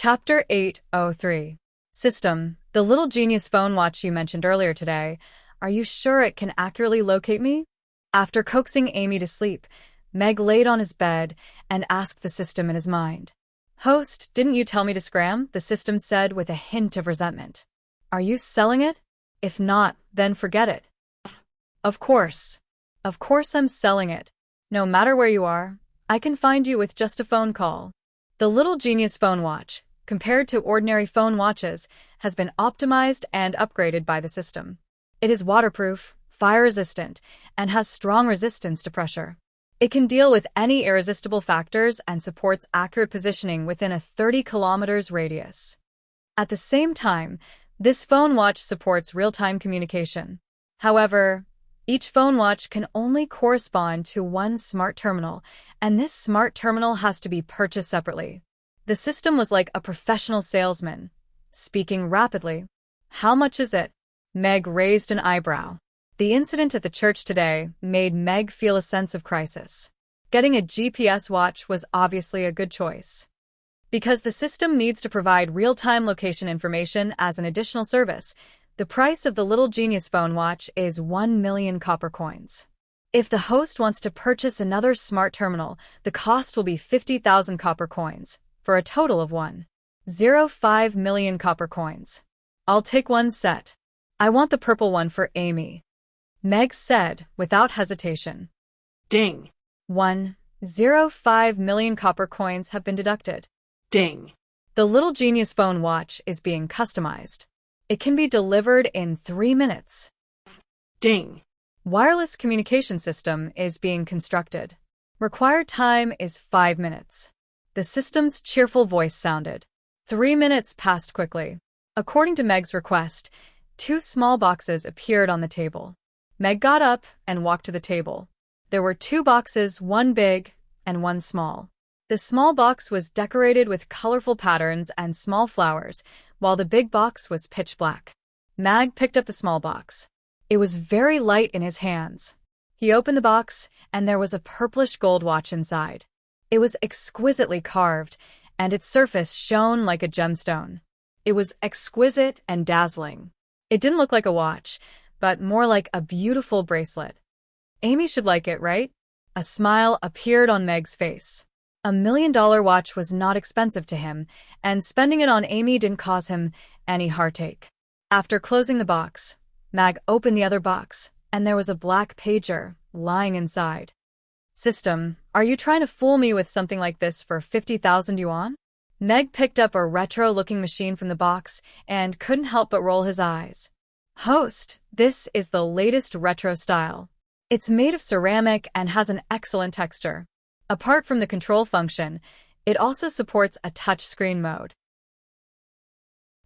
Chapter 803. System, the little genius phone watch you mentioned earlier today. Are you sure it can accurately locate me? After coaxing Amy to sleep, Meg laid on his bed and asked the system in his mind. Host, didn't you tell me to scram? The system said with a hint of resentment. Are you selling it? If not, then forget it. Of course. Of course I'm selling it. No matter where you are, I can find you with just a phone call. The little genius phone watch, compared to ordinary phone watches, has been optimized and upgraded by the system. It is waterproof, fire-resistant, and has strong resistance to pressure. It can deal with any irresistible factors and supports accurate positioning within a 30 kilometers radius. At the same time, this phone watch supports real-time communication. However, each phone watch can only correspond to one smart terminal, and this smart terminal has to be purchased separately. The system was like a professional salesman, speaking rapidly. How much is it? Meg raised an eyebrow. The incident at the church today made Meg feel a sense of crisis. Getting a GPS watch was obviously a good choice. Because the system needs to provide real-time location information as an additional service, the price of the little genius phone watch is 1 million copper coins. If the host wants to purchase another smart terminal, the cost will be 50,000 copper coins, for a total of 1.05 million copper coins. I'll take one set. I want the purple one for Amy. Meg said, without hesitation. Ding. 1.05 million copper coins have been deducted. Ding. The little genius phone watch is being customized. It can be delivered in 3 minutes. Ding. Wireless communication system is being constructed. Required time is 5 minutes. The system's cheerful voice sounded. 3 minutes passed quickly. According to Meg's request, 2 small boxes appeared on the table. Meg got up and walked to the table. There were 2 boxes, one big and one small. The small box was decorated with colorful patterns and small flowers, while the big box was pitch black. Meg picked up the small box. It was very light in his hands. He opened the box, and there was a purplish gold watch inside. It was exquisitely carved, and its surface shone like a gemstone. It was exquisite and dazzling. It didn't look like a watch, but more like a beautiful bracelet. Amy should like it, right? A smile appeared on Meg's face. $1 million watch was not expensive to him, and spending it on Amy didn't cause him any heartache. After closing the box, Meg opened the other box, and there was a black pager lying inside. System, are you trying to fool me with something like this for 50,000 yuan? Meg picked up a retro-looking machine from the box and couldn't help but roll his eyes. Host, this is the latest retro style. It's made of ceramic and has an excellent texture. Apart from the control function, it also supports a touchscreen mode.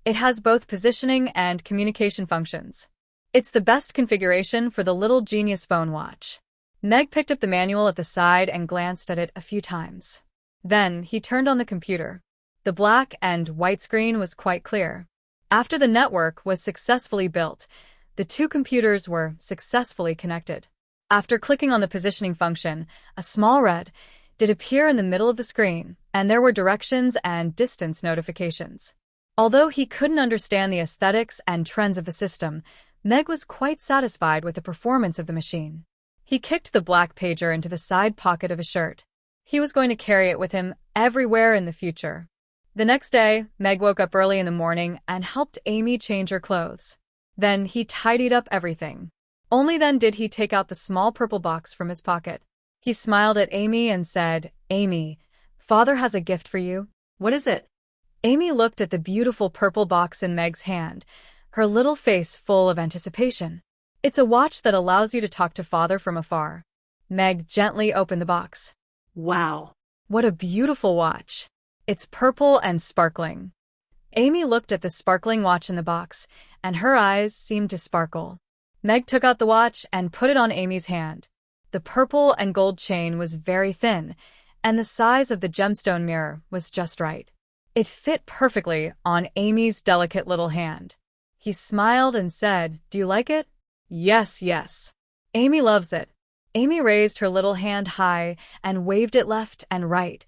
It has both positioning and communication functions. It's the best configuration for the little genius phone watch. Meg picked up the manual at the side and glanced at it a few times. Then he turned on the computer. The black and white screen was quite clear. After the network was successfully built, the 2 computers were successfully connected. After clicking on the positioning function, a small red did appear in the middle of the screen, and there were directions and distance notifications. Although he couldn't understand the aesthetics and trends of the system, Meg was quite satisfied with the performance of the machine. He kicked the black pager into the side pocket of his shirt. He was going to carry it with him everywhere in the future. The next day, Meg woke up early in the morning and helped Amy change her clothes. Then he tidied up everything. Only then did he take out the small purple box from his pocket. He smiled at Amy and said, Amy, Father has a gift for you. What is it? Amy looked at the beautiful purple box in Meg's hand, her little face full of anticipation. It's a watch that allows you to talk to Father from afar. Meg gently opened the box. Wow. What a beautiful watch. It's purple and sparkling. Amy looked at the sparkling watch in the box, and her eyes seemed to sparkle. Meg took out the watch and put it on Amy's hand. The purple and gold chain was very thin, and the size of the gemstone mirror was just right. It fit perfectly on Amy's delicate little hand. He smiled and said, Do you like it? Yes, yes. Amy loves it. Amy raised her little hand high and waved it left and right,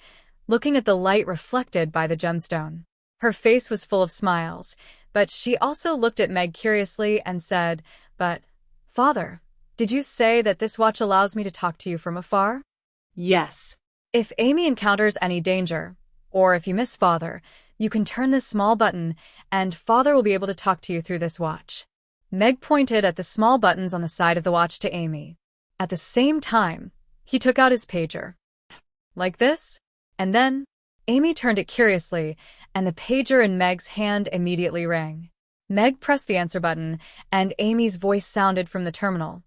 looking at the light reflected by the gemstone. Her face was full of smiles, but she also looked at Meg curiously and said, "But, Father, did you say that this watch allows me to talk to you from afar?" Yes. If Amy encounters any danger, or if you miss Father, you can turn this small button, and Father will be able to talk to you through this watch. Meg pointed at the small buttons on the side of the watch to Amy. At the same time, he took out his pager. Like this? And then, Amy turned it curiously, and the pager in Meg's hand immediately rang. Meg pressed the answer button, and Amy's voice sounded from the terminal.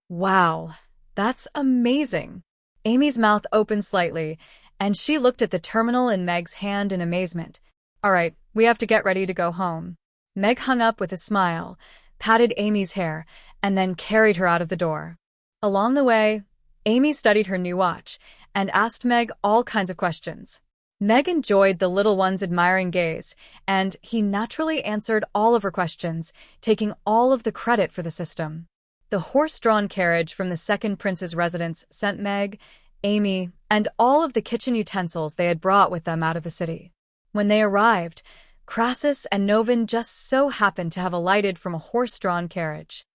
"Wow, that's amazing." Amy's mouth opened slightly, and she looked at the terminal in Meg's hand in amazement. "All right, we have to get ready to go home." Meg hung up with a smile, patted Amy's hair, and then carried her out of the door. Along the way, Amy studied her new watch and asked Meg all kinds of questions. Meg enjoyed the little one's admiring gaze, and he naturally answered all of her questions, taking all of the credit for the system. The horse-drawn carriage from the second prince's residence sent Meg, Amy, and all of the kitchen utensils they had brought with them out of the city. When they arrived, Crassus and Novin just so happened to have alighted from a horse-drawn carriage.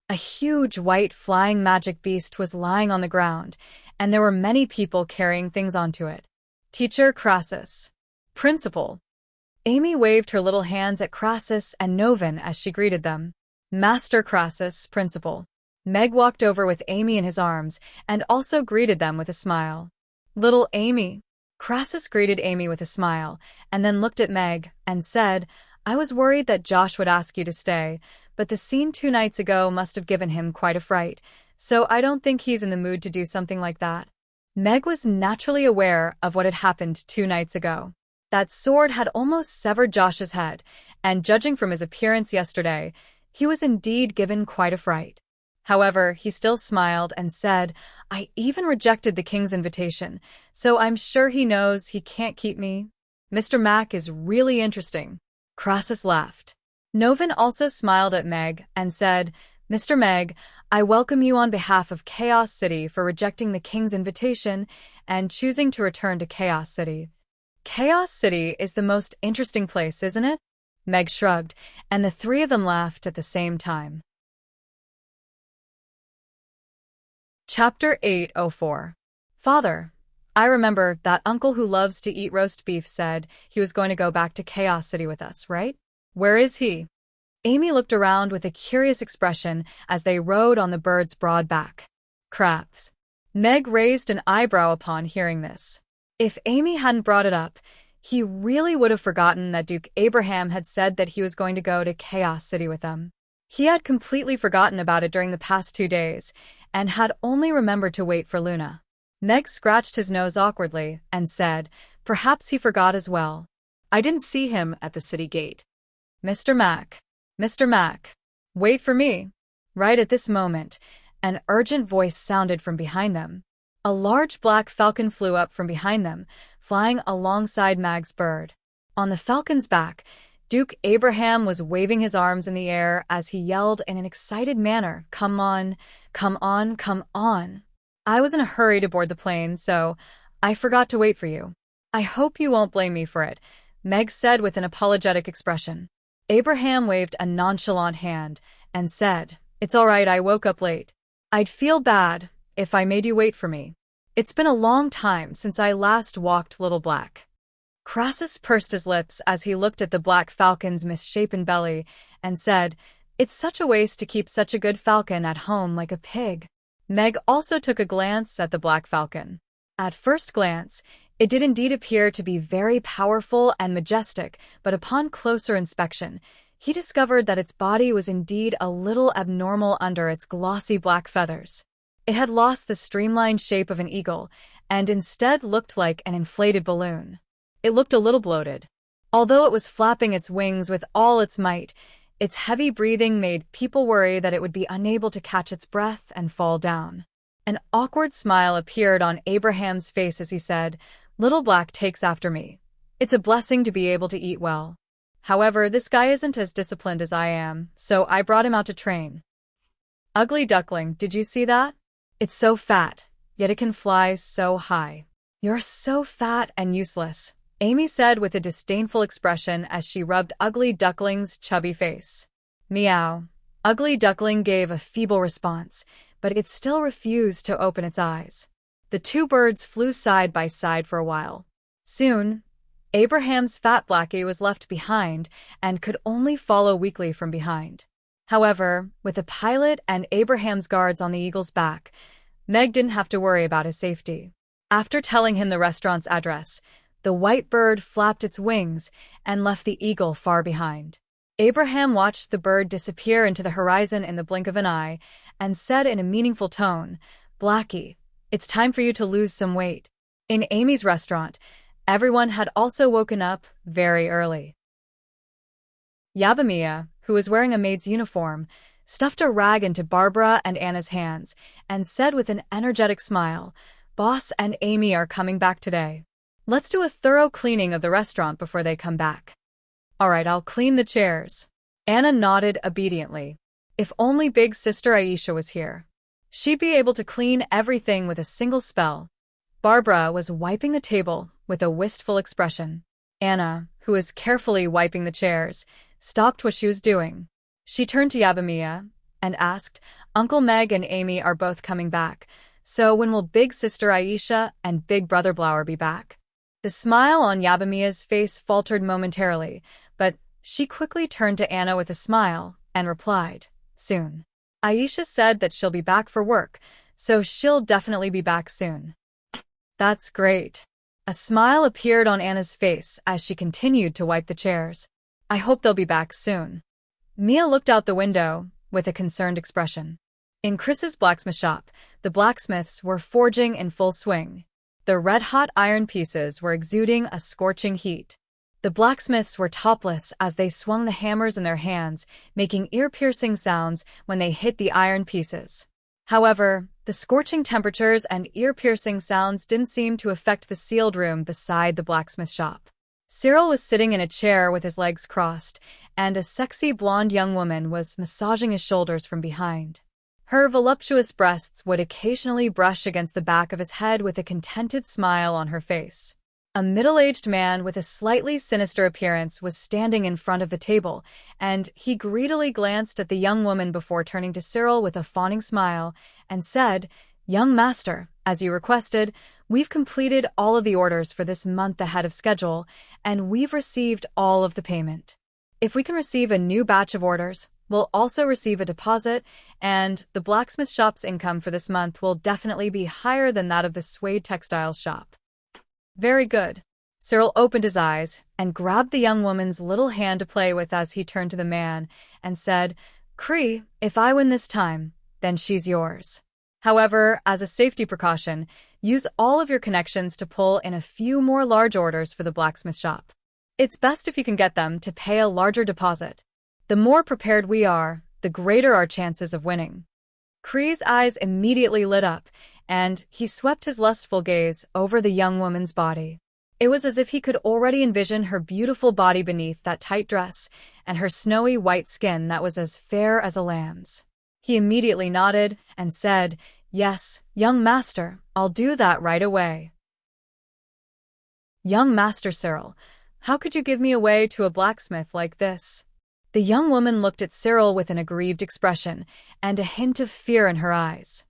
A huge white flying magic beast was lying on the ground, and there were many people carrying things onto it. Teacher Crassus. Principal. Amy waved her little hands at Crassus and Novin as she greeted them. Master Crassus, Principal. Meg walked over with Amy in his arms and also greeted them with a smile. Little Amy. Crassus greeted Amy with a smile and then looked at Meg and said, "I was worried that Josh would ask you to stay, but the scene 2 nights ago must have given him quite a fright, so I don't think he's in the mood to do something like that." Meg was naturally aware of what had happened 2 nights ago. That sword had almost severed Josh's head, and judging from his appearance yesterday, he was indeed given quite a fright. However, he still smiled and said, "I even rejected the king's invitation, so I'm sure he knows he can't keep me." Mr. Mac is really interesting. Crassus laughed. Novin also smiled at Meg and said, "Mr. Meg, I welcome you on behalf of Chaos City for rejecting the king's invitation and choosing to return to Chaos City." Chaos City is the most interesting place, isn't it? Meg shrugged, and the 3 of them laughed at the same time. Chapter 804. Father, I remember that uncle who loves to eat roast beef said he was going to go back to Chaos City with us, right? Where is he? Amy looked around with a curious expression as they rode on the bird's broad back. Crabs. Meg raised an eyebrow upon hearing this. If Amy hadn't brought it up, he really would have forgotten that Duke Abraham had said that he was going to go to Chaos City with them. He had completely forgotten about it during the past 2 days, and had only remembered to wait for Luna. Meg scratched his nose awkwardly and said, "Perhaps he forgot as well. I didn't see him at the city gate." Mr. Mac. Mr. Mac. Wait for me. Right at this moment, an urgent voice sounded from behind them. A large black falcon flew up from behind them, flying alongside Mag's bird. On the falcon's back, Duke Abraham was waving his arms in the air as he yelled in an excited manner, "Come on, come on, come on." I was in a hurry to board the plane, so I forgot to wait for you. I hope you won't blame me for it, Meg said with an apologetic expression. Abraham waved a nonchalant hand and said, "It's all right, I woke up late. I'd feel bad if I made you wait for me. It's been a long time since I last walked Little Black." Crassus pursed his lips as he looked at the black falcon's misshapen belly and said, "It's such a waste to keep such a good falcon at home like a pig." Meg also took a glance at the black falcon. At first glance, it did indeed appear to be very powerful and majestic, but upon closer inspection, he discovered that its body was indeed a little abnormal under its glossy black feathers. It had lost the streamlined shape of an eagle, and instead looked like an inflated balloon. It looked a little bloated. Although it was flapping its wings with all its might, its heavy breathing made people worry that it would be unable to catch its breath and fall down. An awkward smile appeared on Abraham's face as he said, "Little Black takes after me. It's a blessing to be able to eat well. However, this guy isn't as disciplined as I am, so I brought him out to train." Ugly duckling, did you see that? It's so fat, yet it can fly so high. You're so fat and useless. Amy said with a disdainful expression as she rubbed Ugly Duckling's chubby face. Meow. Ugly Duckling gave a feeble response, but it still refused to open its eyes. The two birds flew side by side for a while. Soon, Abraham's fat Blackie was left behind and could only follow weakly from behind. However, with the pilot and Abraham's guards on the eagle's back, Meg didn't have to worry about his safety. After telling him the restaurant's address, the white bird flapped its wings and left the eagle far behind. Abraham watched the bird disappear into the horizon in the blink of an eye and said in a meaningful tone, "Blackie, it's time for you to lose some weight." In Amy's restaurant, everyone had also woken up very early. Yabamia, who was wearing a maid's uniform, stuffed a rag into Barbara and Anna's hands and said with an energetic smile, "Boss and Amy are coming back today. Let's do a thorough cleaning of the restaurant before they come back." "All right, I'll clean the chairs." Anna nodded obediently. If only big sister Aisha was here. She'd be able to clean everything with a single spell. Barbara was wiping the table with a wistful expression. Anna, who was carefully wiping the chairs, stopped what she was doing. She turned to Yabamia and asked, "Uncle Meg and Amy are both coming back, so when will big sister Aisha and big brother Blower be back?" The smile on Yabamia's face faltered momentarily, but she quickly turned to Anna with a smile and replied, "Soon. Aisha said that she'll be back for work, so she'll definitely be back soon." "That's great." A smile appeared on Anna's face as she continued to wipe the chairs. "I hope they'll be back soon." Mia looked out the window with a concerned expression. In Chris's blacksmith shop, the blacksmiths were forging in full swing. The red-hot iron pieces were exuding a scorching heat. The blacksmiths were topless as they swung the hammers in their hands, making ear-piercing sounds when they hit the iron pieces. However, the scorching temperatures and ear-piercing sounds didn't seem to affect the sealed room beside the blacksmith shop. Cyril was sitting in a chair with his legs crossed, and a sexy blonde young woman was massaging his shoulders from behind. Her voluptuous breasts would occasionally brush against the back of his head with a contented smile on her face. A middle-aged man with a slightly sinister appearance was standing in front of the table, and he greedily glanced at the young woman before turning to Cyril with a fawning smile and said, "Young master, as you requested, we've completed all of the orders for this month ahead of schedule, and we've received all of the payment. If we can receive a new batch of orders, we'll also receive a deposit, and the blacksmith shop's income for this month will definitely be higher than that of the suede textiles shop." "Very good." Cyril opened his eyes and grabbed the young woman's little hand to play with as he turned to the man and said, "Cree, if I win this time, then she's yours. However, as a safety precaution, use all of your connections to pull in a few more large orders for the blacksmith shop. It's best if you can get them to pay a larger deposit. The more prepared we are, the greater our chances of winning." Cree's eyes immediately lit up, and he swept his lustful gaze over the young woman's body. It was as if he could already envision her beautiful body beneath that tight dress and her snowy white skin that was as fair as a lamb's. He immediately nodded and said, "Yes, young master, I'll do that right away." "Young master Cyril, how could you give me away to a blacksmith like this?" The young woman looked at Cyril with an aggrieved expression and a hint of fear in her eyes.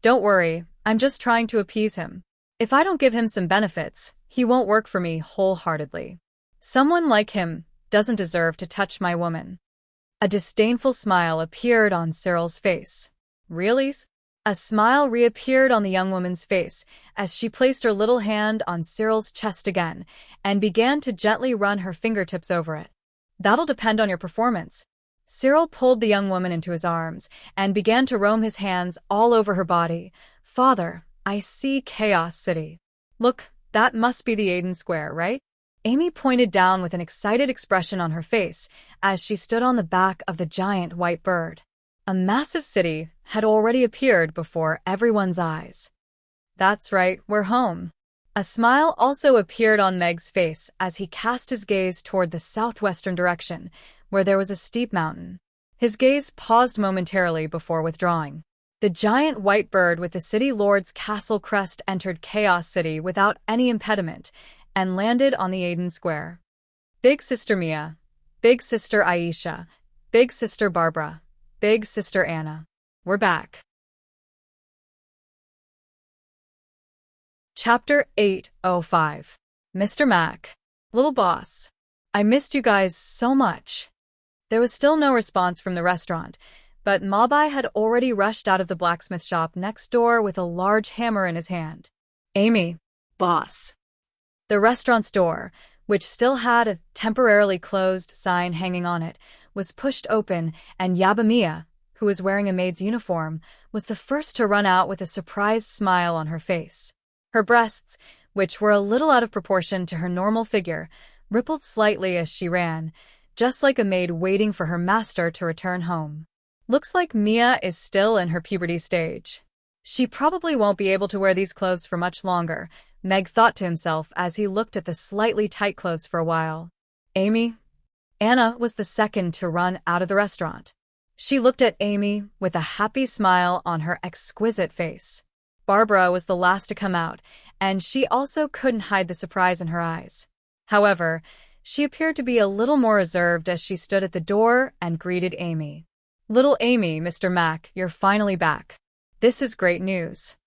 "Don't worry, I'm just trying to appease him. If I don't give him some benefits, he won't work for me wholeheartedly. Someone like him doesn't deserve to touch my woman." A disdainful smile appeared on Cyril's face. "Really?" A smile reappeared on the young woman's face as she placed her little hand on Cyril's chest again and began to gently run her fingertips over it. "That'll depend on your performance." Cyril pulled the young woman into his arms and began to roam his hands all over her body. "Father, I see Chaos City. Look, that must be the Aiden Square, right?" Amy pointed down with an excited expression on her face as she stood on the back of the giant white bird. A massive city had already appeared before everyone's eyes. "That's right, we're home." A smile also appeared on Meg's face as he cast his gaze toward the southwestern direction, where there was a steep mountain. His gaze paused momentarily before withdrawing. The giant white bird with the city lord's castle crest entered Chaos City without any impediment, and landed on the Aiden Square. Big Sister Mia, Big Sister Aisha, Big Sister Barbara, Big Sister Anna. We're back. Chapter 805. Mr. Mac. Little boss. I missed you guys so much. There was still no response from the restaurant, but Mabai had already rushed out of the blacksmith shop next door with a large hammer in his hand. Amy. Boss. The restaurant's door, which still had a temporarily closed sign hanging on it, was pushed open, and Yabamiya, who was wearing a maid's uniform, was the first to run out with a surprised smile on her face. Her breasts, which were a little out of proportion to her normal figure, rippled slightly as she ran, just like a maid waiting for her master to return home. Looks like Mia is still in her puberty stage. She probably won't be able to wear these clothes for much longer, Meg thought to himself as he looked at the slightly tight clothes for a while. Amy. Anna was the second to run out of the restaurant. She looked at Amy with a happy smile on her exquisite face. Barbara was the last to come out, and she also couldn't hide the surprise in her eyes. However, she appeared to be a little more reserved as she stood at the door and greeted Amy. Little Amy, Mr. Mac, you're finally back. This is great news.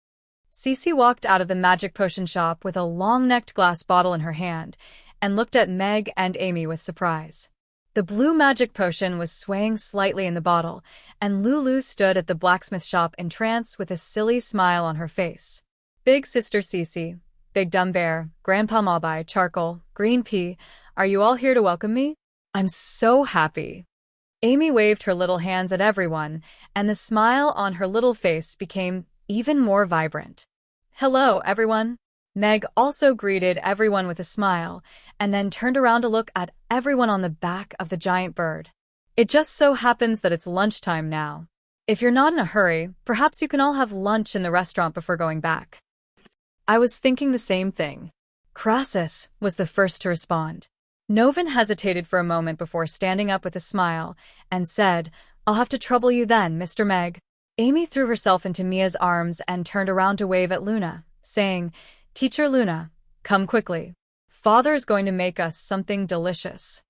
Cece walked out of the magic potion shop with a long-necked glass bottle in her hand and looked at Meg and Amy with surprise. The blue magic potion was swaying slightly in the bottle, and Lulu stood at the blacksmith shop in trance with a silly smile on her face. Big Sister Cece, Big Dumb Bear, Grandpa Mabai, Charcoal, Green Pea, are you all here to welcome me? I'm so happy. Amy waved her little hands at everyone, and the smile on her little face became even more vibrant. Hello, everyone. Meg also greeted everyone with a smile, and then turned around to look at everyone on the back of the giant bird. It just so happens that it's lunchtime now. If you're not in a hurry, perhaps you can all have lunch in the restaurant before going back. I was thinking the same thing. Crassus was the first to respond. Novin hesitated for a moment before standing up with a smile, and said, I'll have to trouble you then, Mr. Meg. Amy threw herself into Mia's arms and turned around to wave at Luna, saying, Teacher Luna, come quickly. Father's going to make us something delicious.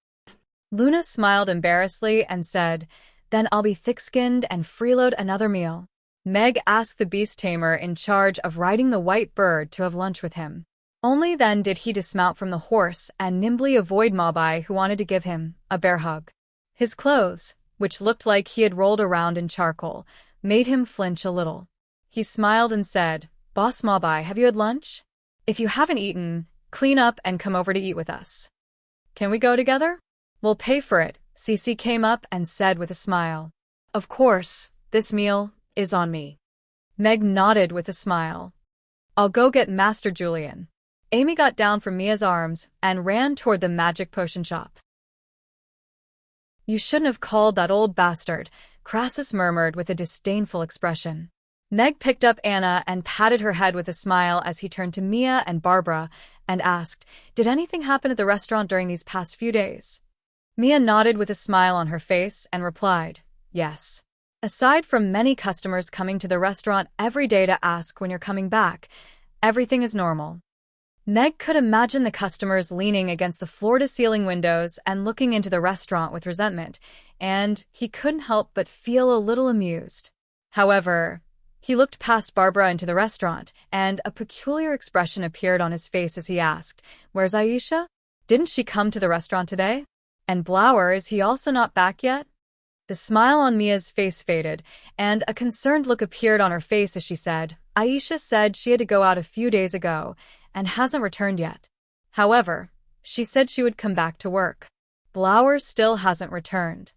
Luna smiled embarrassedly and said, Then I'll be thick-skinned and freeload another meal. Meg asked the beast tamer in charge of riding the white bird to have lunch with him. Only then did he dismount from the horse and nimbly avoid Mabai, who wanted to give him a bear hug. His clothes, which looked like he had rolled around in charcoal, made him flinch a little. He smiled and said, Boss Mabai, have you had lunch? If you haven't eaten, clean up and come over to eat with us. Can we go together? We'll pay for it, Cece came up and said with a smile. Of course, this meal is on me. Meg nodded with a smile. I'll go get Master Julian. Amy got down from Mia's arms and ran toward the magic potion shop. You shouldn't have called that old bastard, Crassus murmured with a disdainful expression. Meg picked up Anna and patted her head with a smile as he turned to Mia and Barbara and asked, Did anything happen at the restaurant during these past few days? Mia nodded with a smile on her face and replied, Yes. Aside from many customers coming to the restaurant every day to ask when you're coming back, everything is normal. Meg could imagine the customers leaning against the floor-to-ceiling windows and looking into the restaurant with resentment, and he couldn't help but feel a little amused. However, he looked past Barbara into the restaurant, and a peculiar expression appeared on his face as he asked, Where's Aisha? Didn't she come to the restaurant today? And Blower, is he also not back yet? The smile on Mia's face faded, and a concerned look appeared on her face as she said, Aisha said she had to go out a few days ago, and hasn't returned yet. However, she said she would come back to work. Blower still hasn't returned.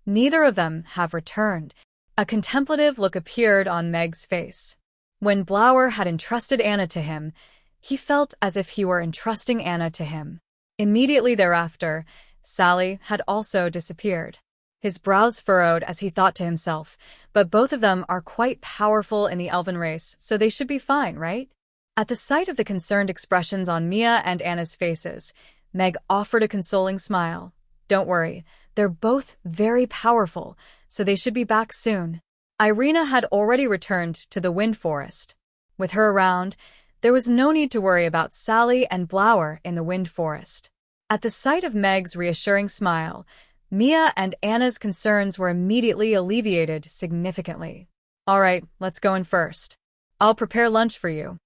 Neither of them have returned. A contemplative look appeared on Meg's face. When Blower had entrusted Anna to him, he felt as if he were entrusting Anna to him. Immediately thereafter, Sally had also disappeared. His brows furrowed as he thought to himself, but both of them are quite powerful in the elven race, so they should be fine, right? At the sight of the concerned expressions on Mia and Anna's faces, Meg offered a consoling smile. Don't worry, they're both very powerful, so they should be back soon. Irina had already returned to the Wind Forest. With her around, There was no need to worry about Sally and Blower in the wind forest. At the sight of Meg's reassuring smile, Mia and Anna's concerns were immediately alleviated significantly. All right, let's go in first. I'll prepare lunch for you.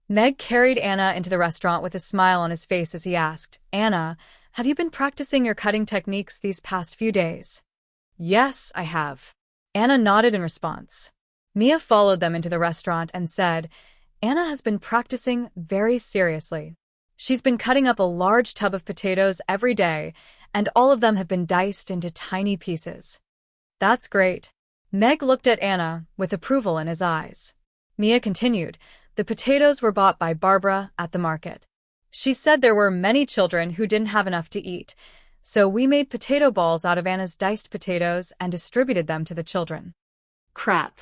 Meg carried Anna into the restaurant with a smile on his face as he asked, Anna, have you been practicing your cutting techniques these past few days? Yes, I have. Anna nodded in response. Mia followed them into the restaurant and said, Anna has been practicing very seriously. She's been cutting up a large tub of potatoes every day, and all of them have been diced into tiny pieces. That's great. Meg looked at Anna with approval in his eyes. Mia continued, the potatoes were bought by Barbara at the market. She said there were many children who didn't have enough to eat, so we made potato balls out of Anna's diced potatoes and distributed them to the children. Crap.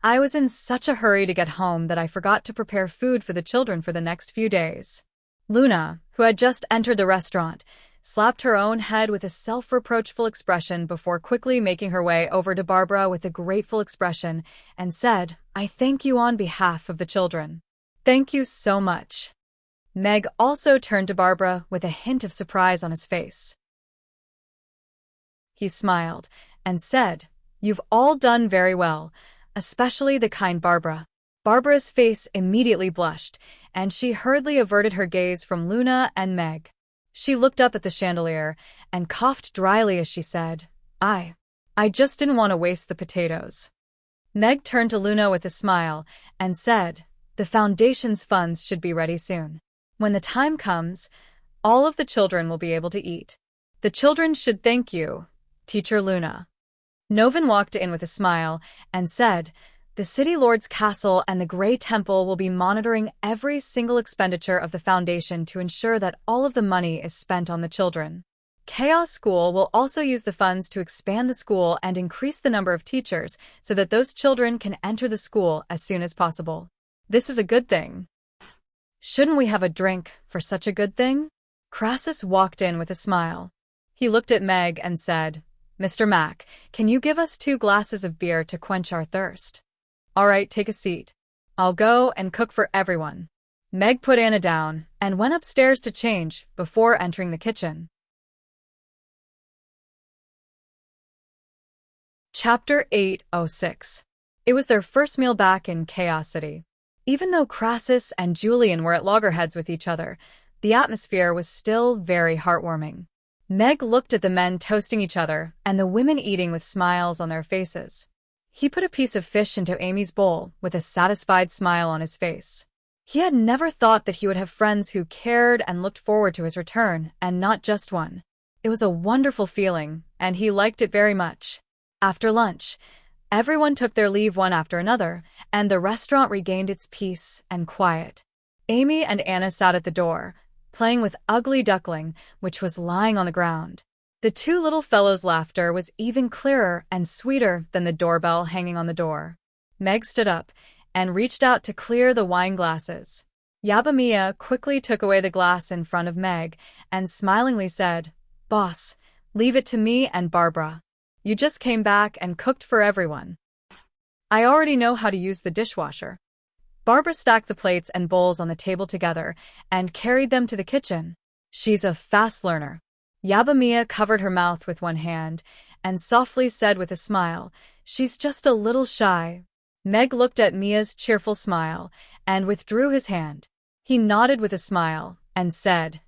I was in such a hurry to get home that I forgot to prepare food for the children for the next few days. Luna, who had just entered the restaurant, slapped her own head with a self-reproachful expression before quickly making her way over to Barbara with a grateful expression and said, I thank you on behalf of the children. Thank you so much. Meg also turned to Barbara with a hint of surprise on his face. He smiled and said, You've all done very well, especially the kind Barbara. Barbara's face immediately blushed, and she hurriedly averted her gaze from Luna and Meg. She looked up at the chandelier and coughed dryly as she said, I just didn't want to waste the potatoes. Meg turned to Luna with a smile and said, The foundation's funds should be ready soon. When the time comes, all of the children will be able to eat. The children should thank you, Teacher Luna. Novin walked in with a smile and said, The City Lord's castle and the Grey Temple will be monitoring every single expenditure of the Foundation to ensure that all of the money is spent on the children. Chaos School will also use the funds to expand the school and increase the number of teachers so that those children can enter the school as soon as possible. This is a good thing. Shouldn't we have a drink for such a good thing? Crassus walked in with a smile. He looked at Meg and said, Mr. Mac, can you give us 2 glasses of beer to quench our thirst? All right, take a seat. I'll go and cook for everyone. Meg put Anna down and went upstairs to change before entering the kitchen. Chapter 806. It was their first meal back in Chaos City. Even though Crassus and Julian were at loggerheads with each other, the atmosphere was still very heartwarming. Meg looked at the men toasting each other and the women eating with smiles on their faces. He put a piece of fish into Amy's bowl with a satisfied smile on his face. He had never thought that he would have friends who cared and looked forward to his return, and not just one. It was a wonderful feeling, and he liked it very much. After lunch, everyone took their leave one after another, and the restaurant regained its peace and quiet. Amy and Anna sat at the door, playing with Ugly Duckling, which was lying on the ground. The 2 little fellows' laughter was even clearer and sweeter than the doorbell hanging on the door. Meg stood up and reached out to clear the wine glasses. Yabamia quickly took away the glass in front of Meg and smilingly said, Boss, leave it to me and Barbara. You just came back and cooked for everyone. I already know how to use the dishwasher. Barbara stacked the plates and bowls on the table together and carried them to the kitchen. She's a fast learner. Yabamia covered her mouth with one hand and softly said with a smile, She's just a little shy. Meg looked at Mia's cheerful smile and withdrew his hand. He nodded with a smile and said,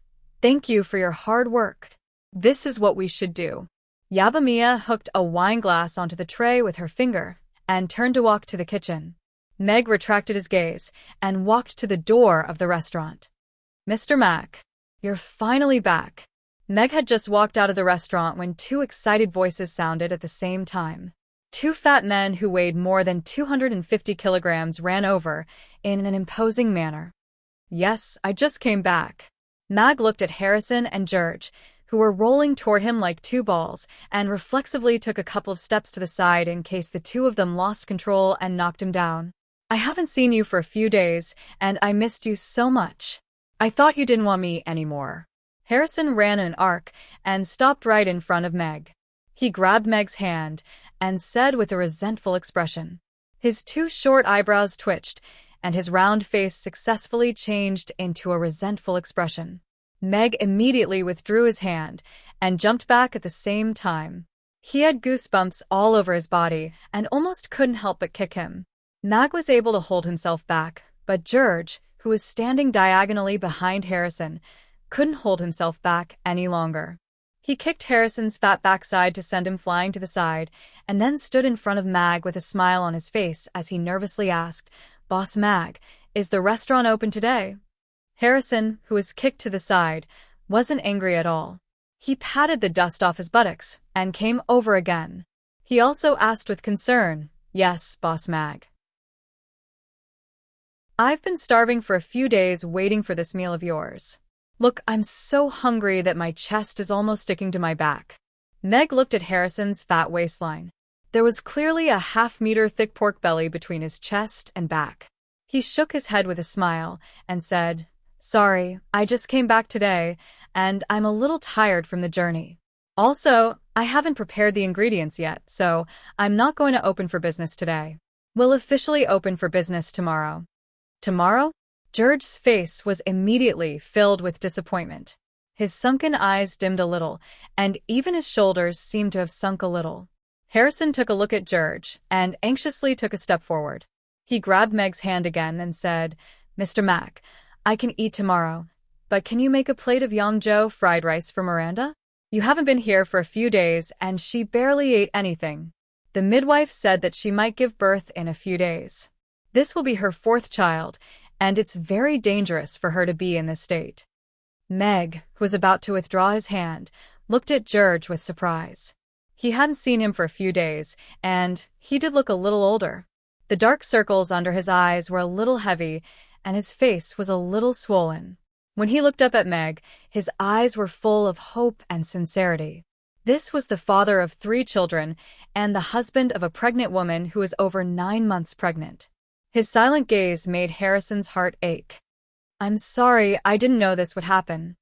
Thank you for your hard work. This is what we should do. Yabamia hooked a wine glass onto the tray with her finger and turned to walk to the kitchen. Meg retracted his gaze and walked to the door of the restaurant. Mr. Mac, you're finally back. Meg had just walked out of the restaurant when 2 excited voices sounded at the same time. 2 fat men who weighed more than 250 kilograms ran over in an imposing manner. Yes, I just came back. Mag looked at Harrison and George, who were rolling toward him like 2 balls, and reflexively took a couple of steps to the side in case the 2 of them lost control and knocked him down. I haven't seen you for a few days, and I missed you so much. I thought you didn't want me anymore. Harrison ran an arc and stopped right in front of Meg. He grabbed Meg's hand and said with a resentful expression. His 2 short eyebrows twitched, and his round face successfully changed into a resentful expression. Meg immediately withdrew his hand and jumped back at the same time. He had goosebumps all over his body and almost couldn't help but kick him. Mag was able to hold himself back, but George, who was standing diagonally behind Harrison, couldn't hold himself back any longer. He kicked Harrison's fat backside to send him flying to the side, and then stood in front of Mag with a smile on his face as he nervously asked, "Boss Mag, is the restaurant open today?" Harrison, who was kicked to the side, wasn't angry at all. He patted the dust off his buttocks and came over again. He also asked with concern, "Yes, Boss Mag." "I've been starving for a few days waiting for this meal of yours. Look, I'm so hungry that my chest is almost sticking to my back." Meg looked at Harrison's fat waistline. There was clearly a half-meter thick pork belly between his chest and back. He shook his head with a smile and said, "Sorry, I just came back today, and I'm a little tired from the journey. Also, I haven't prepared the ingredients yet, so I'm not going to open for business today. We'll officially open for business tomorrow." "Tomorrow?" George's face was immediately filled with disappointment. His sunken eyes dimmed a little, and even his shoulders seemed to have sunk a little. Harrison took a look at George and anxiously took a step forward. He grabbed Meg's hand again and said, "Mr. Mack, I can eat tomorrow, but can you make a plate of Yangzhou fried rice for Miranda? You haven't been here for a few days, and she barely ate anything. The midwife said that she might give birth in a few days. This will be her 4th child, and it's very dangerous for her to be in this state." Meg, who was about to withdraw his hand, looked at George with surprise. He hadn't seen him for a few days, and he did look a little older. The dark circles under his eyes were a little heavy, and his face was a little swollen. When he looked up at Meg, his eyes were full of hope and sincerity. This was the father of 3 children and the husband of a pregnant woman who was over 9 months pregnant. His silent gaze made Harrison's heart ache. "I'm sorry, I didn't know this would happen.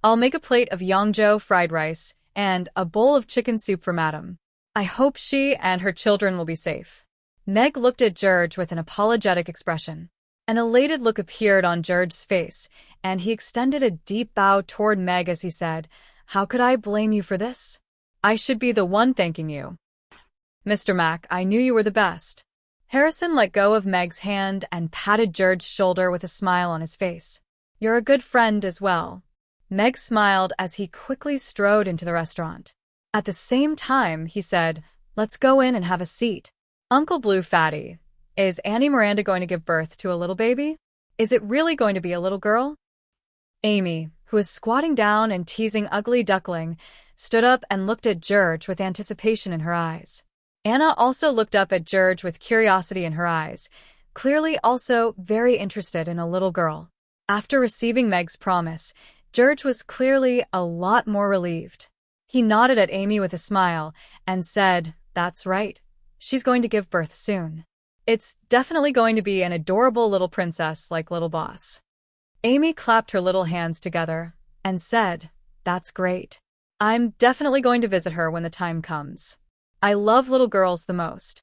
I'll make a plate of Yangzhou fried rice and a bowl of chicken soup for Madam. I hope she and her children will be safe." Meg looked at George with an apologetic expression. An elated look appeared on George's face, and he extended a deep bow toward Meg as he said, "How could I blame you for this? I should be the one thanking you. Mr. Mack, I knew you were the best." Harrison let go of Meg's hand and patted George's shoulder with a smile on his face. "You're a good friend as well." Meg smiled as he quickly strode into the restaurant. At the same time, he said, "Let's go in and have a seat. Uncle Blue Fatty, is Auntie Miranda going to give birth to a little baby? Is it really going to be a little girl?" Amy, who was squatting down and teasing Ugly Duckling, stood up and looked at George with anticipation in her eyes. Anna also looked up at George with curiosity in her eyes, clearly also very interested in a little girl. After receiving Meg's promise, George was clearly a lot more relieved. He nodded at Amy with a smile and said, "That's right. She's going to give birth soon. It's definitely going to be an adorable little princess like Little Boss." Amy clapped her little hands together and said, "That's great. I'm definitely going to visit her when the time comes. I love little girls the most."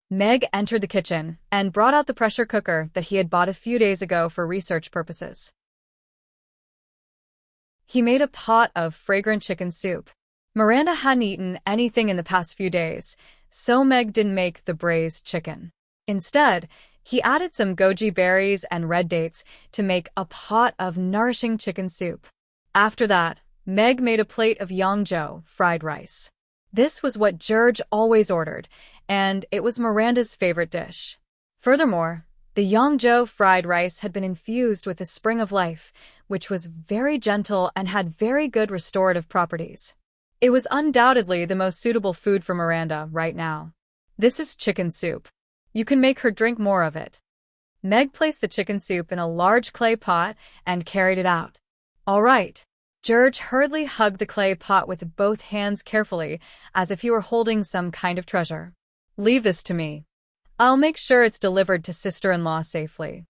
Meg entered the kitchen and brought out the pressure cooker that he had bought a few days ago for research purposes. He made a pot of fragrant chicken soup. Miranda hadn't eaten anything in the past few days, so Meg didn't make the braised chicken. Instead, he added some goji berries and red dates to make a pot of nourishing chicken soup. After that, Meg made a plate of Yangzhou fried rice. This was what George always ordered, and it was Miranda's favorite dish. Furthermore, the Yangzhou fried rice had been infused with the spring of life, which was very gentle and had very good restorative properties. It was undoubtedly the most suitable food for Miranda right now. "This is chicken soup. You can make her drink more of it." Meg placed the chicken soup in a large clay pot and carried it out. "All right." George hurriedly hugged the clay pot with both hands carefully, as if he were holding some kind of treasure. "Leave this to me. I'll make sure it's delivered to sister-in-law safely."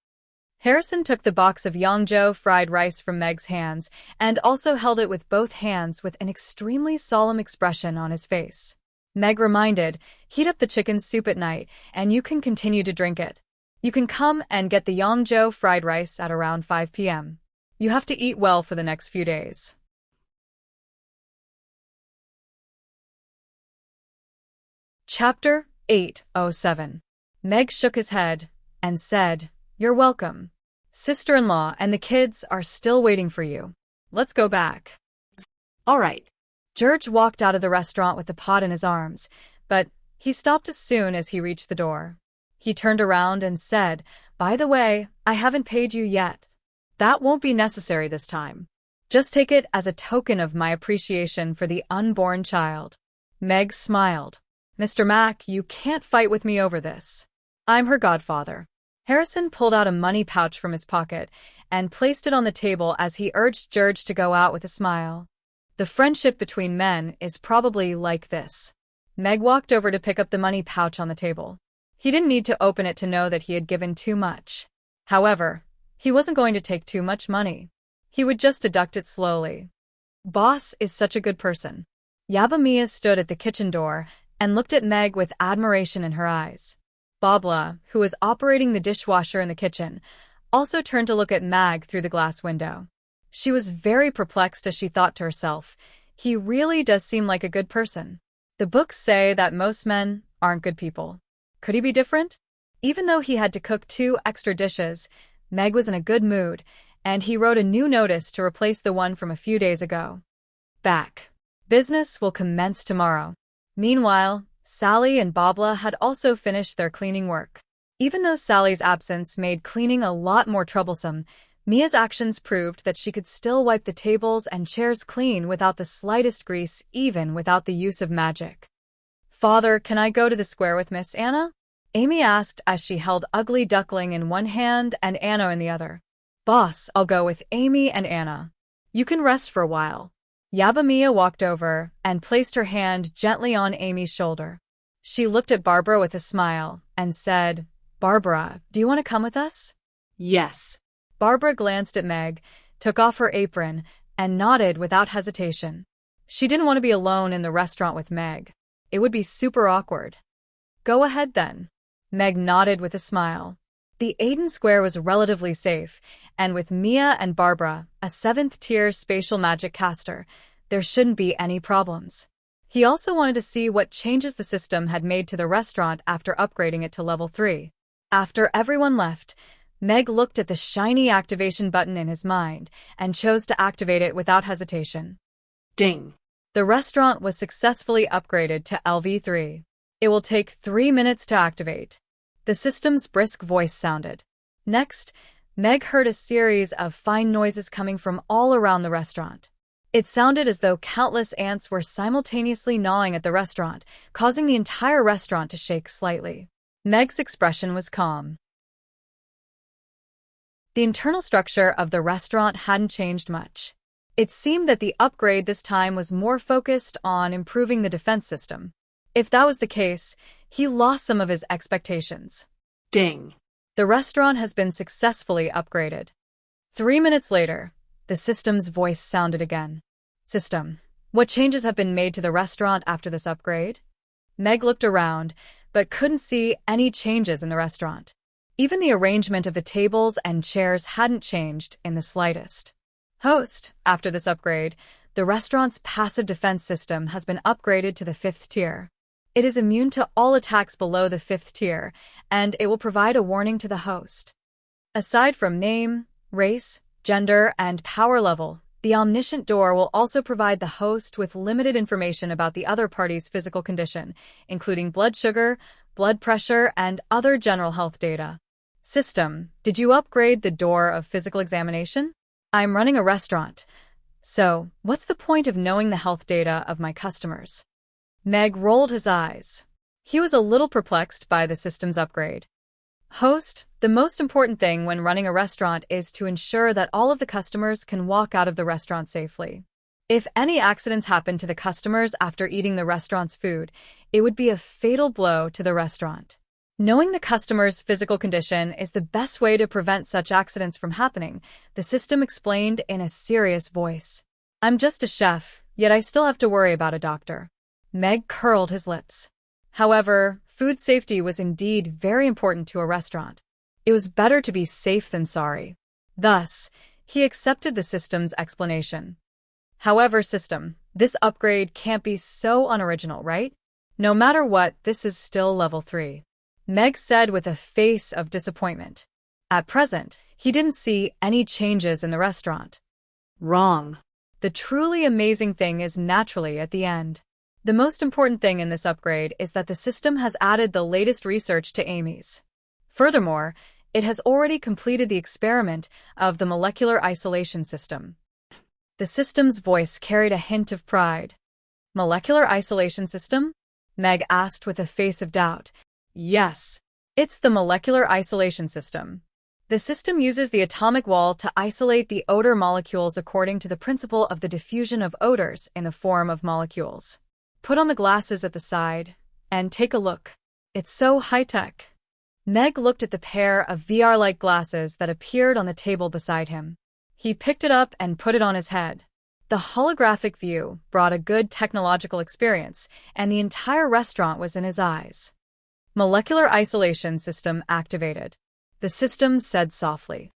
Harrison took the box of Yangzhou fried rice from Meg's hands and also held it with both hands with an extremely solemn expression on his face. Meg reminded, "Heat up the chicken soup at night, and you can continue to drink it. You can come and get the Yangzhou fried rice at around 5 p.m. You have to eat well for the next few days. Chapter 807. Meg shook his head and said, "You're welcome. Sister-in-law and the kids are still waiting for you. Let's go back." All right. George walked out of the restaurant with the pot in his arms, but he stopped as soon as he reached the door. He turned around and said, "By the way, I haven't paid you yet. That won't be necessary this time. Just take it as a token of my appreciation for the unborn child." Meg smiled. "Mr. Mack, you can't fight with me over this. I'm her godfather." Harrison pulled out a money pouch from his pocket and placed it on the table as he urged George to go out with a smile. The friendship between men is probably like this. Meg walked over to pick up the money pouch on the table. He didn't need to open it to know that he had given too much. However, he wasn't going to take too much money. He would just deduct it slowly. Boss is such a good person. Yabamiya stood at the kitchen door and looked at Meg with admiration in her eyes. Babla, who was operating the dishwasher in the kitchen, also turned to look at Meg through the glass window. She was very perplexed as she thought to herself, he really does seem like a good person. The books say that most men aren't good people. Could he be different? Even though he had to cook 2 extra dishes, Meg was in a good mood, and he wrote a new notice to replace the one from a few days ago. Back. Business will commence tomorrow. Meanwhile, Sally and Babla had also finished their cleaning work. Even though Sally's absence made cleaning a lot more troublesome, Mia's actions proved that she could still wipe the tables and chairs clean without the slightest grease, even without the use of magic. "Father, can I go to the square with Miss Anna?" Amy asked as she held Ugly Duckling in one hand and Anna in the other. "Boss, I'll go with Amy and Anna. You can rest for a while." Yabamiya walked over and placed her hand gently on Amy's shoulder. She looked at Barbara with a smile and said, "Barbara, do you want to come with us?" Yes. Barbara glanced at Meg, took off her apron, and nodded without hesitation. She didn't want to be alone in the restaurant with Meg. It would be super awkward. "Go ahead then." Meg nodded with a smile. The Aiden Square was relatively safe, and with Mia and Barbara, a 7th-tier spatial magic caster, there shouldn't be any problems. He also wanted to see what changes the system had made to the restaurant after upgrading it to level 3. After everyone left, Meg looked at the shiny activation button in his mind and chose to activate it without hesitation. Ding. The restaurant was successfully upgraded to LV3. It will take 3 minutes to activate. The system's brisk voice sounded. Next, Meg heard a series of fine noises coming from all around the restaurant. It sounded as though countless ants were simultaneously gnawing at the restaurant, causing the entire restaurant to shake slightly. Meg's expression was calm. The internal structure of the restaurant hadn't changed much. It seemed that the upgrade this time was more focused on improving the defense system. If that was the case, he lost some of his expectations. Ding. The restaurant has been successfully upgraded. 3 minutes later, the system's voice sounded again. "System, what changes have been made to the restaurant after this upgrade?" Meg looked around, but couldn't see any changes in the restaurant. Even the arrangement of the tables and chairs hadn't changed in the slightest. "Host, after this upgrade, the restaurant's passive defense system has been upgraded to the 5th tier. It is immune to all attacks below the 5th tier, and it will provide a warning to the host. Aside from name, race, gender, and power level, the omniscient door will also provide the host with limited information about the other party's physical condition, including blood sugar, blood pressure, and other general health data." "System, did you upgrade the door of physical examination? I'm running a restaurant, so what's the point of knowing the health data of my customers?" Meg rolled his eyes. He was a little perplexed by the system's upgrade. "Host, the most important thing when running a restaurant is to ensure that all of the customers can walk out of the restaurant safely. If any accidents happen to the customers after eating the restaurant's food, it would be a fatal blow to the restaurant. Knowing the customer's physical condition is the best way to prevent such accidents from happening," the system explained in a serious voice. "I'm just a chef, yet I still have to worry about a doctor." Meg curled his lips. However, food safety was indeed very important to a restaurant. It was better to be safe than sorry. Thus, he accepted the system's explanation. However, system, this upgrade can't be so unoriginal, right? No matter what, this is still level 3. Meg said with a face of disappointment. At present, he didn't see any changes in the restaurant. Wrong. The truly amazing thing is naturally at the end. The most important thing in this upgrade is that the system has added the latest research to Amy's. Furthermore, it has already completed the experiment of the molecular isolation system. The system's voice carried a hint of pride. Molecular isolation system? Meg asked with a face of doubt. Yes. It's the molecular isolation system. The system uses the atomic wall to isolate the odor molecules according to the principle of the diffusion of odors in the form of molecules. Put on the glasses at the side and take a look. It's so high-tech. Meg looked at the pair of VR-like glasses that appeared on the table beside him. He picked it up and put it on his head. The holographic view brought a good technological experience, and the entire restaurant was in his eyes. Molecular isolation system activated. The system said softly.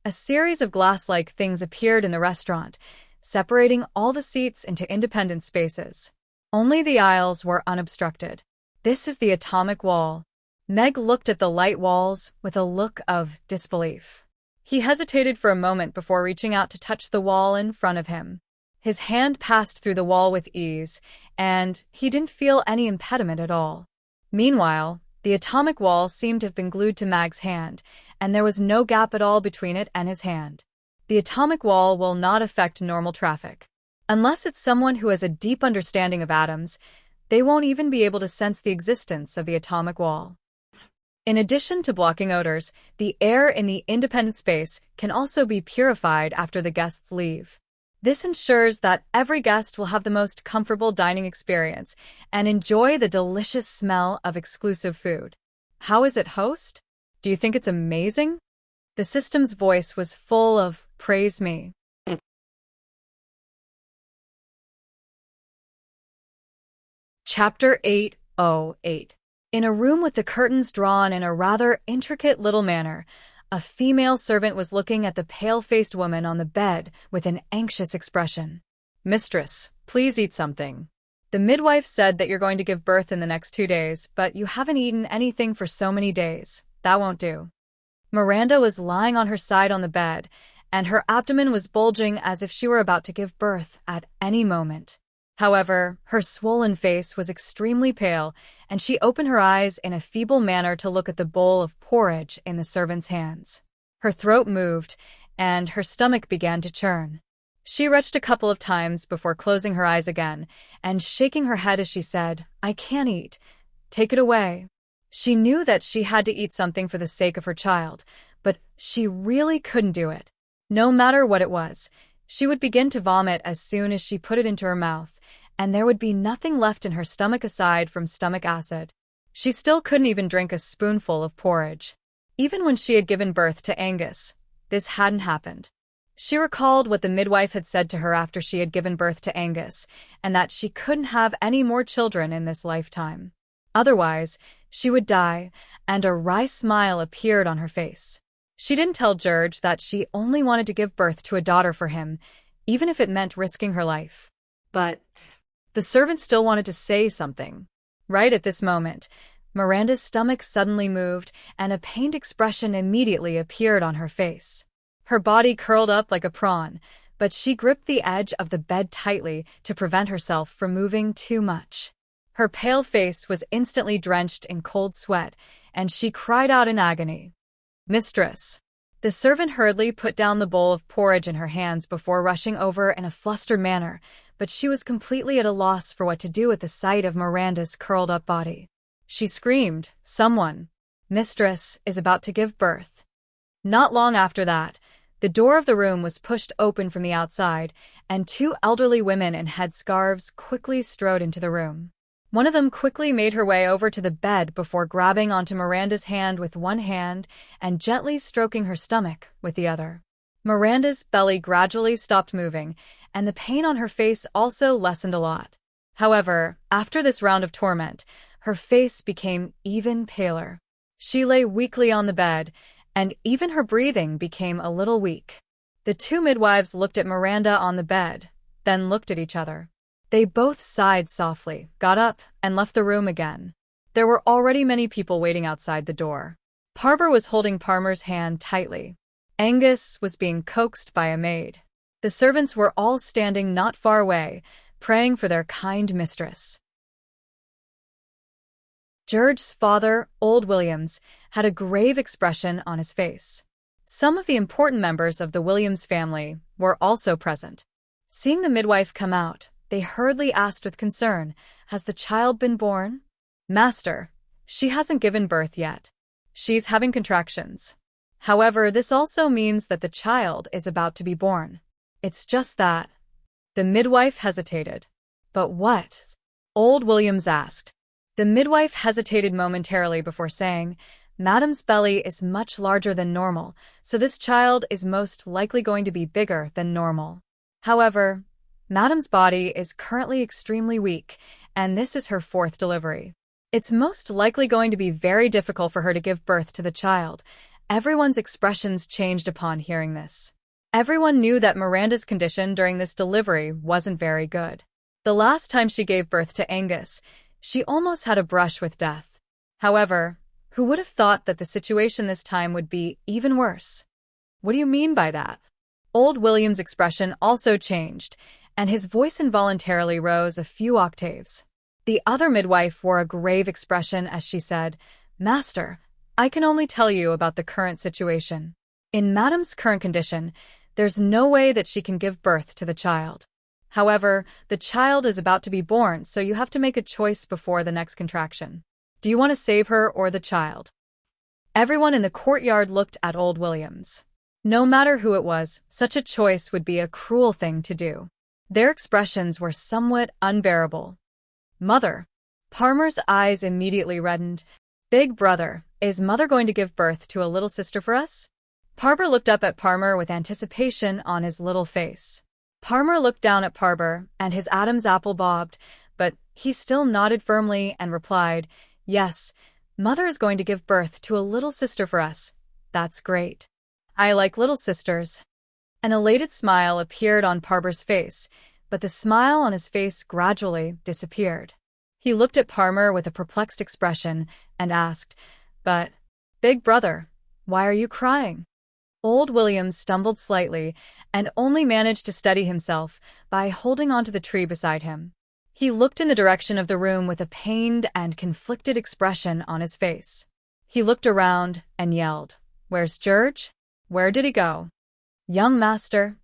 A series of glass-like things appeared in the restaurant, separating all the seats into independent spaces. Only the aisles were unobstructed. This is the atomic wall. Meg looked at the light walls with a look of disbelief. He hesitated for a moment before reaching out to touch the wall in front of him. His hand passed through the wall with ease, and he didn't feel any impediment at all. Meanwhile, the atomic wall seemed to have been glued to Meg's hand, and there was no gap at all between it and his hand. The atomic wall will not affect normal traffic. Unless it's someone who has a deep understanding of atoms, they won't even be able to sense the existence of the atomic wall. In addition to blocking odors, the air in the independent space can also be purified after the guests leave. This ensures that every guest will have the most comfortable dining experience and enjoy the delicious smell of exclusive food. How is it, host? Do you think it's amazing? The system's voice was full of praise me. Chapter 808. In a room with the curtains drawn in a rather intricate little manner, a female servant was looking at the pale-faced woman on the bed with an anxious expression. Mistress, please eat something. The midwife said that you're going to give birth in the next 2 days, but you haven't eaten anything for so many days. That won't do. Miranda was lying on her side on the bed, and her abdomen was bulging as if she were about to give birth at any moment. However, her swollen face was extremely pale, and she opened her eyes in a feeble manner to look at the bowl of porridge in the servant's hands. Her throat moved, and her stomach began to churn. She retched a couple of times before closing her eyes again, and shaking her head as she said, "I can't eat. Take it away." She knew that she had to eat something for the sake of her child, but she really couldn't do it. No matter what it was, she would begin to vomit as soon as she put it into her mouth, and there would be nothing left in her stomach aside from stomach acid. She still couldn't even drink a spoonful of porridge. Even when she had given birth to Angus, this hadn't happened. She recalled what the midwife had said to her after she had given birth to Angus, and that she couldn't have any more children in this lifetime. Otherwise, she would die, and a wry smile appeared on her face. She didn't tell George that she only wanted to give birth to a daughter for him, even if it meant risking her life. But the servant still wanted to say something. Right at this moment, Miranda's stomach suddenly moved, and a pained expression immediately appeared on her face. Her body curled up like a prawn, but she gripped the edge of the bed tightly to prevent herself from moving too much. Her pale face was instantly drenched in cold sweat, and she cried out in agony. "Mistress." The servant hurriedly put down the bowl of porridge in her hands before rushing over in a flustered manner, but she was completely at a loss for what to do at the sight of Miranda's curled-up body. She screamed, "Someone! Mistress is about to give birth." Not long after that, the door of the room was pushed open from the outside, and 2 elderly women in headscarves quickly strode into the room. One of them quickly made her way over to the bed before grabbing onto Miranda's hand with one hand and gently stroking her stomach with the other. Miranda's belly gradually stopped moving, and the pain on her face also lessened a lot. However, after this round of torment, her face became even paler. She lay weakly on the bed, and even her breathing became a little weak. The two midwives looked at Miranda on the bed, then looked at each other. They both sighed softly, got up, and left the room again. There were already many people waiting outside the door. Parber was holding Parmer's hand tightly. Angus was being coaxed by a maid. The servants were all standing not far away, praying for their kind mistress. George's father, old Williams, had a grave expression on his face. Some of the important members of the Williams family were also present. Seeing the midwife come out, they hurriedly asked with concern, "Has the child been born?" "Master, she hasn't given birth yet. She's having contractions. However, this also means that the child is about to be born. It's just that." The midwife hesitated. "But what?" Old Williams asked. The midwife hesitated momentarily before saying, "Madam's belly is much larger than normal, so this child is most likely going to be bigger than normal. However, Madam's body is currently extremely weak, and this is her fourth delivery. It's most likely going to be very difficult for her to give birth to the child." Everyone's expressions changed upon hearing this. Everyone knew that Miranda's condition during this delivery wasn't very good. The last time she gave birth to Angus, she almost had a brush with death. However, who would have thought that the situation this time would be even worse? "What do you mean by that?" Old William's expression also changed, and his voice involuntarily rose a few octaves. The other midwife wore a grave expression as she said, "Master, I can only tell you about the current situation. In Madam's current condition, there's no way that she can give birth to the child. However, the child is about to be born, so you have to make a choice before the next contraction. Do you want to save her or the child?" Everyone in the courtyard looked at old Williams. No matter who it was, such a choice would be a cruel thing to do. Their expressions were somewhat unbearable. "Mother." Parmer's eyes immediately reddened. "Big brother, is Mother going to give birth to a little sister for us?" Parber looked up at Parmer with anticipation on his little face. Parmer looked down at Parber, and his Adam's apple bobbed, but he still nodded firmly and replied, "Yes, Mother is going to give birth to a little sister for us. That's great. I like little sisters." An elated smile appeared on Parber's face, but the smile on his face gradually disappeared. He looked at Parmer with a perplexed expression and asked, "But, big brother, why are you crying?" Old Williams stumbled slightly and only managed to steady himself by holding onto the tree beside him. He looked in the direction of the room with a pained and conflicted expression on his face. He looked around and yelled, "Where's George? Where did he go?" Young master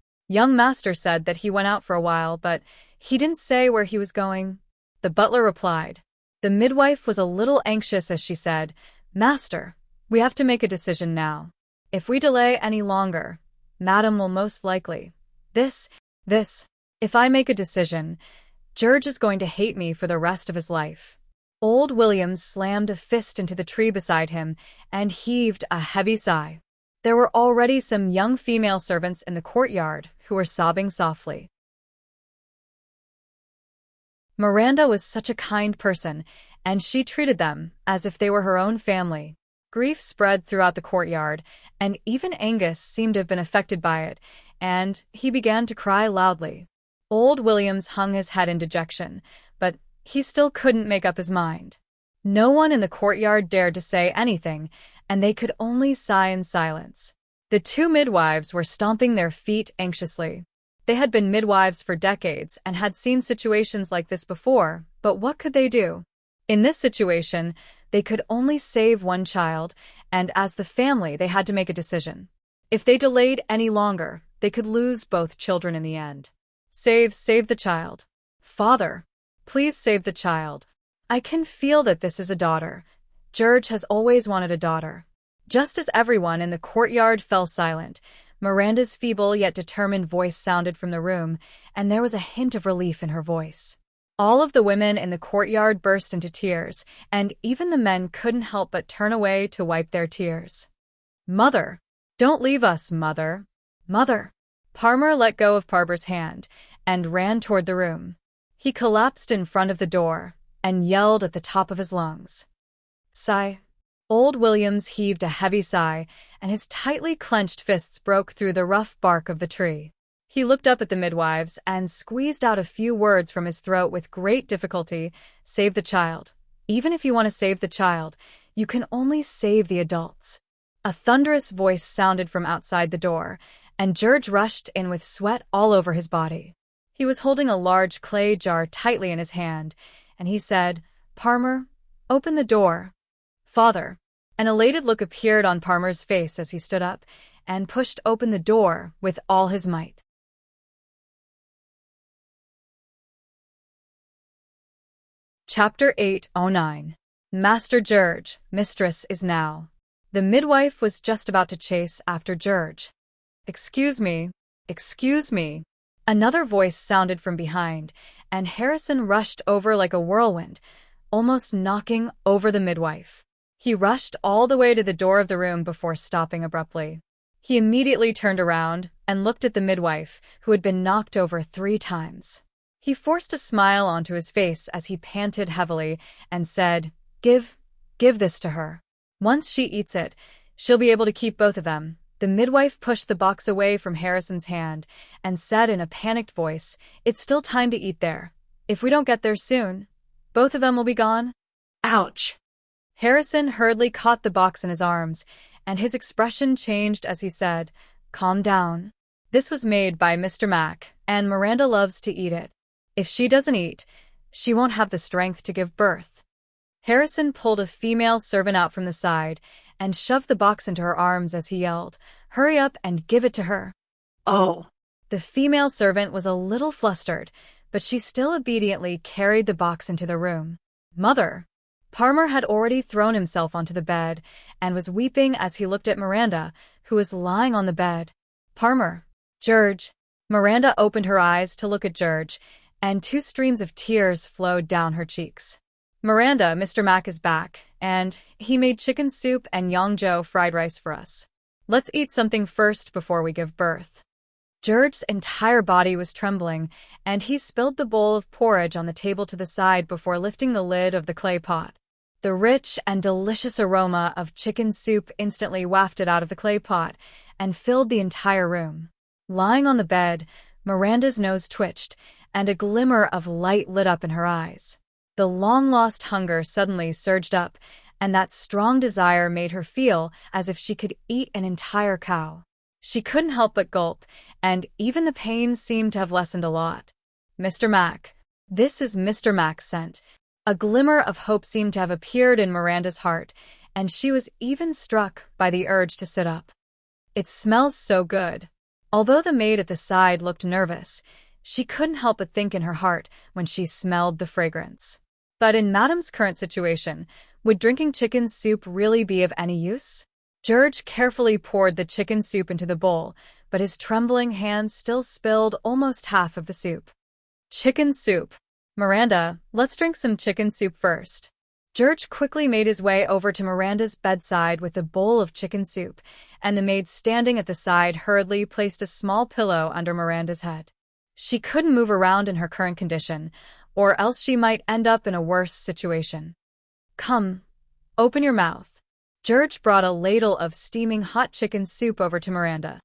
said that he went out for a while, but he didn't say where he was going." The butler replied. The midwife was a little anxious as she said, "Master, we have to make a decision now. If we delay any longer, Madam will most likely. If I make a decision, George is going to hate me for the rest of his life." Old Williams slammed a fist into the tree beside him and heaved a heavy sigh. There were already some young female servants in the courtyard who were sobbing softly. Miranda was such a kind person, and she treated them as if they were her own family. Grief spread throughout the courtyard, and even Angus seemed to have been affected by it, and he began to cry loudly. Old Williams hung his head in dejection, but he still couldn't make up his mind. No one in the courtyard dared to say anything, and they could only sigh in silence. The two midwives were stomping their feet anxiously. They had been midwives for decades and had seen situations like this before, but what could they do? In this situation, they could only save one child, and as the family, they had to make a decision. If they delayed any longer, they could lose both children in the end. Save the child. Father, please save the child. I can feel that this is a daughter. George has always wanted a daughter. Just as everyone in the courtyard fell silent, Miranda's feeble yet determined voice sounded from the room, and there was a hint of relief in her voice. All of the women in the courtyard burst into tears, and even the men couldn't help but turn away to wipe their tears. "Mother! Don't leave us, Mother! Mother!" Parmer let go of Parber's hand and ran toward the room. He collapsed in front of the door and yelled at the top of his lungs. "Sigh." Old Williams heaved a heavy sigh, and his tightly clenched fists broke through the rough bark of the tree. He looked up at the midwives and squeezed out a few words from his throat with great difficulty. Save the child. Even if you want to save the child, you can only save the adults. A thunderous voice sounded from outside the door, and George rushed in with sweat all over his body. He was holding a large clay jar tightly in his hand, and he said, "Parmer, open the door." "Father." An elated look appeared on Parmer's face as he stood up and pushed open the door with all his might. Chapter 809. Master George, Mistress is now. The midwife was just about to chase after George. Excuse me. Another voice sounded from behind, and Harrison rushed over like a whirlwind, almost knocking over the midwife. He rushed all the way to the door of the room before stopping abruptly. He immediately turned around and looked at the midwife, who had been knocked over 3 times. He forced a smile onto his face as he panted heavily and said, Give this to her. Once she eats it, she'll be able to keep both of them." The midwife pushed the box away from Harrison's hand and said in a panicked voice, "It's still time to eat there. If we don't get there soon, both of them will be gone." Ouch. Harrison hurriedly caught the box in his arms, and his expression changed as he said, "Calm down. This was made by Mr. Mac, and Miranda loves to eat it. If she doesn't eat, she won't have the strength to give birth." Harrison pulled a female servant out from the side and shoved the box into her arms as he yelled, "Hurry up and give it to her." Oh. The female servant was a little flustered, but she still obediently carried the box into the room. "Mother." Parmer had already thrown himself onto the bed and was weeping as he looked at Miranda, who was lying on the bed. "Parmer." "George." Miranda opened her eyes to look at George, and 2 streams of tears flowed down her cheeks. "Miranda, Mr. Mac is back, and he made chicken soup and Yangzhou fried rice for us. Let's eat something first before we give birth." George's entire body was trembling, and he spilled the bowl of porridge on the table to the side before lifting the lid of the clay pot. The rich and delicious aroma of chicken soup instantly wafted out of the clay pot and filled the entire room. Lying on the bed, Miranda's nose twitched, and a glimmer of light lit up in her eyes. The long-lost hunger suddenly surged up, and that strong desire made her feel as if she could eat an entire cow. She couldn't help but gulp, and even the pain seemed to have lessened a lot. "Mr. Mac." "This is Mr. Mac's scent." A glimmer of hope seemed to have appeared in Miranda's heart, and she was even struck by the urge to sit up. "It smells so good." Although the maid at the side looked nervous, she couldn't help but think in her heart when she smelled the fragrance. But in Madame's current situation, would drinking chicken soup really be of any use? George carefully poured the chicken soup into the bowl, but his trembling hands still spilled almost half of the soup. "Chicken soup. Miranda, let's drink some chicken soup first." George quickly made his way over to Miranda's bedside with a bowl of chicken soup, and the maid standing at the side hurriedly placed a small pillow under Miranda's head. She couldn't move around in her current condition, or else she might end up in a worse situation. "Come, open your mouth." George brought a ladle of steaming hot chicken soup over to Miranda.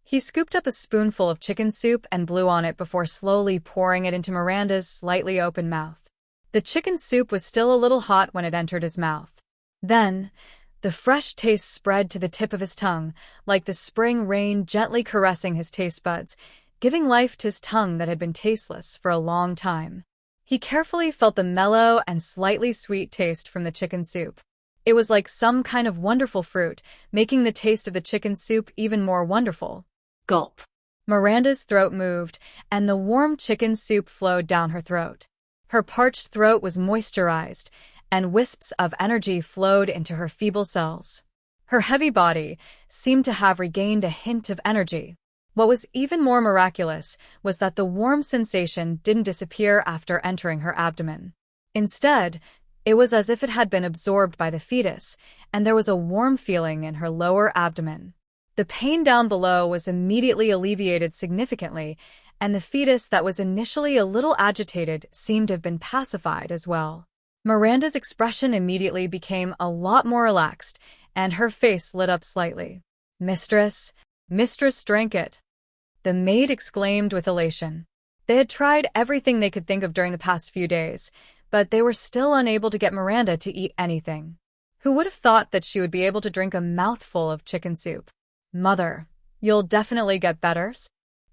He scooped up a spoonful of chicken soup and blew on it before slowly pouring it into Miranda's slightly open mouth. The chicken soup was still a little hot when it entered his mouth. Then, the fresh taste spread to the tip of his tongue, like the spring rain gently caressing his taste buds, giving life to his tongue that had been tasteless for a long time. He carefully felt the mellow and slightly sweet taste from the chicken soup. It was like some kind of wonderful fruit, making the taste of the chicken soup even more wonderful. Gulp. Miranda's throat moved, and the warm chicken soup flowed down her throat. Her parched throat was moisturized, and wisps of energy flowed into her feeble cells. Her heavy body seemed to have regained a hint of energy. What was even more miraculous was that the warm sensation didn't disappear after entering her abdomen. Instead, it was as if it had been absorbed by the fetus, and there was a warm feeling in her lower abdomen. The pain down below was immediately alleviated significantly, and the fetus that was initially a little agitated seemed to have been pacified as well. Miranda's expression immediately became a lot more relaxed, and her face lit up slightly. "Mistress, Mistress drank it," the maid exclaimed with elation. They had tried everything they could think of during the past few days, but they were still unable to get Miranda to eat anything. Who would have thought that she would be able to drink a mouthful of chicken soup? "Mother, you'll definitely get better."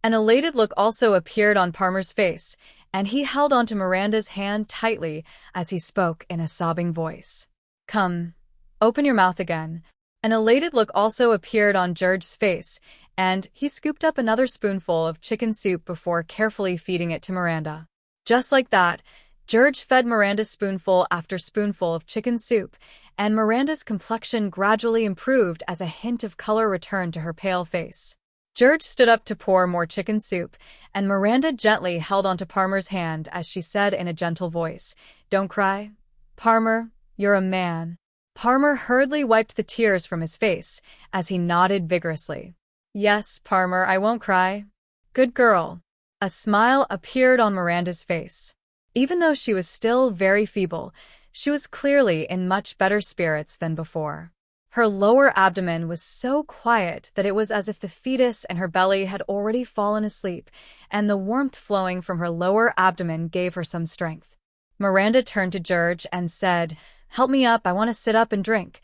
An elated look also appeared on Palmer's face, and he held onto Miranda's hand tightly as he spoke in a sobbing voice. "Come, open your mouth again." An elated look also appeared on George's face, and he scooped up another spoonful of chicken soup before carefully feeding it to Miranda. Just like that, George fed Miranda spoonful after spoonful of chicken soup, and Miranda's complexion gradually improved as a hint of color returned to her pale face. George stood up to pour more chicken soup, and Miranda gently held onto Palmer's hand as she said in a gentle voice, "Don't cry. Palmer, you're a man." Palmer hurriedly wiped the tears from his face as he nodded vigorously. "Yes, Palmer, I won't cry. Good girl." A smile appeared on Miranda's face. Even though she was still very feeble, she was clearly in much better spirits than before. Her lower abdomen was so quiet that it was as if the fetus in her belly had already fallen asleep, and the warmth flowing from her lower abdomen gave her some strength. Miranda turned to George and said, "Help me up, I want to sit up and drink."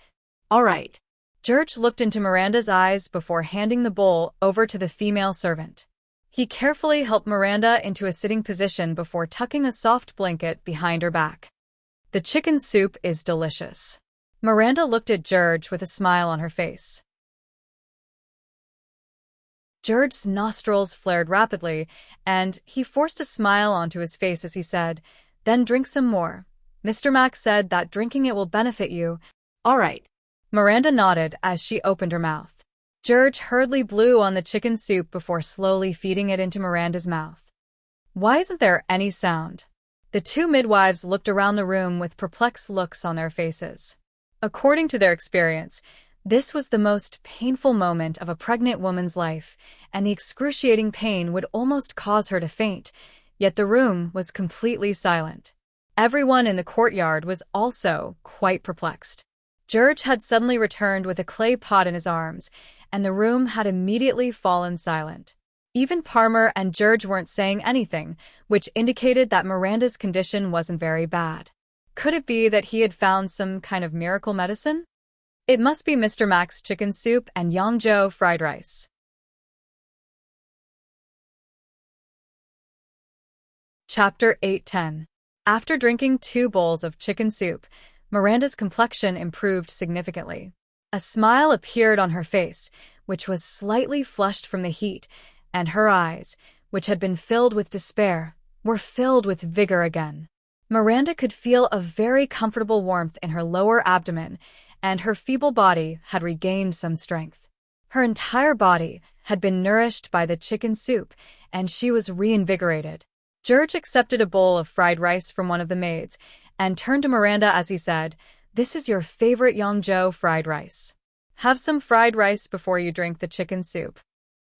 "All right." George looked into Miranda's eyes before handing the bowl over to the female servant. He carefully helped Miranda into a sitting position before tucking a soft blanket behind her back. "The chicken soup is delicious." Miranda looked at George with a smile on her face. George's nostrils flared rapidly, and he forced a smile onto his face as he said, "Then drink some more. Mr. Mack said that drinking it will benefit you." "All right." Miranda nodded as she opened her mouth. George hurriedly blew on the chicken soup before slowly feeding it into Miranda's mouth. "Why isn't there any sound?" The two midwives looked around the room with perplexed looks on their faces. According to their experience, this was the most painful moment of a pregnant woman's life, and the excruciating pain would almost cause her to faint, yet the room was completely silent. Everyone in the courtyard was also quite perplexed. George had suddenly returned with a clay pot in his arms, and the room had immediately fallen silent. Even Palmer and George weren't saying anything, which indicated that Miranda's condition wasn't very bad. Could it be that he had found some kind of miracle medicine? It must be Mr. Mack's chicken soup and Yangzhou fried rice. Chapter 8:10. After drinking 2 bowls of chicken soup, Miranda's complexion improved significantly. A smile appeared on her face, which was slightly flushed from the heat, and her eyes, which had been filled with despair, were filled with vigor again. Miranda could feel a very comfortable warmth in her lower abdomen, and her feeble body had regained some strength. Her entire body had been nourished by the chicken soup, and she was reinvigorated. George accepted a bowl of fried rice from one of the maids and turned to Miranda as he said, "This is your favorite Yangzhou fried rice. Have some fried rice before you drink the chicken soup."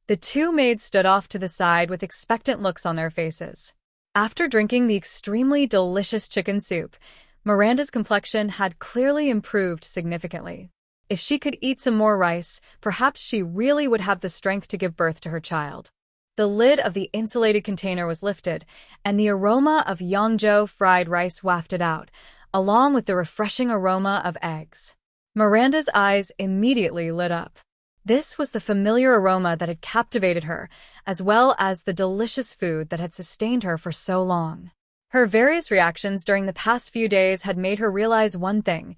The two maids stood off to the side with expectant looks on their faces. After drinking the extremely delicious chicken soup, Miranda's complexion had clearly improved significantly. If she could eat some more rice, perhaps she really would have the strength to give birth to her child. The lid of the insulated container was lifted, and the aroma of Yangzhou fried rice wafted out, along with the refreshing aroma of eggs. Miranda's eyes immediately lit up. This was the familiar aroma that had captivated her, as well as the delicious food that had sustained her for so long. Her various reactions during the past few days had made her realize one thing.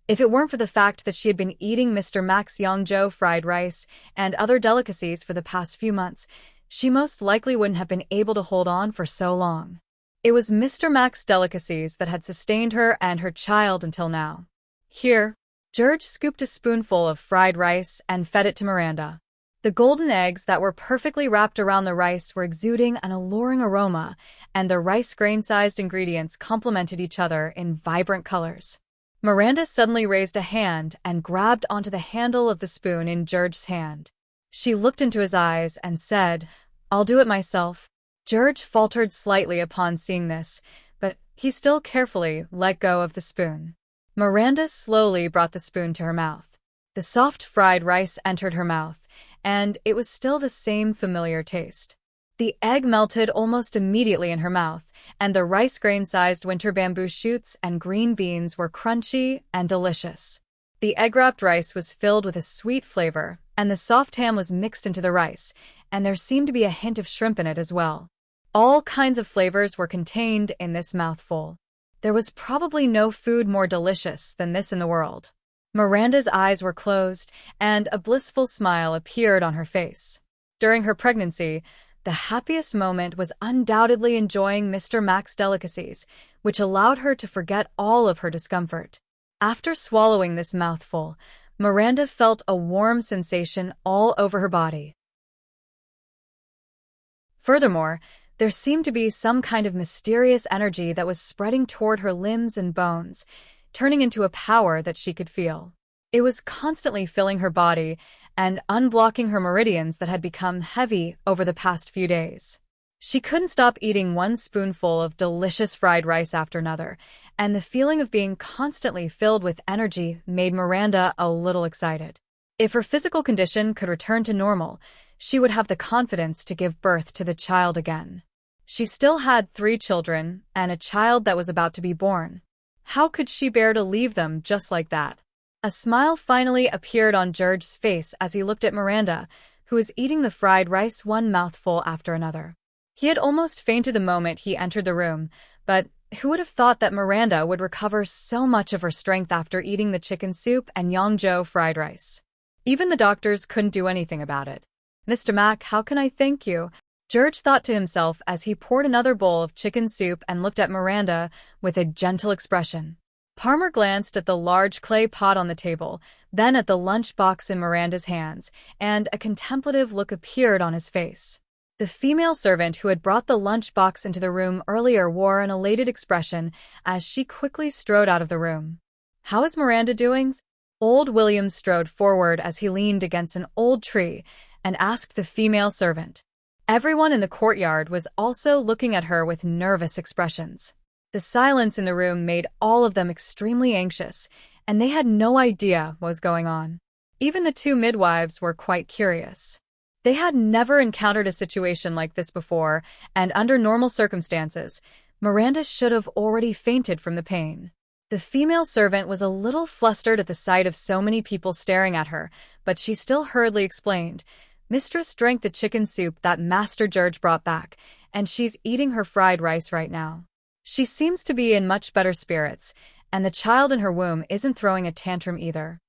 If it weren't for the fact that she had been eating Mr. Mack's Yangzhou fried rice and other delicacies for the past few months, she most likely wouldn't have been able to hold on for so long. It was Mr. Mack's delicacies that had sustained her and her child until now. Here, George scooped a spoonful of fried rice and fed it to Miranda. The golden eggs that were perfectly wrapped around the rice were exuding an alluring aroma, and the rice grain-sized ingredients complemented each other in vibrant colors. Miranda suddenly raised a hand and grabbed onto the handle of the spoon in George's hand. She looked into his eyes and said, "I'll do it myself." George faltered slightly upon seeing this, but He still carefully let go of the spoon. Miranda slowly brought the spoon to her mouth. The soft fried rice entered her mouth, and it was still the same familiar taste. The egg melted almost immediately in her mouth, and the rice grain-sized winter bamboo shoots and green beans were crunchy and delicious. The egg-wrapped rice was filled with a sweet flavor, and the soft ham was mixed into the rice, and there seemed to be a hint of shrimp in it as well. All kinds of flavors were contained in this mouthful. There was probably no food more delicious than this in the world. Miranda's eyes were closed, and a blissful smile appeared on her face. During her pregnancy, the happiest moment was undoubtedly enjoying Mr. Mac's delicacies, which allowed her to forget all of her discomfort. After swallowing this mouthful, Miranda felt a warm sensation all over her body. Furthermore, there seemed to be some kind of mysterious energy that was spreading toward her limbs and bones, turning into a power that she could feel. It was constantly filling her body and unblocking her meridians that had become heavy over the past few days. She couldn't stop eating one spoonful of delicious fried rice after another, and the feeling of being constantly filled with energy made Miranda a little excited. If her physical condition could return to normal, she would have the confidence to give birth to the child again. She still had 3 children and a child that was about to be born. How could she bear to leave them just like that? A smile finally appeared on George's face as he looked at Miranda, who was eating the fried rice one mouthful after another. He had almost fainted the moment he entered the room, but who would have thought that Miranda would recover so much of her strength after eating the chicken soup and Yangzhou fried rice? Even the doctors couldn't do anything about it. "Mr. Mac, how can I thank you?" George thought to himself as he poured another bowl of chicken soup and looked at Miranda with a gentle expression. Palmer glanced at the large clay pot on the table, then at the lunch box in Miranda's hands, and a contemplative look appeared on his face. The female servant who had brought the lunch box into the room earlier wore an elated expression as she quickly strode out of the room. "How is Miranda doing?" Old William strode forward as he leaned against an old tree and asked the female servant. Everyone in the courtyard was also looking at her with nervous expressions. The silence in the room made all of them extremely anxious, and they had no idea what was going on. Even the 2 midwives were quite curious. They had never encountered a situation like this before, and under normal circumstances, Miranda should have already fainted from the pain. The female servant was a little flustered at the sight of so many people staring at her, but she still hurriedly explained, "Mistress drank the chicken soup that Master George brought back, and she's eating her fried rice right now. She seems to be in much better spirits, and the child in her womb isn't throwing a tantrum either."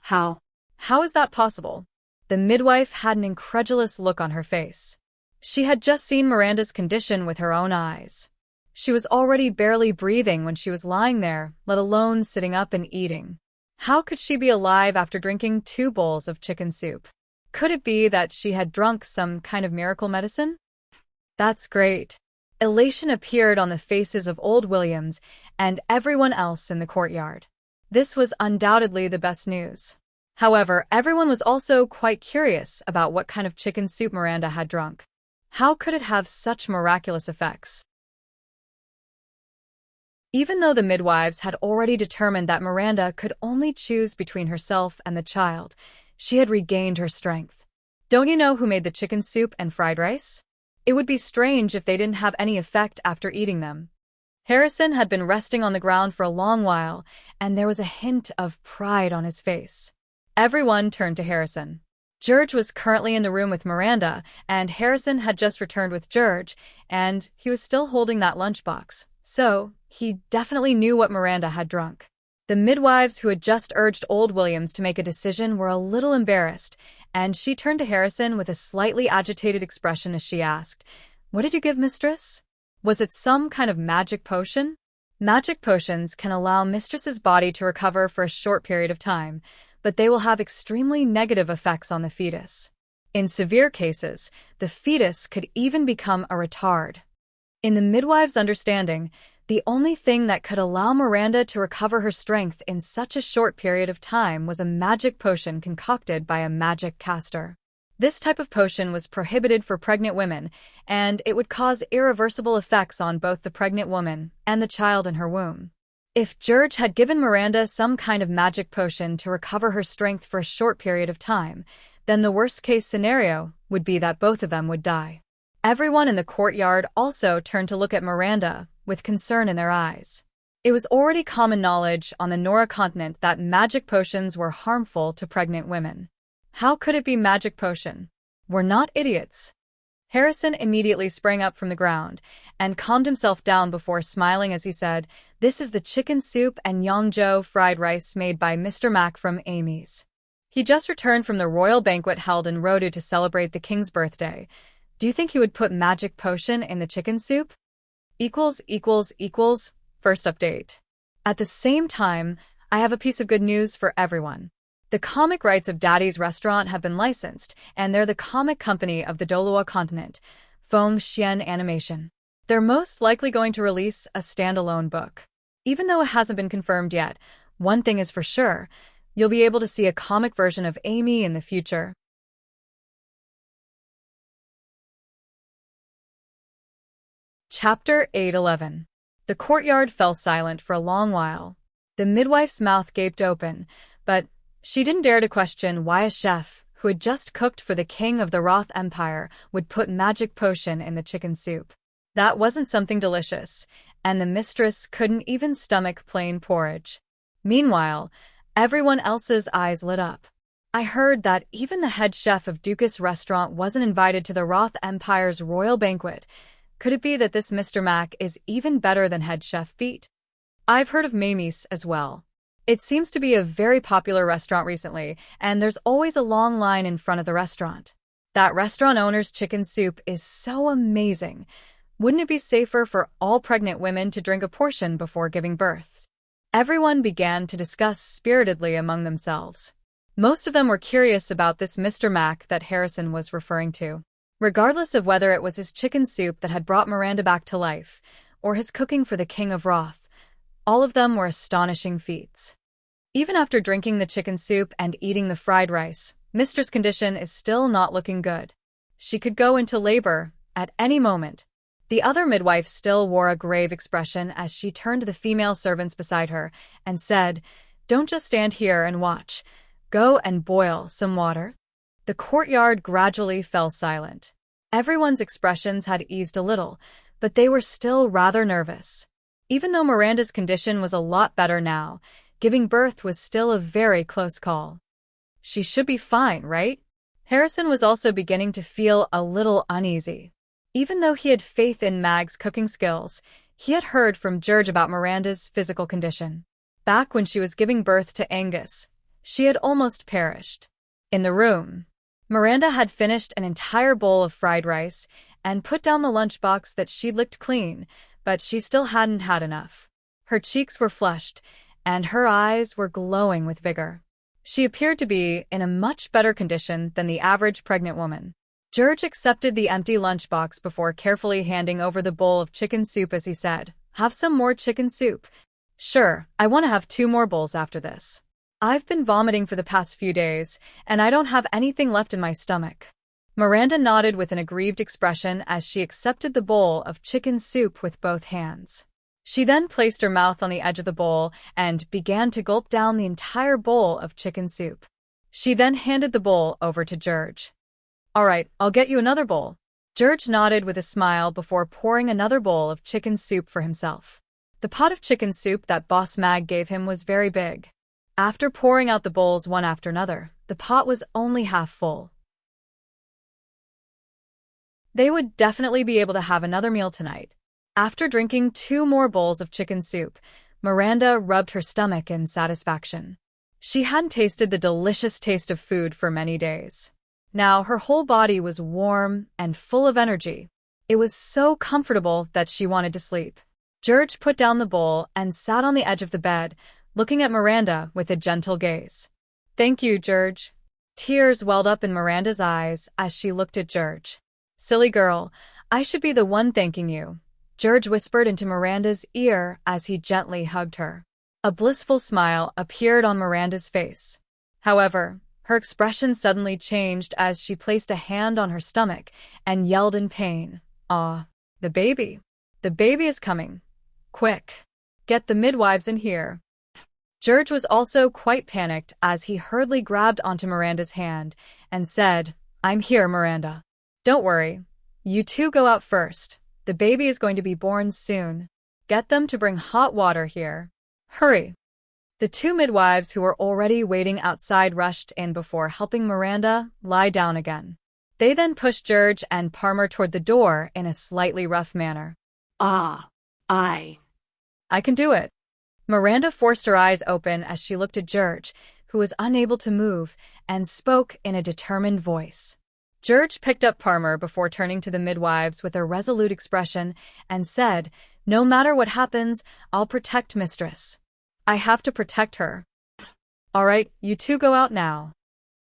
How? How is that possible? The midwife had an incredulous look on her face. She had just seen Miranda's condition with her own eyes. She was already barely breathing when she was lying there, let alone sitting up and eating. How could she be alive after drinking 2 bowls of chicken soup? Could it be that she had drunk some kind of miracle medicine? That's great. Elation appeared on the faces of Old Williams and everyone else in the courtyard. This was undoubtedly the best news. However, everyone was also quite curious about what kind of chicken soup Miranda had drunk. How could it have such miraculous effects? Even though the midwives had already determined that Miranda could only choose between herself and the child, she had regained her strength. "Don't you know who made the chicken soup and fried rice? It would be strange if they didn't have any effect after eating them." Harrison had been resting on the ground for a long while, and there was a hint of pride on his face. Everyone turned to Harrison. George was currently in the room with Miranda, and Harrison had just returned with George, and he was still holding that lunchbox, so he definitely knew what Miranda had drunk. The midwives who had just urged Old Williams to make a decision were a little embarrassed, and she turned to Harrison with a slightly agitated expression as she asked, "What did you give, mistress? Was it some kind of magic potion?" Magic potions can allow mistress's body to recover for a short period of time, but they will have extremely negative effects on the fetus. In severe cases, the fetus could even become a retard. In the midwife's understanding, the only thing that could allow Miranda to recover her strength in such a short period of time was a magic potion concocted by a magic caster. This type of potion was prohibited for pregnant women, and it would cause irreversible effects on both the pregnant woman and the child in her womb. If George had given Miranda some kind of magic potion to recover her strength for a short period of time, then the worst-case scenario would be that both of them would die. Everyone in the courtyard also turned to look at Miranda, with concern in their eyes. It was already common knowledge on the Nora continent that magic potions were harmful to pregnant women. How could it be magic potion? We're not idiots. Harrison immediately sprang up from the ground and calmed himself down before smiling as he said, "This is the chicken soup and Yangzhou fried rice made by Mr. Mac from Amy's. He just returned from the royal banquet held in Rodu to celebrate the king's birthday. Do you think he would put magic potion in the chicken soup?" First update. At the same time, I have a piece of good news for everyone. The comic rights of Daddy's Restaurant have been licensed, and they're the comic company of the Dolua continent, Feng Xian Animation. They're most likely going to release a standalone book. Even though it hasn't been confirmed yet, one thing is for sure, you'll be able to see a comic version of Amy in the future. Chapter 811. The courtyard fell silent for a long while. The midwife's mouth gaped open, but she didn't dare to question why a chef, who had just cooked for the king of the Roth Empire, would put magic potion in the chicken soup. That wasn't something delicious, and the mistress couldn't even stomach plain porridge. Meanwhile, everyone else's eyes lit up. I heard that even the head chef of Dukas Restaurant wasn't invited to the Roth Empire's royal banquet. Could it be that this Mr. Mac is even better than head chef Pete? I've heard of Mamie's as well. It seems to be a very popular restaurant recently, and there's always a long line in front of the restaurant. That restaurant owner's chicken soup is so amazing. Wouldn't it be safer for all pregnant women to drink a portion before giving birth? Everyone began to discuss spiritedly among themselves. Most of them were curious about this Mr. Mac that Harrison was referring to. Regardless of whether it was his chicken soup that had brought Miranda back to life, or his cooking for the King of Roth, all of them were astonishing feats. Even after drinking the chicken soup and eating the fried rice, Mistress' condition is still not looking good. She could go into labor at any moment. The other midwife still wore a grave expression as she turned to the female servants beside her and said, "Don't just stand here and watch. Go and boil some water." The courtyard gradually fell silent. Everyone's expressions had eased a little, but they were still rather nervous. Even though Miranda's condition was a lot better now, giving birth was still a very close call. She should be fine, right? Harrison was also beginning to feel a little uneasy. Even though he had faith in Mag's cooking skills, he had heard from George about Miranda's physical condition. Back when she was giving birth to Angus, she had almost perished. In the room, Miranda had finished an entire bowl of fried rice and put down the lunchbox that she'd licked clean, but she still hadn't had enough. Her cheeks were flushed, and her eyes were glowing with vigor. She appeared to be in a much better condition than the average pregnant woman. George accepted the empty lunchbox before carefully handing over the bowl of chicken soup as he said, "Have some more chicken soup?" "Sure, I want to have 2 more bowls after this. I've been vomiting for the past few days, and I don't have anything left in my stomach." Miranda nodded with an aggrieved expression as she accepted the bowl of chicken soup with both hands. She then placed her mouth on the edge of the bowl and began to gulp down the entire bowl of chicken soup. She then handed the bowl over to George. "All right, I'll get you another bowl." George nodded with a smile before pouring another bowl of chicken soup for himself. The pot of chicken soup that Boss Mag gave him was very big. After pouring out the bowls one after another, the pot was only half full. They would definitely be able to have another meal tonight. After drinking 2 more bowls of chicken soup, Miranda rubbed her stomach in satisfaction. She hadn't tasted the delicious taste of food for many days. Now her whole body was warm and full of energy. It was so comfortable that she wanted to sleep. George put down the bowl and sat on the edge of the bed, looking at Miranda with a gentle gaze. "Thank you, George." Tears welled up in Miranda's eyes as she looked at George. "Silly girl, I should be the one thanking you," George whispered into Miranda's ear as he gently hugged her. A blissful smile appeared on Miranda's face. However, Her expression suddenly changed as she placed a hand on her stomach and yelled in pain. "Ah, the baby. The baby is coming. Quick. Get the midwives in here." George was also quite panicked as he hurriedly grabbed onto Miranda's hand and said, "I'm here, Miranda. Don't worry. You two go out first. The baby is going to be born soon. Get them to bring hot water here. Hurry." The two midwives who were already waiting outside rushed in before helping Miranda lie down again. They then pushed George and Parmer toward the door in a slightly rough manner. Ah, I can do it." Miranda forced her eyes open as she looked at George, who was unable to move, and spoke in a determined voice. George picked up Parmer before turning to the midwives with a resolute expression and said, "No matter what happens, I'll protect Mistress. I have to protect her. All right, you two go out now."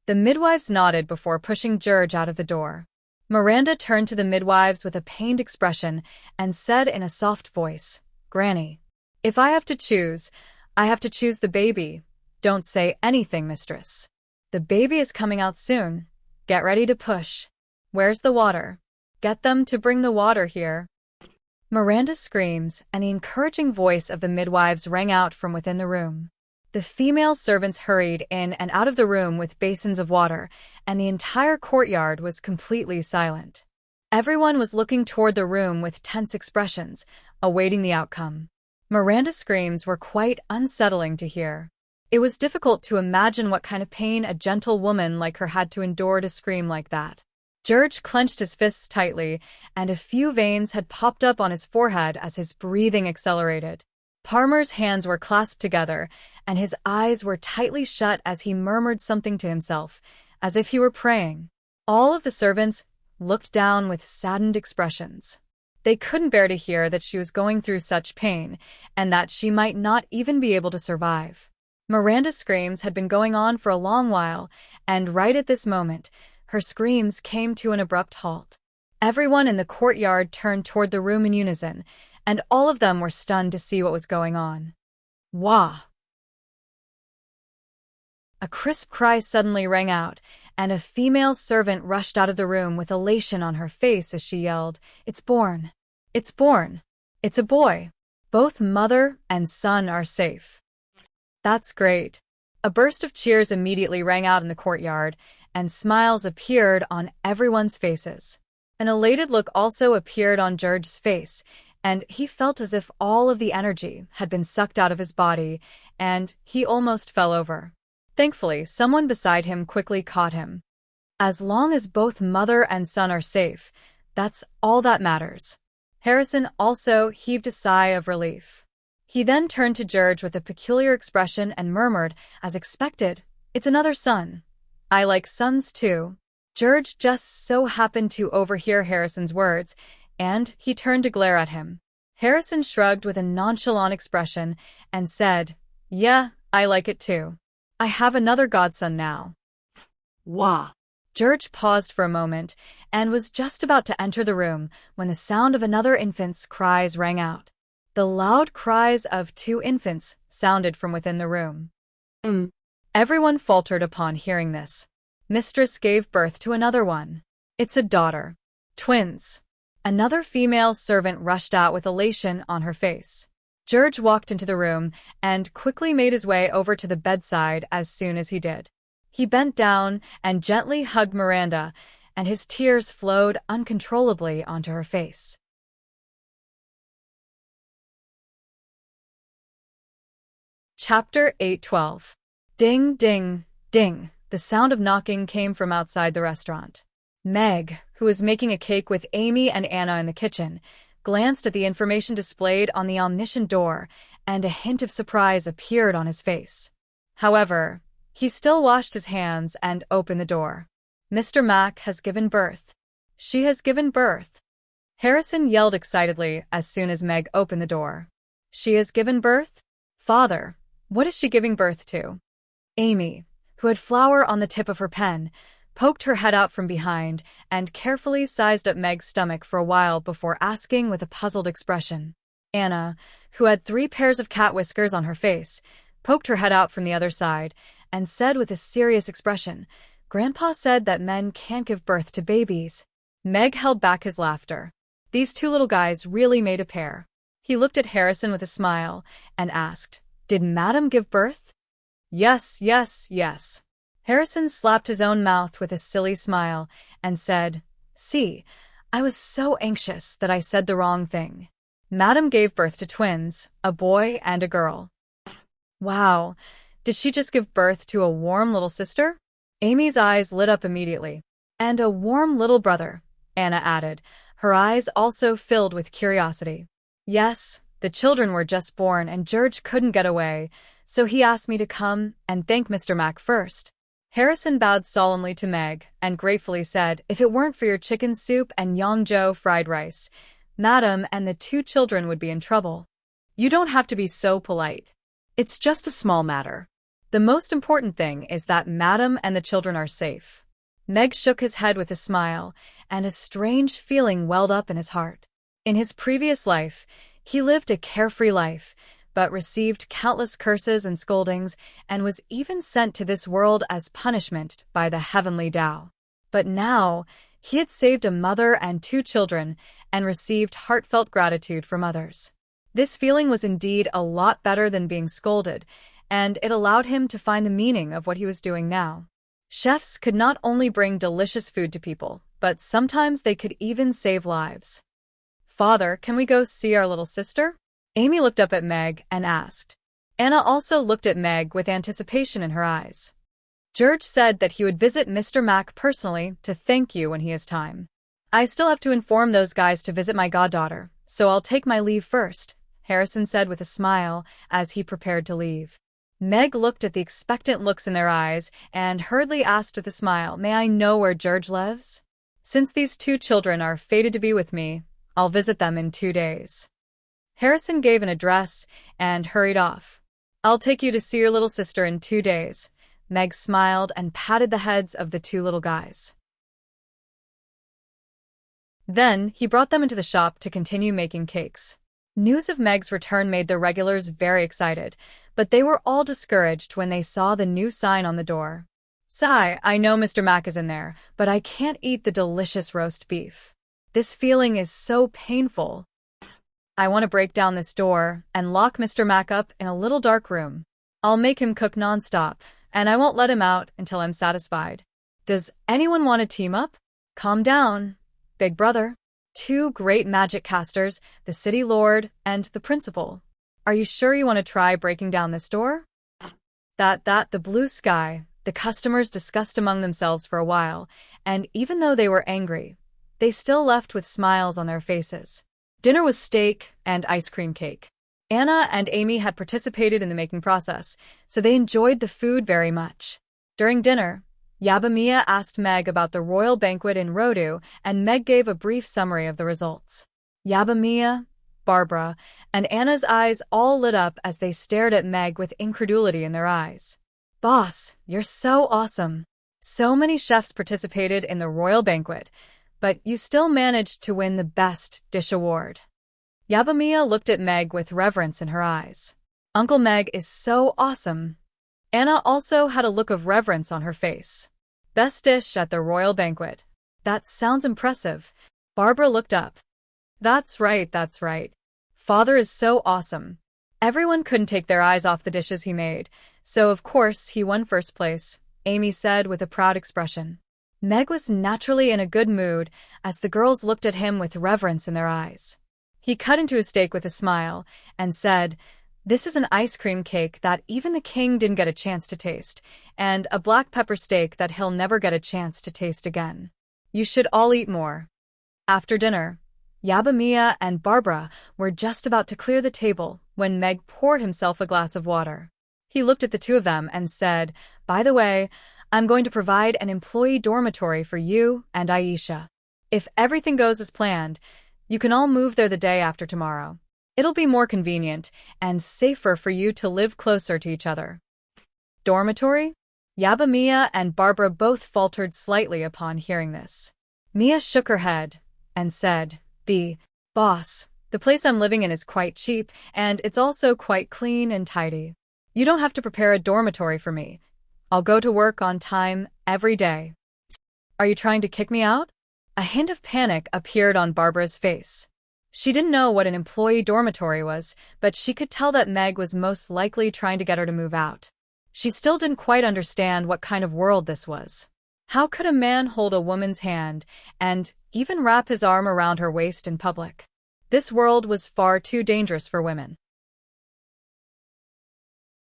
The midwives nodded before pushing George out of the door. Miranda turned to the midwives with a pained expression and said in a soft voice, "Granny, if I have to choose, I have to choose the baby. Don't say anything, Mistress. The baby is coming out soon. Get ready to push. Where's the water? Get them to bring the water here." Miranda's screams and the encouraging voice of the midwives rang out from within the room. The female servants hurried in and out of the room with basins of water, and the entire courtyard was completely silent. Everyone was looking toward the room with tense expressions, awaiting the outcome. Miranda's screams were quite unsettling to hear. It was difficult to imagine what kind of pain a gentle woman like her had to endure to scream like that. George clenched his fists tightly, and a few veins had popped up on his forehead as his breathing accelerated. Parmer's hands were clasped together, and his eyes were tightly shut as he murmured something to himself, as if he were praying. All of the servants looked down with saddened expressions. They couldn't bear to hear that she was going through such pain, and that she might not even be able to survive. Miranda's screams had been going on for a long while, and right at this moment, her screams came to an abrupt halt. Everyone in the courtyard turned toward the room in unison, and all of them were stunned to see what was going on. "Wah!" A crisp cry suddenly rang out, and a female servant rushed out of the room with elation on her face as she yelled, "It's born! It's born! It's a boy! Both mother and son are safe." "That's great." A burst of cheers immediately rang out in the courtyard, and smiles appeared on everyone's faces. An elated look also appeared on George's face, and he felt as if all of the energy had been sucked out of his body, and he almost fell over. Thankfully, someone beside him quickly caught him. "As long as both mother and son are safe, that's all that matters." Harrison also heaved a sigh of relief. He then turned to George with a peculiar expression and murmured, as expected, "It's another son. I like sons too." George just so happened to overhear Harrison's words, and he turned to glare at him. Harrison shrugged with a nonchalant expression and said, "Yeah, I like it too. I have another godson now." Wah. George paused for a moment and was just about to enter the room when the sound of another infant's cries rang out. The loud cries of two infants sounded from within the room. Everyone faltered upon hearing this. Mistress gave birth to another one. "It's a daughter. Twins." Another female servant rushed out with elation on her face. George walked into the room and quickly made his way over to the bedside as soon as he did. He bent down and gently hugged Miranda, and his tears flowed uncontrollably onto her face. Chapter 8:12. Ding, ding, ding. The sound of knocking came from outside the restaurant. Meg, who was making a cake with Amy and Anna in the kitchen, glanced at the information displayed on the omniscient door, and a hint of surprise appeared on his face. However, he still washed his hands and opened the door. "Mr. Mack has given birth. She has given birth." Harrison yelled excitedly as soon as Meg opened the door. "She has given birth? Father, what is she giving birth to?" Amy, who had flour on the tip of her pen, poked her head out from behind and carefully sized up Meg's stomach for a while before asking with a puzzled expression. Anna, who had 3 pairs of cat whiskers on her face, poked her head out from the other side and said with a serious expression, "Grandpa said that men can't give birth to babies." Meg held back his laughter. These two little guys really made a pair. He looked at Harrison with a smile and asked, "Did Madam give birth?" "Yes, yes, yes." Harrison slapped his own mouth with a silly smile and said, "See, I was so anxious that I said the wrong thing. Madam gave birth to twins, a boy and a girl." "Wow, did she just give birth to a warm little sister?" Amy's eyes lit up immediately. "And a warm little brother," Anna added, her eyes also filled with curiosity. "Yes, the children were just born and George couldn't get away, so he asked me to come and thank Mr. Mac first." Harrison bowed solemnly to Meg and gratefully said, "If it weren't for your chicken soup and Yangzhou fried rice, Madam and the two children would be in trouble." "You don't have to be so polite. It's just a small matter. The most important thing is that Madam and the children are safe." Meg shook his head with a smile, and a strange feeling welled up in his heart. In his previous life, he lived a carefree life, but received countless curses and scoldings, and was even sent to this world as punishment by the heavenly Tao. But now, he had saved a mother and two children, and received heartfelt gratitude from others. This feeling was indeed a lot better than being scolded, and it allowed him to find the meaning of what he was doing now. Chefs could not only bring delicious food to people, but sometimes they could even save lives. "Father, can we go see our little sister?" Amy looked up at Meg and asked. Anna also looked at Meg with anticipation in her eyes. "George said that he would visit Mr. Mac personally to thank you when he has time. I still have to inform those guys to visit my goddaughter, so I'll take my leave first," Harrison said with a smile as he prepared to leave. Meg looked at the expectant looks in their eyes and hurriedly asked with a smile, "May I know where George lives? Since these two children are fated to be with me, I'll visit them in 2 days." Harrison gave an address and hurried off. "I'll take you to see your little sister in 2 days." Meg smiled and patted the heads of the two little guys. Then he brought them into the shop to continue making cakes. News of Meg's return made the regulars very excited, but they were all discouraged when they saw the new sign on the door. "Sigh, I know Mr. Mac is in there, but I can't eat the delicious roast beef. This feeling is so painful. I want to break down this door and lock Mr. Mac up in a little dark room. I'll make him cook nonstop, and I won't let him out until I'm satisfied. Does anyone want to team up? Calm down, big brother." Two great magic casters, the city lord and the principal. "Are you sure you want to try breaking down this door?" The blue sky. The customers discussed among themselves for a while, and even though they were angry, they still left with smiles on their faces. Dinner was steak and ice cream cake. Anna and Amy had participated in the making process, so they enjoyed the food very much. During dinner, Yabamiya asked Meg about the royal banquet in Rodu, and Meg gave a brief summary of the results. Yabamiya, Barbara, and Anna's eyes all lit up as they stared at Meg with incredulity in their eyes. "Boss, you're so awesome. So many chefs participated in the royal banquet, but you still managed to win the Best Dish Award." Yabamiya looked at Meg with reverence in her eyes. "Uncle Meg is so awesome." Anna also had a look of reverence on her face. "Best dish at the royal banquet. That sounds impressive." Barbara looked up. That's right. Father is so awesome. Everyone couldn't take their eyes off the dishes he made, so of course he won first place," Amy said with a proud expression. Meg was naturally in a good mood as the girls looked at him with reverence in their eyes. He cut into his steak with a smile and said, "This is an ice cream cake that even the king didn't get a chance to taste, and a black pepper steak that he'll never get a chance to taste again. You should all eat more." After dinner, Yabamiya and Barbara were just about to clear the table when Meg poured himself a glass of water. He looked at the two of them and said, "By the way, I'm going to provide an employee dormitory for you and Aisha. If everything goes as planned, you can all move there the day after tomorrow. It'll be more convenient and safer for you to live closer to each other." "Dormitory?" Yabamiya and Barbara both faltered slightly upon hearing this. Mia shook her head and said, "Boss, the place I'm living in is quite cheap, and it's also quite clean and tidy. You don't have to prepare a dormitory for me. I'll go to work on time every day. Are you trying to kick me out? A hint of panic appeared on Barbara's face. She didn't know what an employee dormitory was, but she could tell that Meg was most likely trying to get her to move out. She still didn't quite understand what kind of world this was. How could a man hold a woman's hand and even wrap his arm around her waist in public? This world was far too dangerous for women.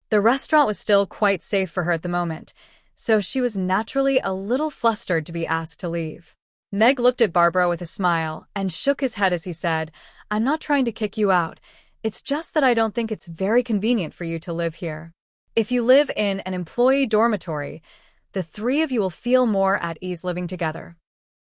The restaurant was still quite safe for her at the moment, so she was naturally a little flustered to be asked to leave. Meg looked at Barbara with a smile and shook his head as he said, "I'm not trying to kick you out. It's just that I don't think it's very convenient for you to live here. If you live in an employee dormitory, the three of you will feel more at ease living together."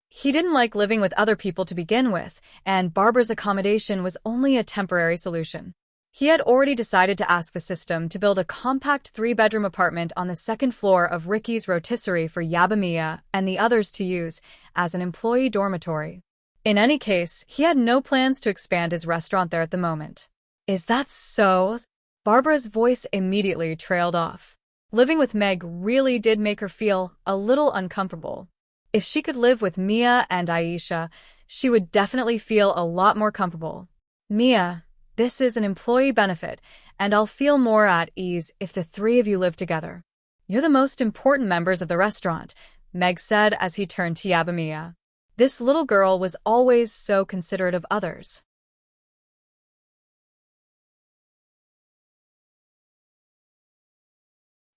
He didn't like living with other people to begin with, and Barbara's accommodation was only a temporary solution. He had already decided to ask the system to build a compact 3-bedroom apartment on the second floor of Ricky's rotisserie for Yabamiya and the others to use as an employee dormitory. In any case, he had no plans to expand his restaurant there at the moment. "Is that so?" Barbara's voice immediately trailed off. Living with Meg really did make her feel a little uncomfortable. If she could live with Mia and Aisha, she would definitely feel a lot more comfortable. "Mia, this is an employee benefit, and I'll feel more at ease if the three of you live together. You're the most important members of the restaurant," Meg said as he turned to Yabamiya. This little girl was always so considerate of others.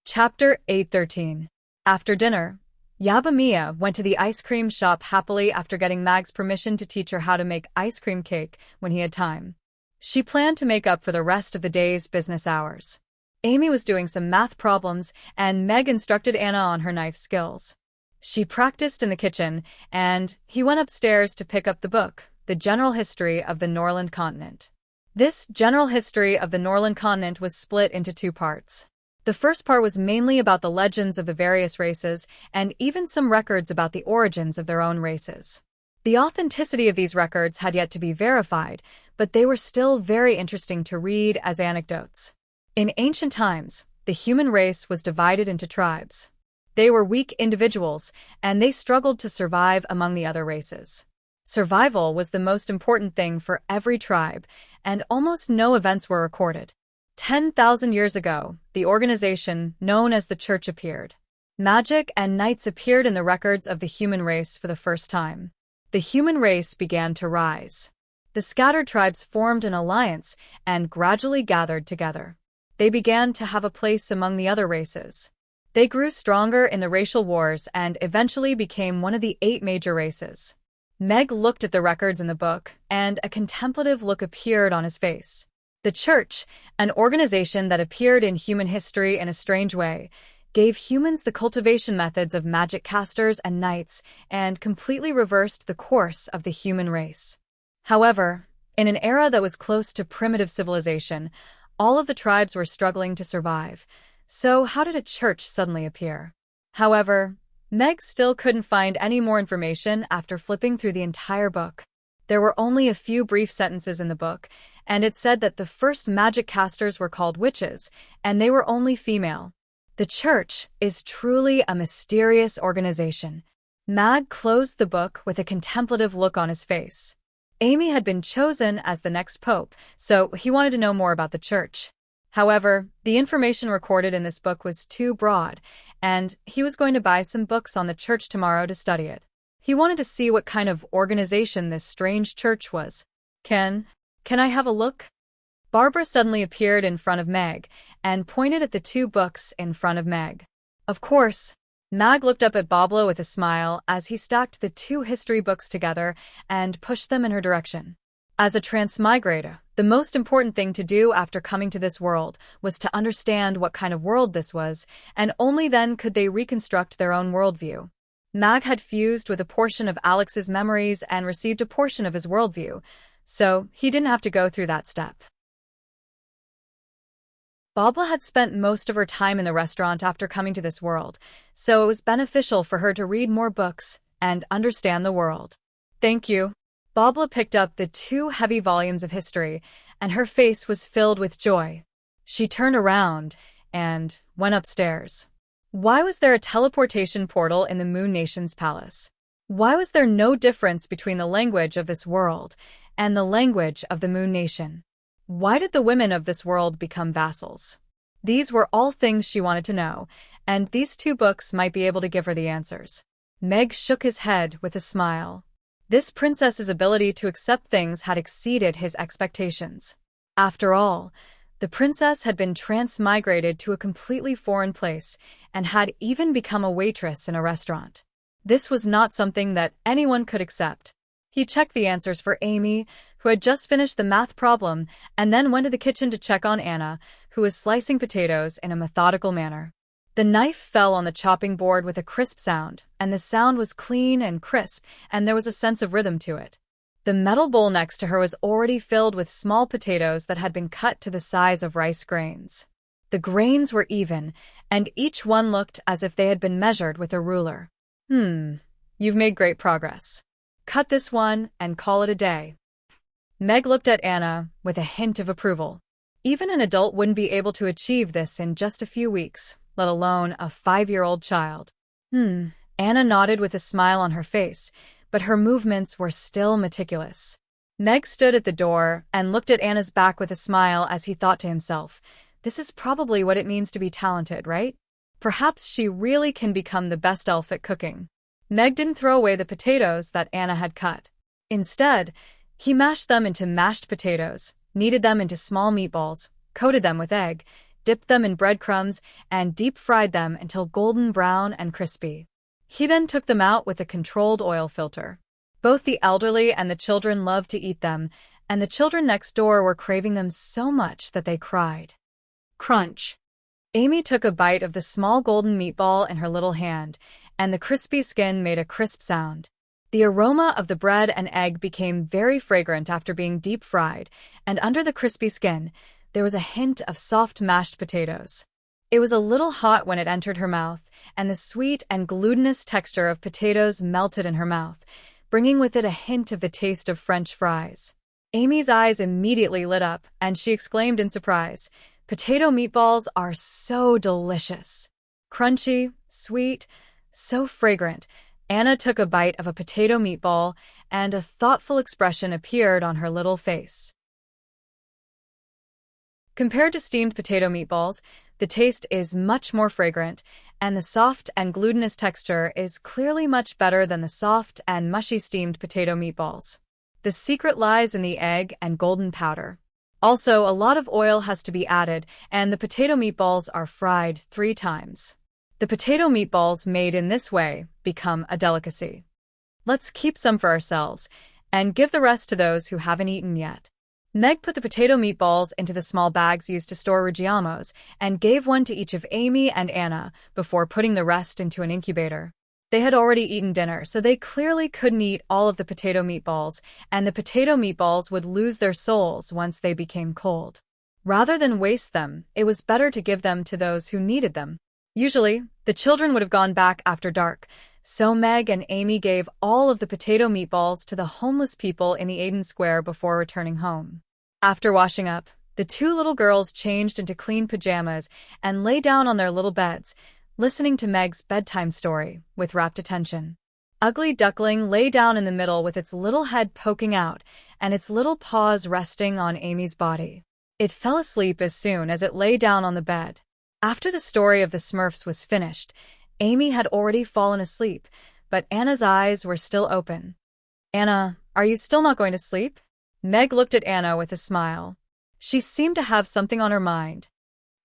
Chapter 8:13. After dinner, Yabamiya went to the ice cream shop happily after getting Mag's permission to teach her how to make ice cream cake when he had time. She planned to make up for the rest of the day's business hours. Amy was doing some math problems, and Meg instructed Anna on her knife skills. She practiced in the kitchen, and he went upstairs to pick up the book, The General History of the Norland Continent. This General History of the Norland Continent was split into 2 parts. The first part was mainly about the legends of the various races, and even some records about the origins of their own races. The authenticity of these records had yet to be verified, but they were still very interesting to read as anecdotes. In ancient times, the human race was divided into tribes. They were weak individuals, and they struggled to survive among the other races. Survival was the most important thing for every tribe, and almost no events were recorded. 10,000 years ago, the organization known as the Church appeared. Magic and knights appeared in the records of the human race for the first time. The human race began to rise. The scattered tribes formed an alliance and gradually gathered together. They began to have a place among the other races. They grew stronger in the racial wars and eventually became one of the 8 major races. Meg looked at the records in the book, and a contemplative look appeared on his face. The Church, an organization that appeared in human history in a strange way, gave humans the cultivation methods of magic casters and knights, and completely reversed the course of the human race. However, in an era that was close to primitive civilization, all of the tribes were struggling to survive. So how did a church suddenly appear? However, Meg still couldn't find any more information after flipping through the entire book. There were only a few brief sentences in the book, and it said that the first magic casters were called witches, and they were only female. The Church is truly a mysterious organization. Mag closed the book with a contemplative look on his face. Amy had been chosen as the next pope, so he wanted to know more about the Church. However, the information recorded in this book was too broad, and he was going to buy some books on the Church tomorrow to study it. He wanted to see what kind of organization this strange church was. Can I have a look?" Barbara suddenly appeared in front of Meg and pointed at the 2 books in front of Meg. Of course, Mag looked up at Boblo with a smile as he stacked the 2 history books together and pushed them in her direction. As a transmigrator, the most important thing to do after coming to this world was to understand what kind of world this was, and only then could they reconstruct their own worldview. Mag had fused with a portion of Alex's memories and received a portion of his worldview, so he didn't have to go through that step. Bobla had spent most of her time in the restaurant after coming to this world, so it was beneficial for her to read more books and understand the world. "Thank you." Bobla picked up the 2 heavy volumes of history, and her face was filled with joy. She turned around and went upstairs. Why was there a teleportation portal in the Moon Nation's palace? Why was there no difference between the language of this world and the language of the Moon Nation? Why did the women of this world become vassals? These were all things she wanted to know, and these two books might be able to give her the answers. Meg shook his head with a smile. This princess's ability to accept things had exceeded his expectations. After all, the princess had been transmigrated to a completely foreign place and had even become a waitress in a restaurant. This was not something that anyone could accept. He checked the answers for Amy, who had just finished the math problem, and then went to the kitchen to check on Anna, who was slicing potatoes in a methodical manner. The knife fell on the chopping board with a crisp sound, and the sound was clean and crisp, and there was a sense of rhythm to it. The metal bowl next to her was already filled with small potatoes that had been cut to the size of rice grains. The grains were even, and each one looked as if they had been measured with a ruler. You've made great progress. Cut this one and call it a day. Meg looked at Anna with a hint of approval. Even an adult wouldn't be able to achieve this in just a few weeks, let alone a 5-year-old child. Anna nodded with a smile on her face, but her movements were still meticulous. Meg stood at the door and looked at Anna's back with a smile as he thought to himself, this is probably what it means to be talented, right? Perhaps she really can become the best elf at cooking. Meg didn't throw away the potatoes that Anna had cut. Instead, he mashed them into mashed potatoes, kneaded them into small meatballs, coated them with egg, dipped them in breadcrumbs, and deep-fried them until golden brown and crispy. He then took them out with a controlled oil filter. Both the elderly and the children loved to eat them, and the children next door were craving them so much that they cried. Crunch. Amy took a bite of the small golden meatball in her little hand, and the crispy skin made a crisp sound. The aroma of the bread and egg became very fragrant after being deep-fried, and under the crispy skin, there was a hint of soft mashed potatoes. It was a little hot when it entered her mouth, and the sweet and glutinous texture of potatoes melted in her mouth, bringing with it a hint of the taste of French fries. Amy's eyes immediately lit up, and she exclaimed in surprise, "Potato meatballs are so delicious. Crunchy, sweet, so fragrant." Anna took a bite of a potato meatball, and a thoughtful expression appeared on her little face. Compared to steamed potato meatballs, the taste is much more fragrant, and the soft and glutinous texture is clearly much better than the soft and mushy steamed potato meatballs. The secret lies in the egg and golden powder. Also, a lot of oil has to be added, and the potato meatballs are fried 3 times. The potato meatballs made in this way become a delicacy. Let's keep some for ourselves, and give the rest to those who haven't eaten yet. Meg put the potato meatballs into the small bags used to store Reggiamos, and gave one to each of Amy and Anna before putting the rest into an incubator. They had already eaten dinner, so they clearly couldn't eat all of the potato meatballs, and the potato meatballs would lose their souls once they became cold. Rather than waste them, it was better to give them to those who needed them. Usually, the children would have gone back after dark, so Meg and Amy gave all of the potato meatballs to the homeless people in the Aiden Square before returning home. After washing up, the 2 little girls changed into clean pajamas and lay down on their little beds, listening to Meg's bedtime story with rapt attention. Ugly Duckling lay down in the middle with its little head poking out and its little paws resting on Amy's body. It fell asleep as soon as it lay down on the bed. After the story of the Smurfs was finished, Amy had already fallen asleep, but Anna's eyes were still open. "Anna, are you still not going to sleep?" Meg looked at Anna with a smile. She seemed to have something on her mind.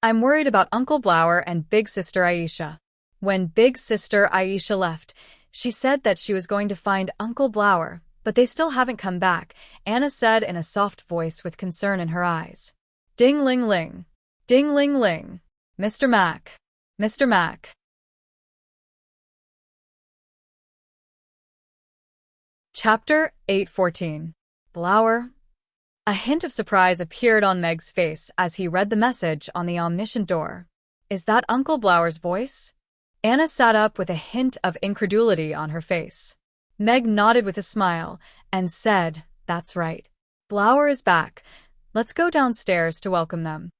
"I'm worried about Uncle Blower and Big Sister Aisha." When Big Sister Aisha left, she said that she was going to find Uncle Blower, but they still haven't come back, Anna said in a soft voice with concern in her eyes. Ding-ling-ling. Ding-ling-ling. Mr. Mac. Mr. Mac. Chapter 814. Blower. A hint of surprise appeared on Meg's face as he read the message on the omniscient door. Is that Uncle Blower's voice? Anna sat up with a hint of incredulity on her face. Meg nodded with a smile and said, "That's right. Blower is back. Let's go downstairs to welcome them."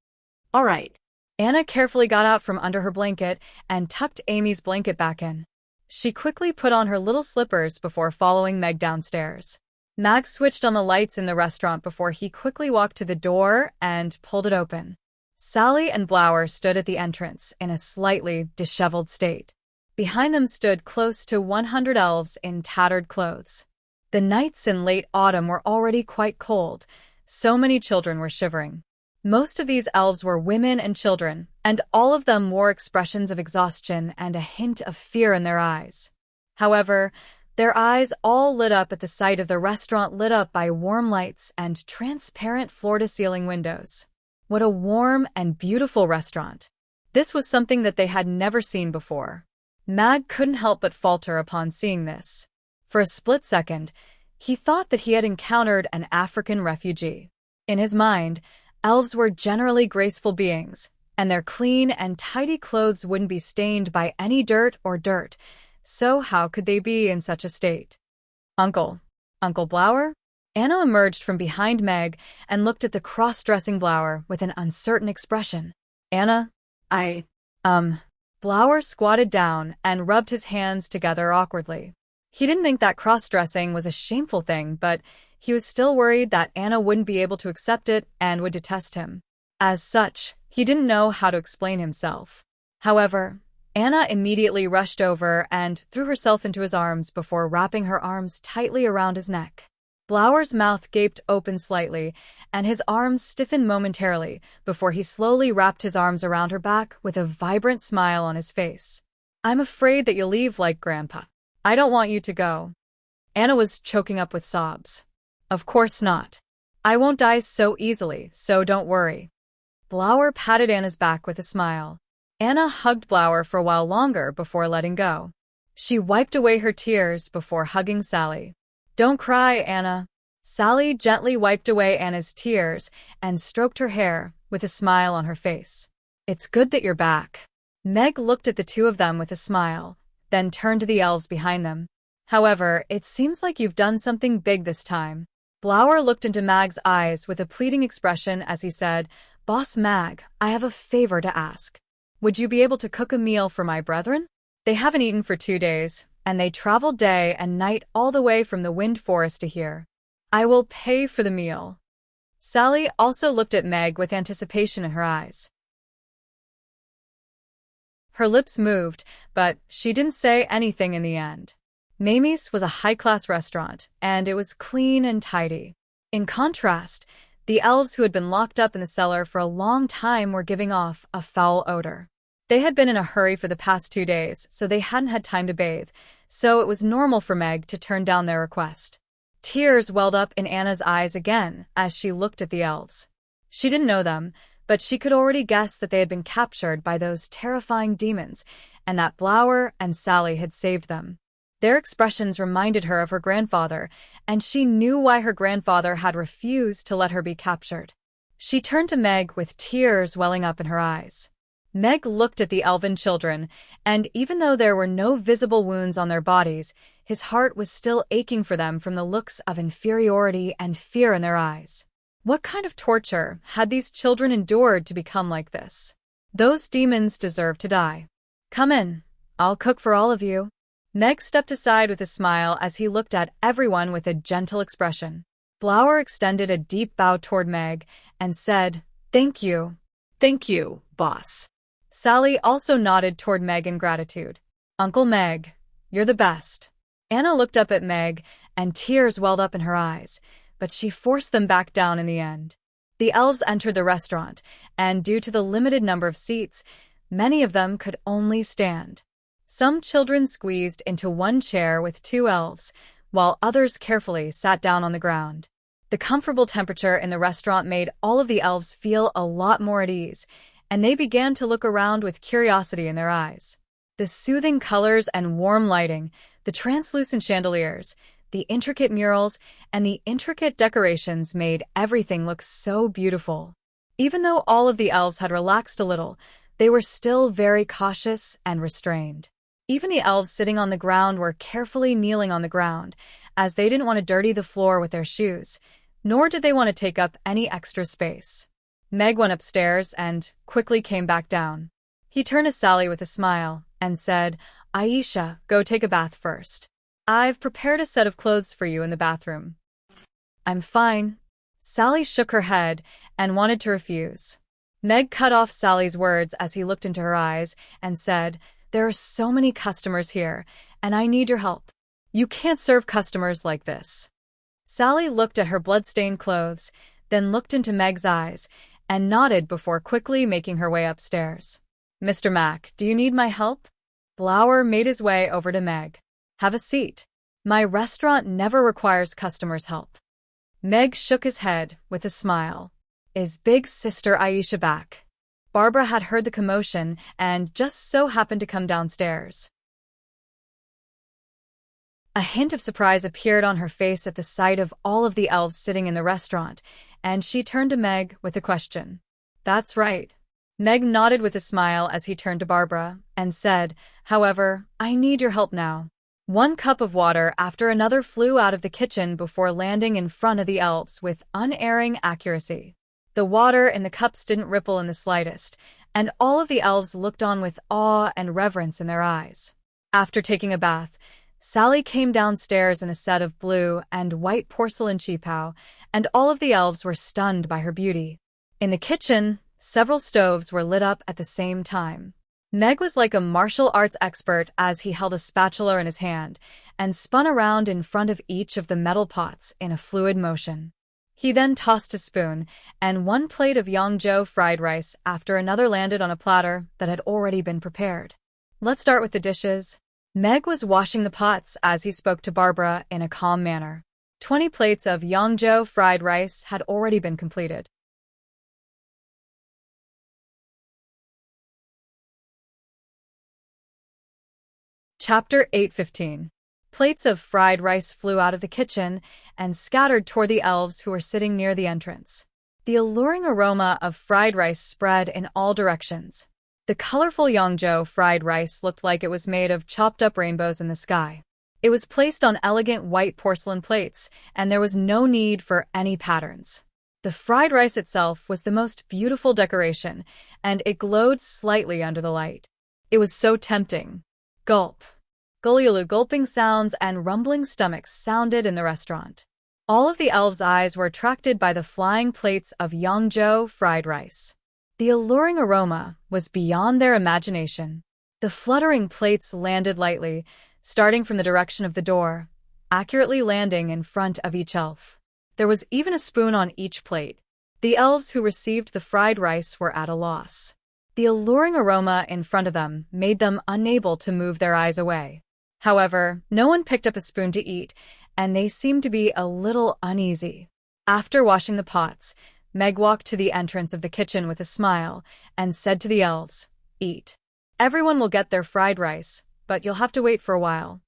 All right. Anna carefully got out from under her blanket and tucked Amy's blanket back in. She quickly put on her little slippers before following Meg downstairs. Mag switched on the lights in the restaurant before he quickly walked to the door and pulled it open. Sally and Blower stood at the entrance in a slightly disheveled state. Behind them stood close to 100 elves in tattered clothes. The nights in late autumn were already quite cold. So many children were shivering. Most of these elves were women and children, and all of them wore expressions of exhaustion and a hint of fear in their eyes. However, their eyes all lit up at the sight of the restaurant lit up by warm lights and transparent floor-to-ceiling windows. What a warm and beautiful restaurant. This was something that they had never seen before. Mag couldn't help but falter upon seeing this. For a split second, he thought that he had encountered an African refugee. In his mind, elves were generally graceful beings, and their clean and tidy clothes wouldn't be stained by any dirt or dirt, so how could they be in such a state? Uncle Blower? Anna emerged from behind Meg and looked at the cross-dressing Blower with an uncertain expression. Anna? Blower squatted down and rubbed his hands together awkwardly. He didn't think that cross-dressing was a shameful thing, but he was still worried that Anna wouldn't be able to accept it and would detest him. As such, he didn't know how to explain himself. However, Anna immediately rushed over and threw herself into his arms before wrapping her arms tightly around his neck. Blower's mouth gaped open slightly, and his arms stiffened momentarily before he slowly wrapped his arms around her back with a vibrant smile on his face. I'm afraid that you'll leave like Grandpa. I don't want you to go. Anna was choking up with sobs. Of course not. I won't die so easily, so don't worry. Blower patted Anna's back with a smile. Anna hugged Blower for a while longer before letting go. She wiped away her tears before hugging Sally. Don't cry, Anna. Sally gently wiped away Anna's tears and stroked her hair with a smile on her face. It's good that you're back. Meg looked at the two of them with a smile, then turned to the elves behind them. However, it seems like you've done something big this time. Blower looked into Mag's eyes with a pleading expression as he said, Boss Mag, I have a favor to ask. Would you be able to cook a meal for my brethren? They haven't eaten for 2 days, and they traveled day and night all the way from the Wind Forest to here. I will pay for the meal. Sally also looked at Meg with anticipation in her eyes. Her lips moved, but she didn't say anything in the end. Mamie's was a high-class restaurant, and it was clean and tidy. In contrast, the elves who had been locked up in the cellar for a long time were giving off a foul odor. They had been in a hurry for the past 2 days, so they hadn't had time to bathe, so it was normal for Meg to turn down their request. Tears welled up in Anna's eyes again as she looked at the elves. She didn't know them, but she could already guess that they had been captured by those terrifying demons, and that Blower and Sally had saved them. Their expressions reminded her of her grandfather, and she knew why her grandfather had refused to let her be captured. She turned to Meg with tears welling up in her eyes. Meg looked at the elven children, and even though there were no visible wounds on their bodies, his heart was still aching for them from the looks of inferiority and fear in their eyes. What kind of torture had these children endured to become like this? Those demons deserve to die. Come in. I'll cook for all of you. Meg stepped aside with a smile as he looked at everyone with a gentle expression. Blower extended a deep bow toward Meg and said, Thank you. Thank you, boss. Sally also nodded toward Meg in gratitude. Uncle Meg, you're the best. Anna looked up at Meg, and tears welled up in her eyes, but she forced them back down in the end. The elves entered the restaurant, and due to the limited number of seats, many of them could only stand. Some children squeezed into one chair with 2 elves, while others carefully sat down on the ground. The comfortable temperature in the restaurant made all of the elves feel a lot more at ease, and they began to look around with curiosity in their eyes. The soothing colors and warm lighting, the translucent chandeliers, the intricate murals, and the intricate decorations made everything look so beautiful. Even though all of the elves had relaxed a little, they were still very cautious and restrained. Even the elves sitting on the ground were carefully kneeling on the ground, as they didn't want to dirty the floor with their shoes, nor did they want to take up any extra space. Meg went upstairs and quickly came back down. He turned to Sally with a smile and said, "Aisha, go take a bath first. I've prepared a set of clothes for you in the bathroom." "I'm fine." Sally shook her head and wanted to refuse. Meg cut off Sally's words as he looked into her eyes and said, "There are so many customers here, and I need your help. You can't serve customers like this." Sally looked at her blood-stained clothes, then looked into Meg's eyes, and nodded before quickly making her way upstairs. "Mr. Mack, do you need my help?" Blower made his way over to Meg. "Have a seat. My restaurant never requires customers' help." Meg shook his head with a smile. "Is big sister Aisha back?" Barbara had heard the commotion and just so happened to come downstairs. A hint of surprise appeared on her face at the sight of all of the elves sitting in the restaurant, and she turned to Meg with a question. "That's right." Meg nodded with a smile as he turned to Barbara and said, "However, I need your help now." One cup of water after another flew out of the kitchen before landing in front of the elves with unerring accuracy. The water in the cups didn't ripple in the slightest, and all of the elves looked on with awe and reverence in their eyes. After taking a bath, Sally came downstairs in a set of blue and white porcelain qipao, and all of the elves were stunned by her beauty. In the kitchen, several stoves were lit up at the same time. Meg was like a martial arts expert as he held a spatula in his hand and spun around in front of each of the metal pots in a fluid motion. He then tossed a spoon, and one plate of Yangzhou fried rice after another landed on a platter that had already been prepared. "Let's start with the dishes." Meg was washing the pots as he spoke to Barbara in a calm manner. 20 plates of Yangzhou fried rice had already been completed. Chapter 8:15. Plates of fried rice flew out of the kitchen and scattered toward the elves who were sitting near the entrance. The alluring aroma of fried rice spread in all directions. The colorful Yangzhou fried rice looked like it was made of chopped-up rainbows in the sky. It was placed on elegant white porcelain plates, and there was no need for any patterns. The fried rice itself was the most beautiful decoration, and it glowed slightly under the light. It was so tempting. Gulp. Gulliolu gulping sounds and rumbling stomachs sounded in the restaurant. All of the elves' eyes were attracted by the flying plates of Yangzhou fried rice. The alluring aroma was beyond their imagination. The fluttering plates landed lightly, starting from the direction of the door, accurately landing in front of each elf. There was even a spoon on each plate. The elves who received the fried rice were at a loss. The alluring aroma in front of them made them unable to move their eyes away. However, no one picked up a spoon to eat, and they seemed to be a little uneasy. After washing the pots, Meg walked to the entrance of the kitchen with a smile and said to the elves, "Eat. Everyone will get their fried rice, but you'll have to wait for a while."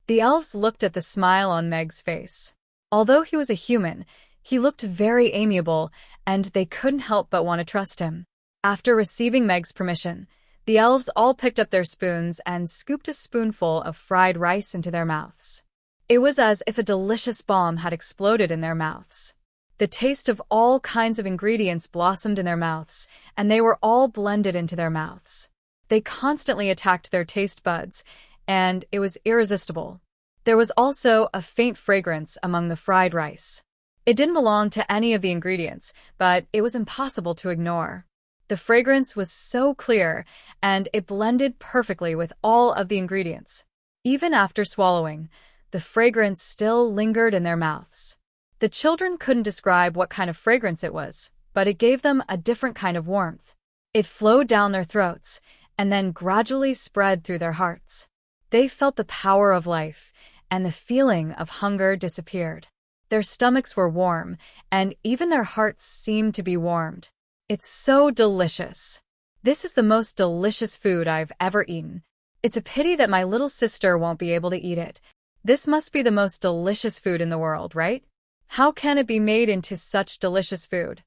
The elves looked at the smile on Meg's face. Although he was a human, he looked very amiable, and they couldn't help but want to trust him. After receiving Meg's permission, the elves all picked up their spoons and scooped a spoonful of fried rice into their mouths. It was as if a delicious bomb had exploded in their mouths. The taste of all kinds of ingredients blossomed in their mouths, and they were all blended into their mouths. They constantly attacked their taste buds, and it was irresistible. There was also a faint fragrance among the fried rice. It didn't belong to any of the ingredients, but it was impossible to ignore. The fragrance was so clear, and it blended perfectly with all of the ingredients. Even after swallowing, the fragrance still lingered in their mouths. The children couldn't describe what kind of fragrance it was, but it gave them a different kind of warmth. It flowed down their throats, and then gradually spread through their hearts. They felt the power of life, and the feeling of hunger disappeared. Their stomachs were warm, and even their hearts seemed to be warmed. "It's so delicious. This is the most delicious food I've ever eaten. It's a pity that my little sister won't be able to eat it. This must be the most delicious food in the world, right? How can it be made into such delicious food?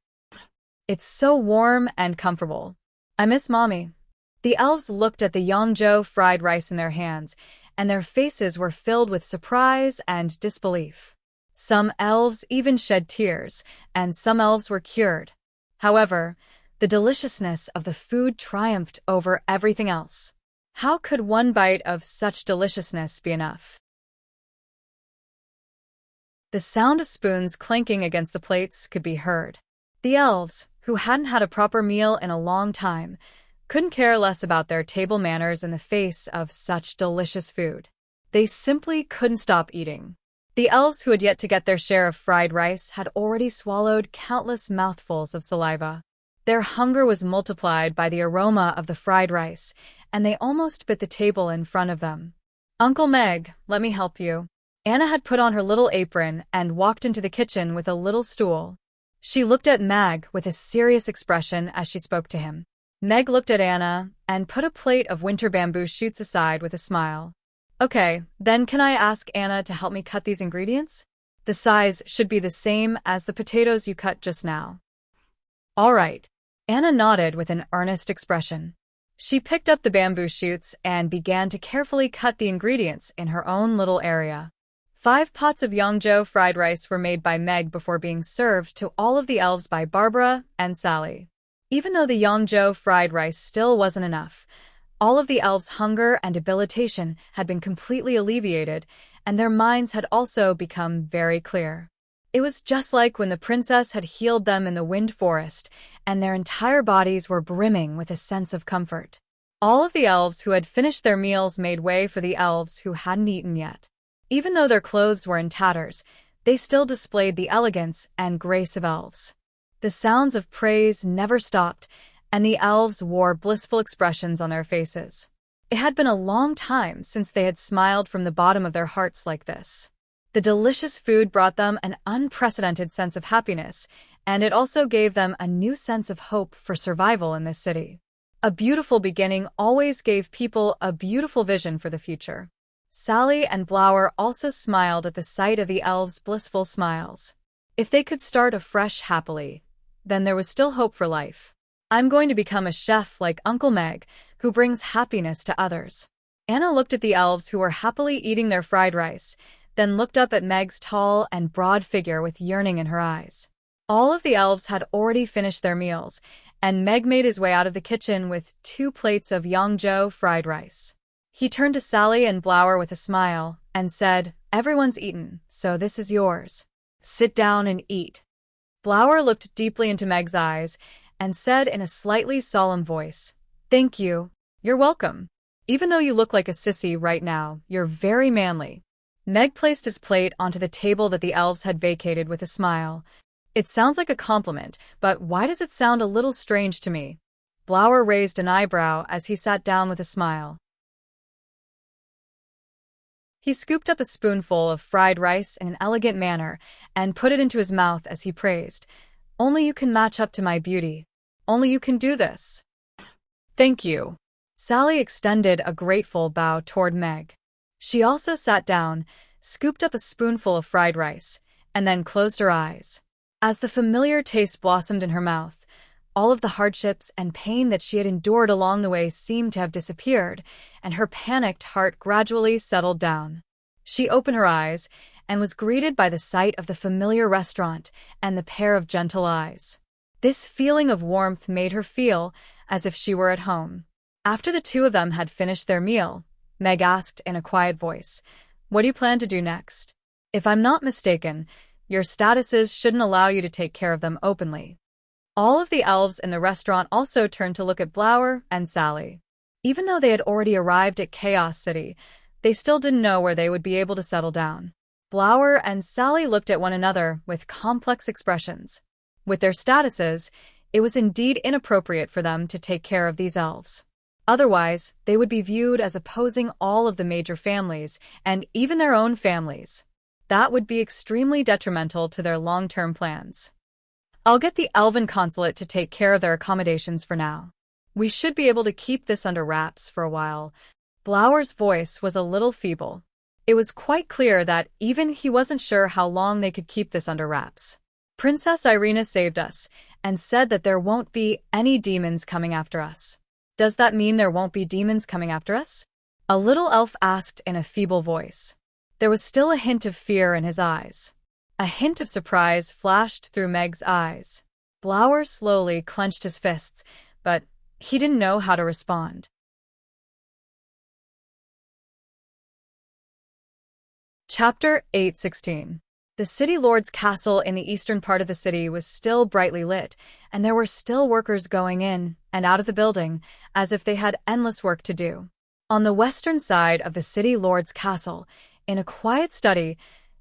It's so warm and comfortable. I miss Mommy." The elves looked at the Yangzhou fried rice in their hands, and their faces were filled with surprise and disbelief. Some elves even shed tears, and some elves were cured. However, the deliciousness of the food triumphed over everything else. How could one bite of such deliciousness be enough? The sound of spoons clanking against the plates could be heard. The elves, who hadn't had a proper meal in a long time, couldn't care less about their table manners in the face of such delicious food. They simply couldn't stop eating. The elves who had yet to get their share of fried rice had already swallowed countless mouthfuls of saliva. Their hunger was multiplied by the aroma of the fried rice, and they almost bit the table in front of them. "Uncle Meg, let me help you." Anna had put on her little apron and walked into the kitchen with a little stool. She looked at Meg with a serious expression as she spoke to him. Meg looked at Anna and put a plate of winter bamboo shoots aside with a smile. "Okay, then can I ask Anna to help me cut these ingredients? The size should be the same as the potatoes you cut just now." "All right." Anna nodded with an earnest expression. She picked up the bamboo shoots and began to carefully cut the ingredients in her own little area. 5 pots of Yangzhou fried rice were made by Meg before being served to all of the elves by Barbara and Sally. Even though the Yangzhou fried rice still wasn't enough, all of the elves' hunger and debilitation had been completely alleviated, and their minds had also become very clear. It was just like when the princess had healed them in the Wind Forest, and their entire bodies were brimming with a sense of comfort. All of the elves who had finished their meals made way for the elves who hadn't eaten yet. Even though their clothes were in tatters, they still displayed the elegance and grace of elves. The sounds of praise never stopped, and the elves wore blissful expressions on their faces. It had been a long time since they had smiled from the bottom of their hearts like this. The delicious food brought them an unprecedented sense of happiness, and it also gave them a new sense of hope for survival in this city. A beautiful beginning always gave people a beautiful vision for the future. Sally and Blower also smiled at the sight of the elves' blissful smiles. If they could start afresh happily, then there was still hope for life. "I'm going to become a chef like Uncle Meg, who brings happiness to others." Anna looked at the elves who were happily eating their fried rice, then looked up at Meg's tall and broad figure with yearning in her eyes. All of the elves had already finished their meals, and Meg made his way out of the kitchen with 2 plates of Yangzhou fried rice. He turned to Sally and Blower with a smile and said, "Everyone's eaten, so this is yours. Sit down and eat." Blower looked deeply into Meg's eyes and said in a slightly solemn voice, "Thank you. You're welcome. Even though you look like a sissy right now, you're very manly." Meg placed his plate onto the table that the elves had vacated with a smile. "It sounds like a compliment, but why does it sound a little strange to me?" Blower raised an eyebrow as he sat down with a smile. He scooped up a spoonful of fried rice in an elegant manner and put it into his mouth as he praised, "Only you can match up to my beauty. Only you can do this." "Thank you." Sally extended a grateful bow toward Meg. She also sat down, scooped up a spoonful of fried rice, and then closed her eyes. As the familiar taste blossomed in her mouth, all of the hardships and pain that she had endured along the way seemed to have disappeared, and her panicked heart gradually settled down. She opened her eyes and was greeted by the sight of the familiar restaurant and the pair of gentle eyes. This feeling of warmth made her feel as if she were at home. After the 2 of them had finished their meal, Meg asked in a quiet voice, "What do you plan to do next? If I'm not mistaken, your statuses shouldn't allow you to take care of them openly." All of the elves in the restaurant also turned to look at Blower and Sally. Even though they had already arrived at Chaos City, they still didn't know where they would be able to settle down. Blower and Sally looked at one another with complex expressions. With their statuses, it was indeed inappropriate for them to take care of these elves. Otherwise, they would be viewed as opposing all of the major families, and even their own families. That would be extremely detrimental to their long-term plans. "I'll get the Elven Consulate to take care of their accommodations for now. We should be able to keep this under wraps for a while." Blower's voice was a little feeble. It was quite clear that even he wasn't sure how long they could keep this under wraps. "Princess Irina saved us and said that there won't be any demons coming after us. Does that mean there won't be demons coming after us?" A little elf asked in a feeble voice. There was still a hint of fear in his eyes. A hint of surprise flashed through Meg's eyes. Blower slowly clenched his fists, but he didn't know how to respond. Chapter 8:16. The city lord's castle in the eastern part of the city was still brightly lit, and there were still workers going in and out of the building, as if they had endless work to do. On the western side of the city lord's castle, in a quiet study,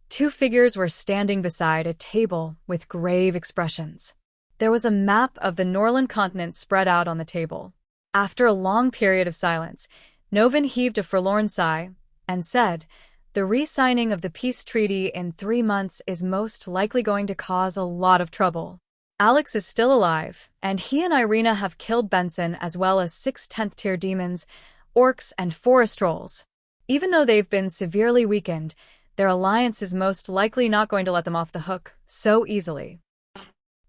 two figures were standing beside a table with grave expressions. There was a map of the Norland continent spread out on the table. After a long period of silence, Novin heaved a forlorn sigh and said, "The re-signing of the peace treaty in 3 months is most likely going to cause a lot of trouble. Alex is still alive, and he and Irina have killed Benson as well as 6 10th-tier demons, orcs, and forest trolls. Even though they've been severely weakened, their alliance is most likely not going to let them off the hook so easily.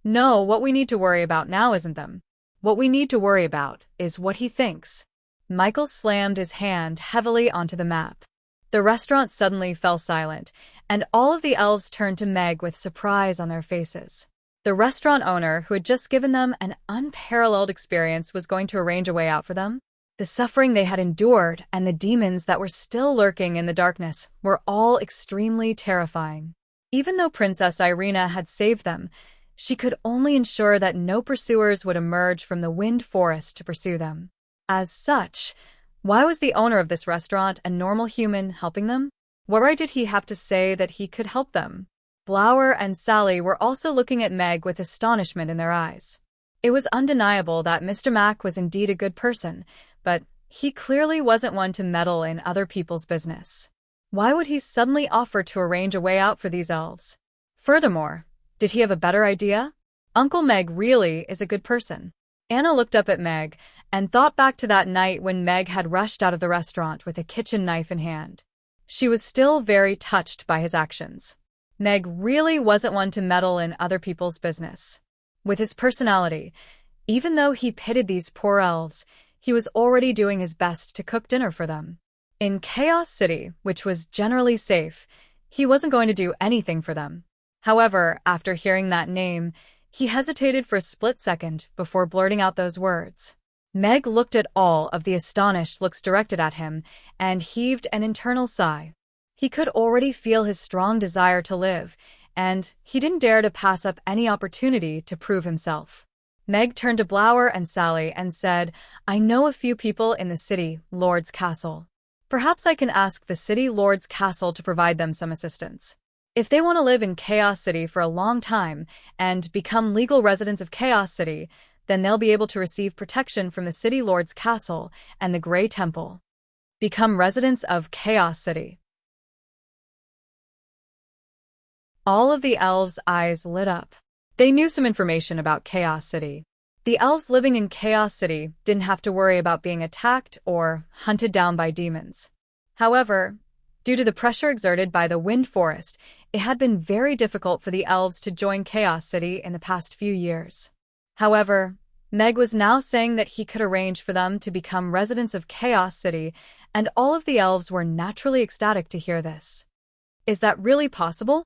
No, what we need to worry about now isn't them. What we need to worry about is what he thinks." Michael slammed his hand heavily onto the map. The restaurant suddenly fell silent, and all of the elves turned to Meg with surprise on their faces. The restaurant owner, who had just given them an unparalleled experience, was going to arrange a way out for them. The suffering they had endured and the demons that were still lurking in the darkness were all extremely terrifying. Even though Princess Irina had saved them, she could only ensure that no pursuers would emerge from the wind forest to pursue them. As such, why was the owner of this restaurant, a normal human, helping them? What right did he have to say that he could help them? Blower and Sally were also looking at Meg with astonishment in their eyes. It was undeniable that Mr. Mack was indeed a good person, but he clearly wasn't one to meddle in other people's business. Why would he suddenly offer to arrange a way out for these elves? Furthermore, did he have a better idea? Uncle Meg really is a good person. Anna looked up at Meg and thought back to that night when Meg had rushed out of the restaurant with a kitchen knife in hand. She was still very touched by his actions. Meg really wasn't one to meddle in other people's business. With his personality, even though he pitied these poor elves, he was already doing his best to cook dinner for them. In Chaos City, which was generally safe, he wasn't going to do anything for them. However, after hearing that name, he hesitated for a split second before blurting out those words. Meg looked at all of the astonished looks directed at him and heaved an internal sigh. He could already feel his strong desire to live, and he didn't dare to pass up any opportunity to prove himself. Meg turned to Blower and Sally and said, "I know a few people in the city lord's castle. Perhaps I can ask the city lord's castle to provide them some assistance. If they want to live in Chaos City for a long time and become legal residents of Chaos City, then they'll be able to receive protection from the city lord's castle and the Grey Temple. Become residents of Chaos City." All of the elves' eyes lit up. They knew some information about Chaos City. The elves living in Chaos City didn't have to worry about being attacked or hunted down by demons. However, due to the pressure exerted by the Wind Forest, it had been very difficult for the elves to join Chaos City in the past few years. However, Meg was now saying that he could arrange for them to become residents of Chaos City, and all of the elves were naturally ecstatic to hear this. Is that really possible?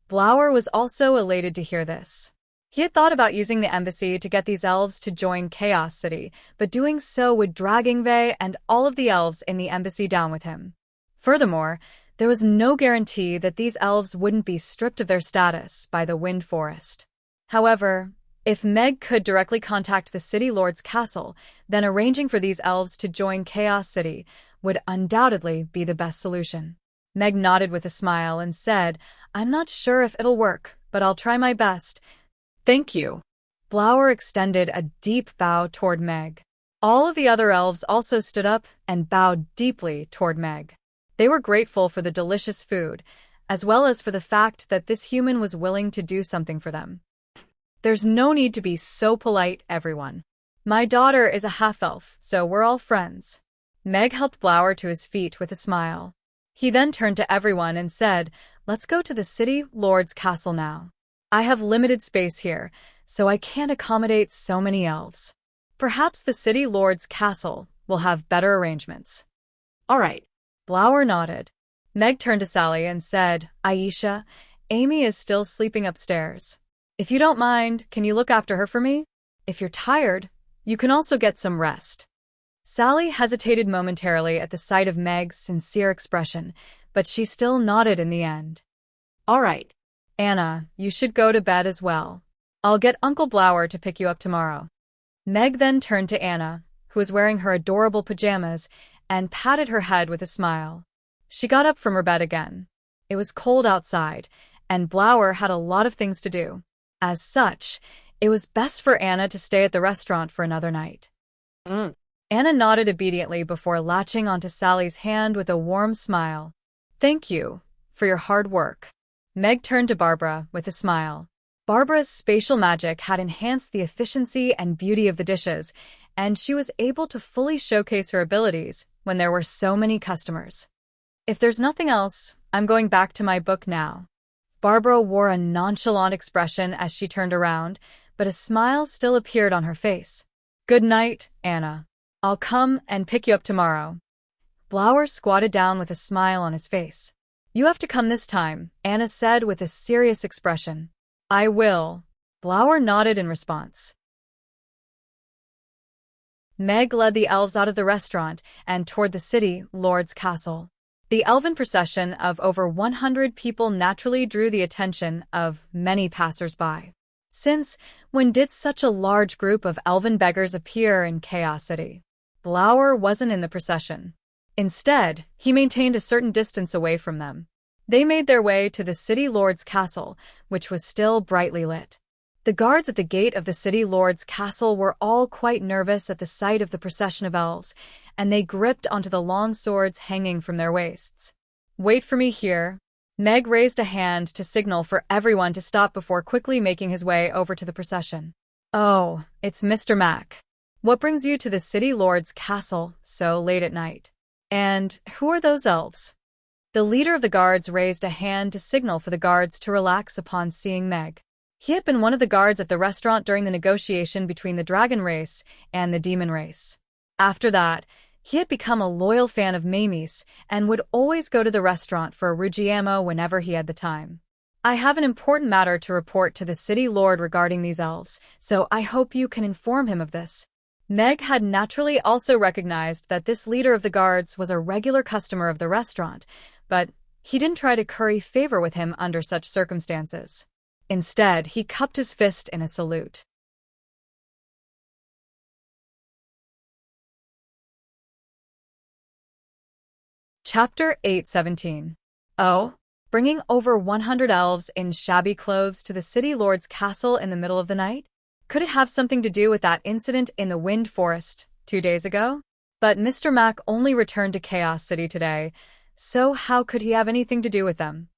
Blower was also elated to hear this. He had thought about using the embassy to get these elves to join Chaos City, but doing so would drag Ingve and all of the elves in the embassy down with him. Furthermore, there was no guarantee that these elves wouldn't be stripped of their status by the Wind Forest. However, if Meg could directly contact the City Lord's castle, then arranging for these elves to join Chaos City would undoubtedly be the best solution. Meg nodded with a smile and said, "I'm not sure if it'll work, but I'll try my best." Thank you. Blower extended a deep bow toward Meg. All of the other elves also stood up and bowed deeply toward Meg. They were grateful for the delicious food, as well as for the fact that this human was willing to do something for them. "There's no need to be so polite, everyone. My daughter is a half-elf, so we're all friends." Meg helped Blower to his feet with a smile. He then turned to everyone and said, "Let's go to the City Lord's castle now. I have limited space here, so I can't accommodate so many elves. Perhaps the City Lord's castle will have better arrangements." All right. Blower nodded. Meg turned to Sally and said, "Aisha, Amy is still sleeping upstairs. If you don't mind, can you look after her for me? If you're tired, you can also get some rest. Sally hesitated momentarily at the sight of Meg's sincere expression, but she still nodded in the end. All right. Anna, you should go to bed as well. I'll get Uncle Blower to pick you up tomorrow. Meg then turned to Anna, who was wearing her adorable pajamas, and patted her head with a smile. She got up from her bed again. It was cold outside, and Blower had a lot of things to do. As such, it was best for Anna to stay at the restaurant for another night. Anna nodded obediently before latching onto Sally's hand with a warm smile. Thank you for your hard work. Meg turned to Barbara with a smile. Barbara's spatial magic had enhanced the efficiency and beauty of the dishes, and she was able to fully showcase her abilities when there were so many customers. If there's nothing else, I'm going back to my book now. Barbara wore a nonchalant expression as she turned around, but a smile still appeared on her face. Good night, Anna. I'll come and pick you up tomorrow. Blower squatted down with a smile on his face. You have to come this time, Anna said with a serious expression. I will. Blower nodded in response. Meg led the elves out of the restaurant and toward the city lord's castle. The elven procession of over 100 people naturally drew the attention of many passers-by. Since when did such a large group of elven beggars appear in Chaos City? Blower wasn't in the procession. Instead, he maintained a certain distance away from them. They made their way to the city lord's castle, which was still brightly lit. The guards at the gate of the city lord's castle were all quite nervous at the sight of the procession of elves, and they gripped onto the long swords hanging from their waists. Wait for me here. Meg raised a hand to signal for everyone to stop before quickly making his way over to the procession. Oh, it's Mr. Mac. What brings you to the city lord's castle so late at night? And who are those elves? The leader of the guards raised a hand to signal for the guards to relax upon seeing Meg. He had been one of the guards at the restaurant during the negotiation between the dragon race and the demon race. After that, he had become a loyal fan of Mamie's and would always go to the restaurant for a Ruggiamo whenever he had the time. I have an important matter to report to the city lord regarding these elves, so I hope you can inform him of this. Meg had naturally also recognized that this leader of the guards was a regular customer of the restaurant, but he didn't try to curry favor with him under such circumstances. Instead, he cupped his fist in a salute. Chapter 8:17. Oh, bringing over 100 elves in shabby clothes to the city lord's castle in the middle of the night? Could it have something to do with that incident in the Wind Forest 2 days ago? But Mr. Mac only returned to Chaos City today, so how could he have anything to do with them?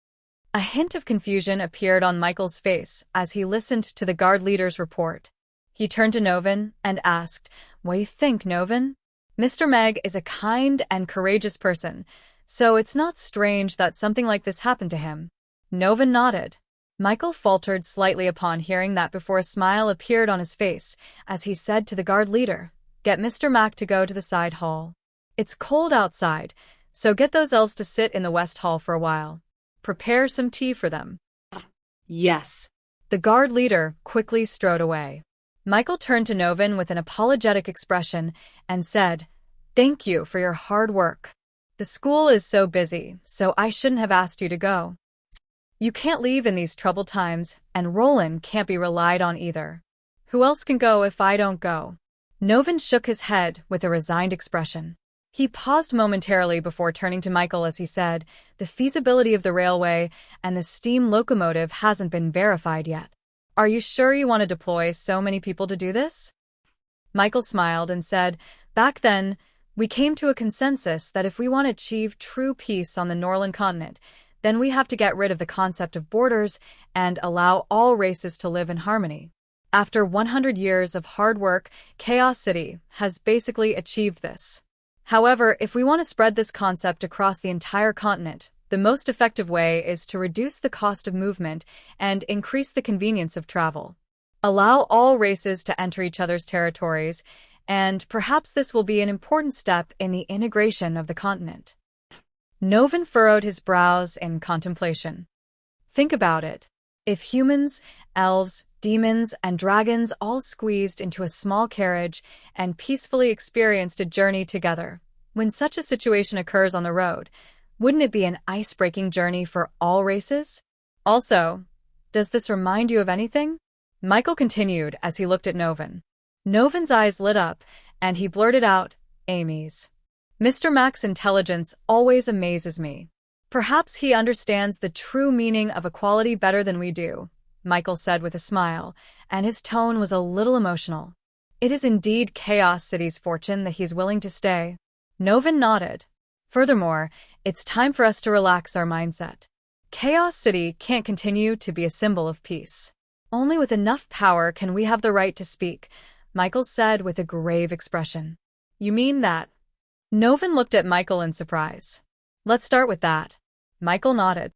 A hint of confusion appeared on Michael's face as he listened to the guard leader's report. He turned to Novin and asked, What do you think, Novin? Mr. Meg is a kind and courageous person, so it's not strange that something like this happened to him. Novin nodded. Michael faltered slightly upon hearing that before a smile appeared on his face as he said to the guard leader, Get Mr. Mac to go to the side hall. It's cold outside, so get those elves to sit in the west hall for a while. Prepare some tea for them. Yes. The guard leader quickly strode away. Michael turned to Novin with an apologetic expression and said, Thank you for your hard work. The school is so busy, so I shouldn't have asked you to go. You can't leave in these troubled times, and Roland can't be relied on either. Who else can go if I don't go? Novin shook his head with a resigned expression. He paused momentarily before turning to Michael as he said, The feasibility of the railway and the steam locomotive hasn't been verified yet. Are you sure you want to deploy so many people to do this? Michael smiled and said, Back then, we came to a consensus that if we want to achieve true peace on the Norland continent, then we have to get rid of the concept of borders and allow all races to live in harmony. After 100 years of hard work, Chaos City has basically achieved this. However, if we want to spread this concept across the entire continent, the most effective way is to reduce the cost of movement and increase the convenience of travel. Allow all races to enter each other's territories, and perhaps this will be an important step in the integration of the continent. Novin furrowed his brows in contemplation. Think about it. If humans Elves, demons, and dragons all squeezed into a small carriage and peacefully experienced a journey together. When such a situation occurs on the road, wouldn't it be an ice-breaking journey for all races? Also, does this remind you of anything? Michael continued as he looked at Novin. Novin's eyes lit up, and he blurted out, Amy's. Mr. Mack's intelligence always amazes me. Perhaps he understands the true meaning of equality better than we do, Michael said with a smile, and his tone was a little emotional. It is indeed Chaos City's fortune that he's willing to stay. Novin nodded. Furthermore, it's time for us to relax our mindset. Chaos City can't continue to be a symbol of peace. Only with enough power can we have the right to speak, Michael said with a grave expression. You mean that? Novin looked at Michael in surprise. Let's start with that. Michael nodded.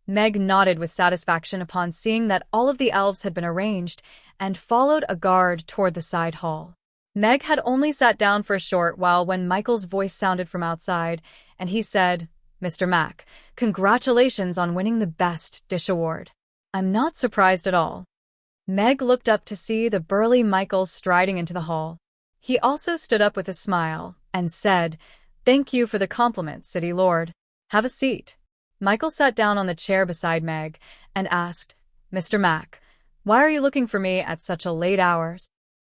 Meg nodded with satisfaction upon seeing that all of the elves had been arranged and followed a guard toward the side hall. Meg had only sat down for a short while when Michael's voice sounded from outside, and he said, Mr. Mack, congratulations on winning the Best Dish Award. I'm not surprised at all. Meg looked up to see the burly Michael striding into the hall. He also stood up with a smile and said, Thank you for the compliment, City Lord. Have a seat. Michael sat down on the chair beside Meg and asked, Mr. Mack, why are you looking for me at such a late hour?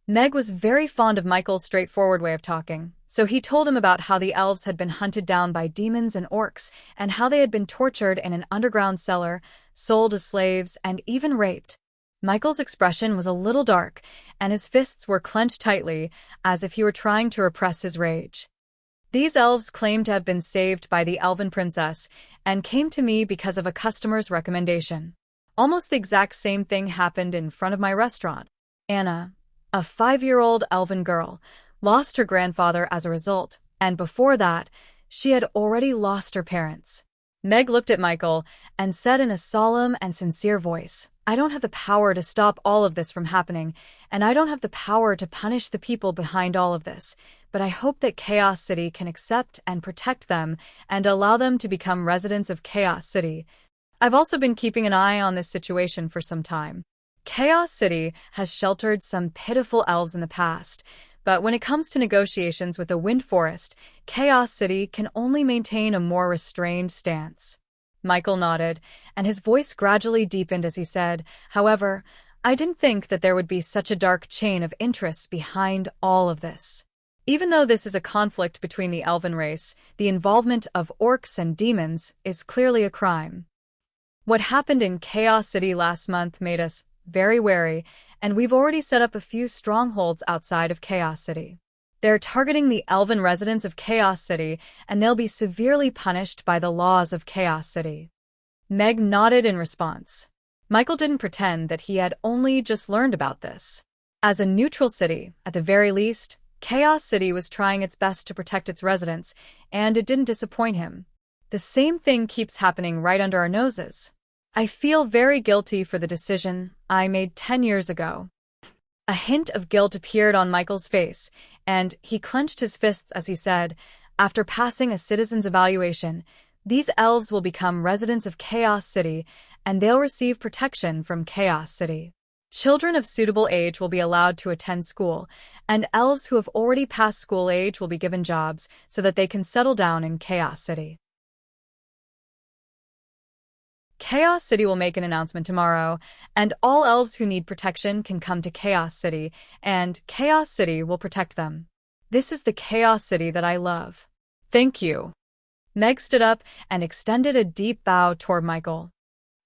Meg was very fond of Michael's straightforward way of talking, so he told him about how the elves had been hunted down by demons and orcs, and how they had been tortured in an underground cellar, sold as slaves, and even raped. Michael's expression was a little dark, and his fists were clenched tightly, as if he were trying to repress his rage. These elves claimed to have been saved by the elven princess, and came to me because of a customer's recommendation. Almost the exact same thing happened in front of my restaurant. Anna, a 5-year-old elven girl, lost her grandfather as a result, and before that, she had already lost her parents. Meg looked at Michael and said in a solemn and sincere voice, I don't have the power to stop all of this from happening, and I don't have the power to punish the people behind all of this, but I hope that Chaos City can accept and protect them and allow them to become residents of Chaos City. I've also been keeping an eye on this situation for some time. Chaos City has sheltered some pitiful elves in the past, but when it comes to negotiations with the Wind Forest, Chaos City can only maintain a more restrained stance. Michael nodded, and his voice gradually deepened as he said, However, I didn't think that there would be such a dark chain of interests behind all of this. Even though this is a conflict between the elven race, the involvement of orcs and demons is clearly a crime. What happened in Chaos City last month made us very wary, and we've already set up a few strongholds outside of Chaos City. They're targeting the elven residents of Chaos City, and they'll be severely punished by the laws of Chaos City. Meg nodded in response. Michael didn't pretend that he had only just learned about this. As a neutral city, at the very least, Chaos City was trying its best to protect its residents, and it didn't disappoint him. The same thing keeps happening right under our noses. I feel very guilty for the decision I made 10 years ago. A hint of guilt appeared on Michael's face, and he clenched his fists as he said, After passing a citizen's evaluation, these elves will become residents of Chaos City, and they'll receive protection from Chaos City. Children of suitable age will be allowed to attend school, and elves who have already passed school age will be given jobs so that they can settle down in Chaos City. Chaos City will make an announcement tomorrow, and all elves who need protection can come to Chaos City, and Chaos City will protect them. This is the Chaos City that I love. Thank you. Meg stood up and extended a deep bow toward Michael.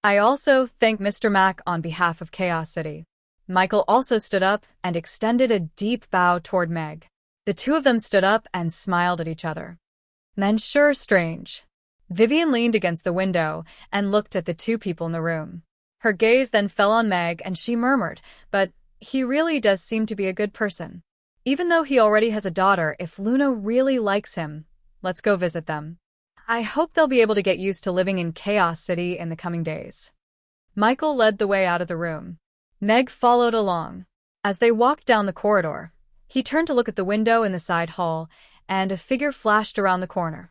I also thank Mr. Mack on behalf of Chaos City. Michael also stood up and extended a deep bow toward Meg. The two of them stood up and smiled at each other. Men sure strange. Vivian leaned against the window and looked at the two people in the room. Her gaze then fell on Meg and she murmured, but he really does seem to be a good person. Even though he already has a daughter, if Luna really likes him, let's go visit them. I hope they'll be able to get used to living in Chaos City in the coming days. Michael led the way out of the room. Meg followed along. As they walked down the corridor, he turned to look at the window in the side hall, and a figure flashed around the corner.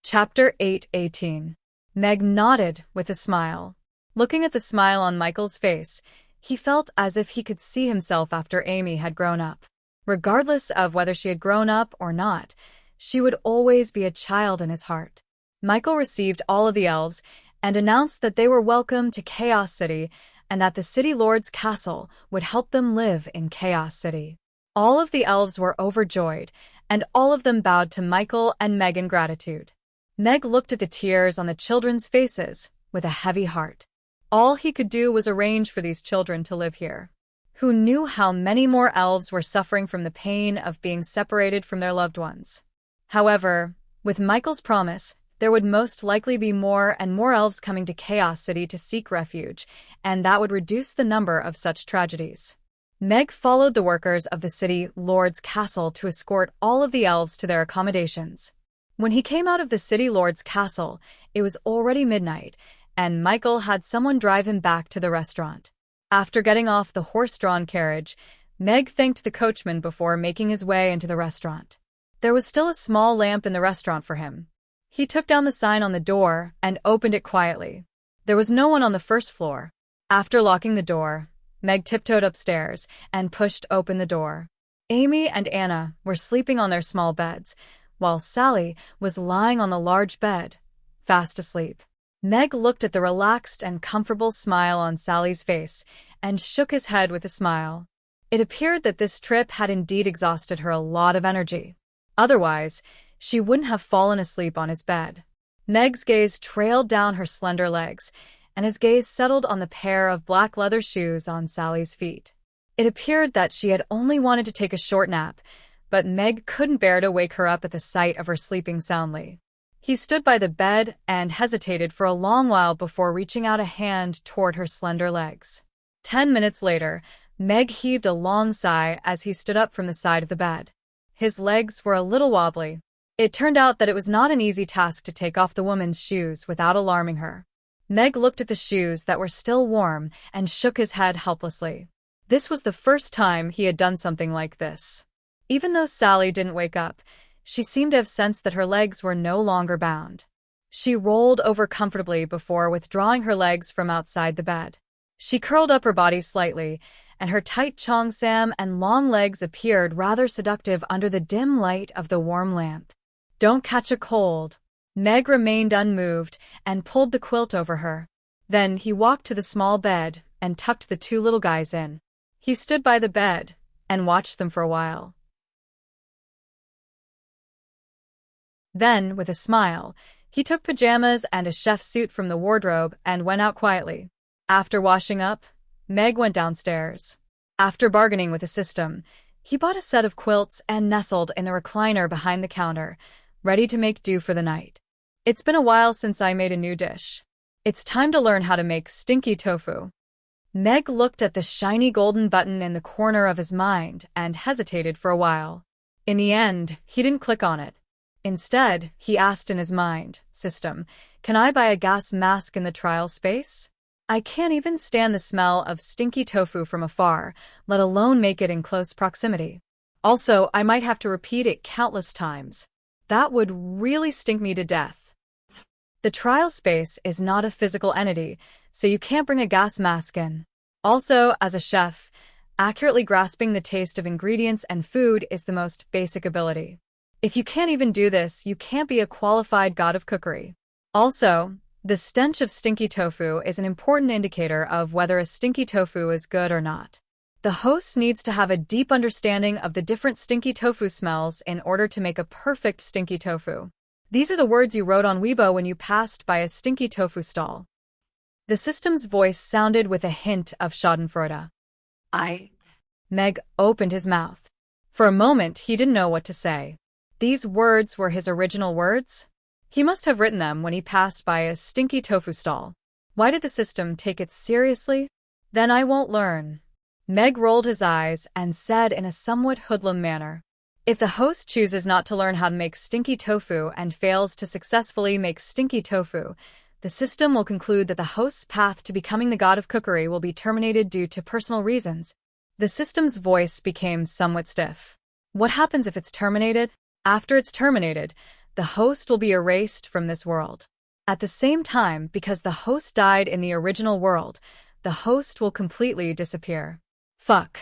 Chapter 8:18. Meg nodded with a smile. Looking at the smile on Michael's face, he felt as if he could see himself after Amy had grown up. Regardless of whether she had grown up or not, she would always be a child in his heart. Michael received all of the elves and announced that they were welcome to Chaos City and that the City Lord's castle would help them live in Chaos City. All of the elves were overjoyed, and all of them bowed to Michael and Meg in gratitude. Meg looked at the tears on the children's faces with a heavy heart. All he could do was arrange for these children to live here. Who knew how many more elves were suffering from the pain of being separated from their loved ones? However, with Michael's promise, there would most likely be more and more elves coming to Chaos City to seek refuge, and that would reduce the number of such tragedies. Meg followed the workers of the City Lord's castle to escort all of the elves to their accommodations. When he came out of the City Lord's castle, it was already midnight, and Michael had someone drive him back to the restaurant. After getting off the horse-drawn carriage, Meg thanked the coachman before making his way into the restaurant. There was still a small lamp in the restaurant for him. He took down the sign on the door and opened it quietly. There was no one on the first floor. After locking the door, Meg tiptoed upstairs and pushed open the door. Amy and Anna were sleeping on their small beds, while Sally was lying on the large bed, fast asleep. Meg looked at the relaxed and comfortable smile on Sally's face and shook his head with a smile. It appeared that this trip had indeed exhausted her a lot of energy. Otherwise, she wouldn't have fallen asleep on his bed. Meg's gaze trailed down her slender legs, and his gaze settled on the pair of black leather shoes on Sally's feet. It appeared that she had only wanted to take a short nap, but Meg couldn't bear to wake her up at the sight of her sleeping soundly. He stood by the bed and hesitated for a long while before reaching out a hand toward her slender legs. 10 minutes later, Meg heaved a long sigh as he stood up from the side of the bed. His legs were a little wobbly. It turned out that it was not an easy task to take off the woman's shoes without alarming her. Meg looked at the shoes that were still warm and shook his head helplessly. This was the first time he had done something like this. Even though Sally didn't wake up, she seemed to have sensed that her legs were no longer bound. She rolled over comfortably before withdrawing her legs from outside the bed. She curled up her body slightly, and her tight cheongsam and long legs appeared rather seductive under the dim light of the warm lamp. "Don't catch a cold." Meg remained unmoved and pulled the quilt over her. Then he walked to the small bed and tucked the two little guys in. He stood by the bed and watched them for a while. Then, with a smile, he took pajamas and a chef's suit from the wardrobe and went out quietly. After washing up, Meg went downstairs. After bargaining with the system, he bought a set of quilts and nestled in the recliner behind the counter, ready to make do for the night. "It's been a while since I made a new dish. It's time to learn how to make stinky tofu." Meg looked at the shiny golden button in the corner of his mind and hesitated for a while. In the end, he didn't click on it. Instead, he asked in his mind, "System, can I buy a gas mask in the trial space? I can't even stand the smell of stinky tofu from afar, let alone make it in close proximity. Also, I might have to repeat it countless times. That would really stink me to death." The trial space is not a physical entity, so you can't bring a gas mask in. Also, as a chef, accurately grasping the taste of ingredients and food is the most basic ability. If you can't even do this, you can't be a qualified god of cookery. Also, the stench of stinky tofu is an important indicator of whether a stinky tofu is good or not. The host needs to have a deep understanding of the different stinky tofu smells in order to make a perfect stinky tofu. These are the words you wrote on Weibo when you passed by a stinky tofu stall. The system's voice sounded with a hint of schadenfreude. Meg opened his mouth. For a moment, he didn't know what to say. These words were his original words? He must have written them when he passed by a stinky tofu stall. Why did the system take it seriously? Then I won't learn. Meg rolled his eyes and said in a somewhat hoodlum manner, "If the host chooses not to learn how to make stinky tofu and fails to successfully make stinky tofu, the system will conclude that the host's path to becoming the god of cookery will be terminated due to personal reasons." The system's voice became somewhat stiff. "What happens if it's terminated?" "After it's terminated, the host will be erased from this world. At the same time, because the host died in the original world, the host will completely disappear. Fuck.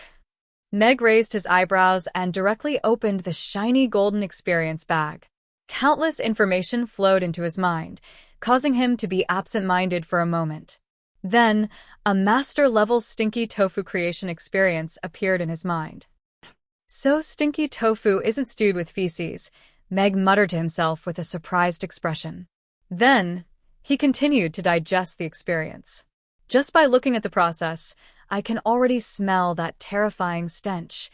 Meg raised his eyebrows and directly opened the shiny golden experience bag. Countless information flowed into his mind, causing him to be absent-minded for a moment. Then, a master-level stinky tofu creation experience appeared in his mind. So stinky tofu isn't stewed with feces, Meg muttered to himself with a surprised expression. Then, he continued to digest the experience. Just by looking at the process, I can already smell that terrifying stench.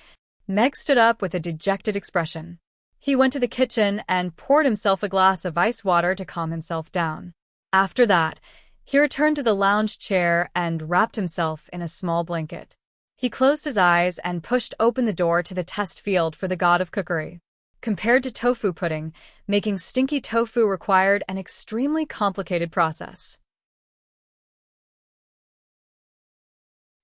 Meg stood up with a dejected expression. He went to the kitchen and poured himself a glass of ice water to calm himself down. After that, he returned to the lounge chair and wrapped himself in a small blanket. He closed his eyes and pushed open the door to the test field for the god of cookery. Compared to tofu pudding, making stinky tofu required an extremely complicated process.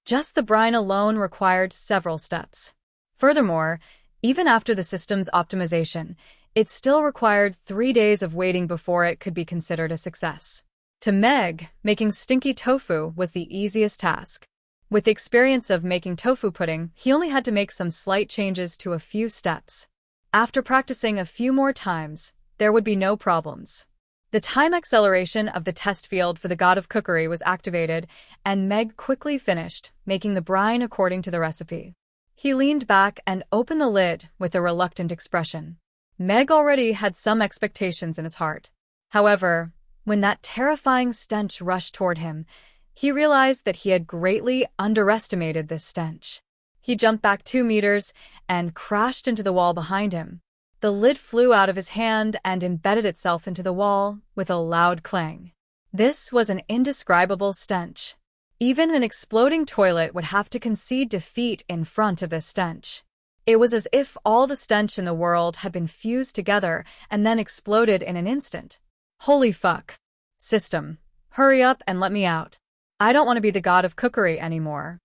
Just the brine alone required several steps. Furthermore, even after the system's optimization, it still required 3 days of waiting before it could be considered a success. To Meg, making stinky tofu was the easiest task. With the experience of making tofu pudding, he only had to make some slight changes to a few steps. After practicing a few more times, there would be no problems. The time acceleration of the test field for the god of cookery was activated, and Meg quickly finished, making the brine according to the recipe. He leaned back and opened the lid with a reluctant expression. Meg already had some expectations in his heart. However, when that terrifying stench rushed toward him, he realized that he had greatly underestimated this stench. He jumped back 2 meters and crashed into the wall behind him. The lid flew out of his hand and embedded itself into the wall with a loud clang. This was an indescribable stench. Even an exploding toilet would have to concede defeat in front of this stench. It was as if all the stench in the world had been fused together and then exploded in an instant. Holy fuck. System, hurry up and let me out. I don't want to be the god of cookery anymore.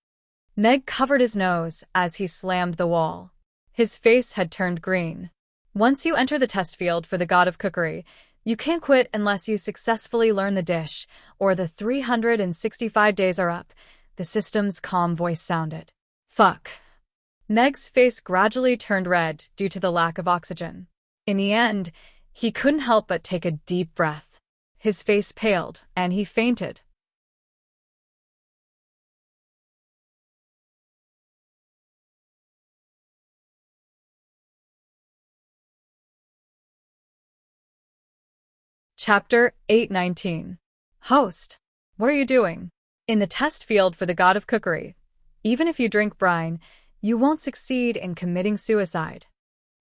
Meg covered his nose as he slammed the wall. His face had turned green. Once you enter the test field for the god of cookery, you can't quit unless you successfully learn the dish, or the 365 days are up, the system's calm voice sounded. Fuck. Meg's face gradually turned red due to the lack of oxygen. In the end, he couldn't help but take a deep breath. His face paled, and he fainted. Chapter 819. Host, what are you doing? In the test field for the god of cookery, even if you drink brine, you won't succeed in committing suicide.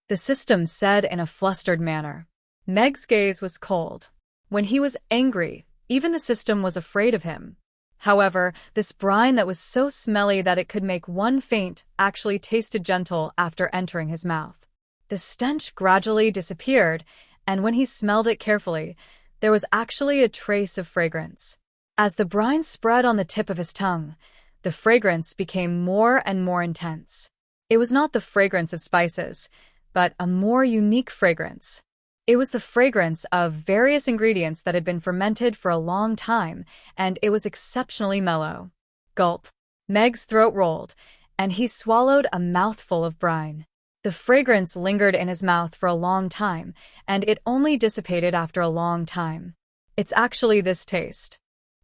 The system said in a flustered manner. Meg's gaze was cold. When he was angry, even the system was afraid of him. However, this brine that was so smelly that it could make one faint actually tasted gentle after entering his mouth. The stench gradually disappeared, and when he smelled it carefully, there was actually a trace of fragrance. As the brine spread on the tip of his tongue, the fragrance became more and more intense. It was not the fragrance of spices, but a more unique fragrance. It was the fragrance of various ingredients that had been fermented for a long time, and it was exceptionally mellow. Gulp. Meg's throat rolled, and he swallowed a mouthful of brine. The fragrance lingered in his mouth for a long time, and it only dissipated after a long time. It's actually this taste.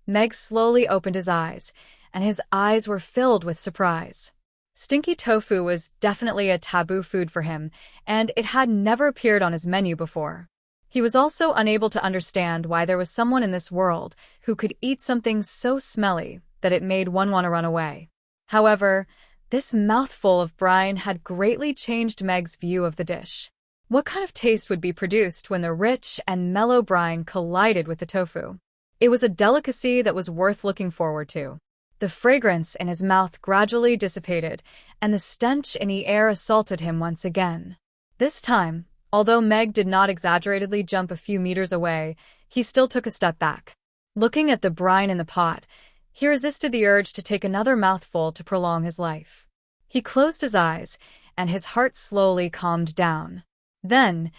Meg slowly opened his eyes, and his eyes were filled with surprise. Stinky tofu was definitely a taboo food for him, and it had never appeared on his menu before. He was also unable to understand why there was someone in this world who could eat something so smelly that it made one want to run away. However, this mouthful of brine had greatly changed Meg's view of the dish. What kind of taste would be produced when the rich and mellow brine collided with the tofu? It was a delicacy that was worth looking forward to. The fragrance in his mouth gradually dissipated, and the stench in the air assaulted him once again. This time, although Meg did not exaggeratedly jump a few meters away, he still took a step back. Looking at the brine in the pot, he resisted the urge to take another mouthful to prolong his life. He closed his eyes, and his heart slowly calmed down. Then,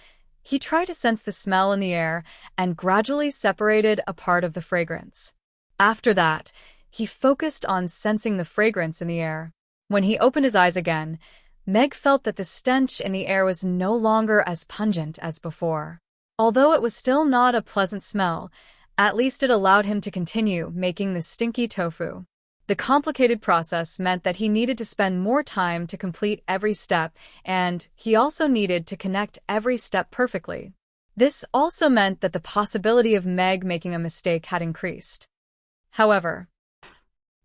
He tried to sense the smell in the air and gradually separated a part of the fragrance. After that, he focused on sensing the fragrance in the air. When he opened his eyes again, Meg felt that the stench in the air was no longer as pungent as before. Although it was still not a pleasant smell, at least it allowed him to continue making the stinky tofu. The complicated process meant that he needed to spend more time to complete every step, and he also needed to connect every step perfectly. This also meant that the possibility of Meg making a mistake had increased. However,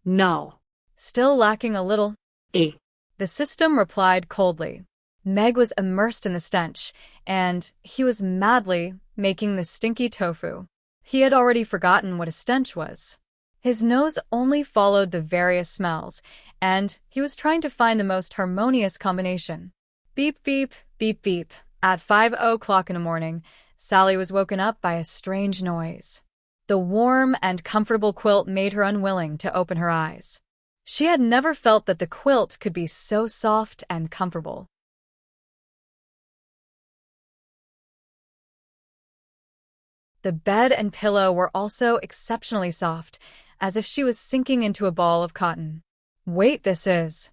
No. still lacking a little, Eh. the system replied coldly. Meg was immersed in the stench, and he was madly making the stinky tofu. He had already forgotten what a stench was. His nose only followed the various smells, and he was trying to find the most harmonious combination. Beep, beep, beep, beep. At 5 o'clock in the morning, Sally was woken up by a strange noise. The warm and comfortable quilt made her unwilling to open her eyes. She had never felt that the quilt could be so soft and comfortable. The bed and pillow were also exceptionally soft, as if she was sinking into a ball of cotton. Wait, this is...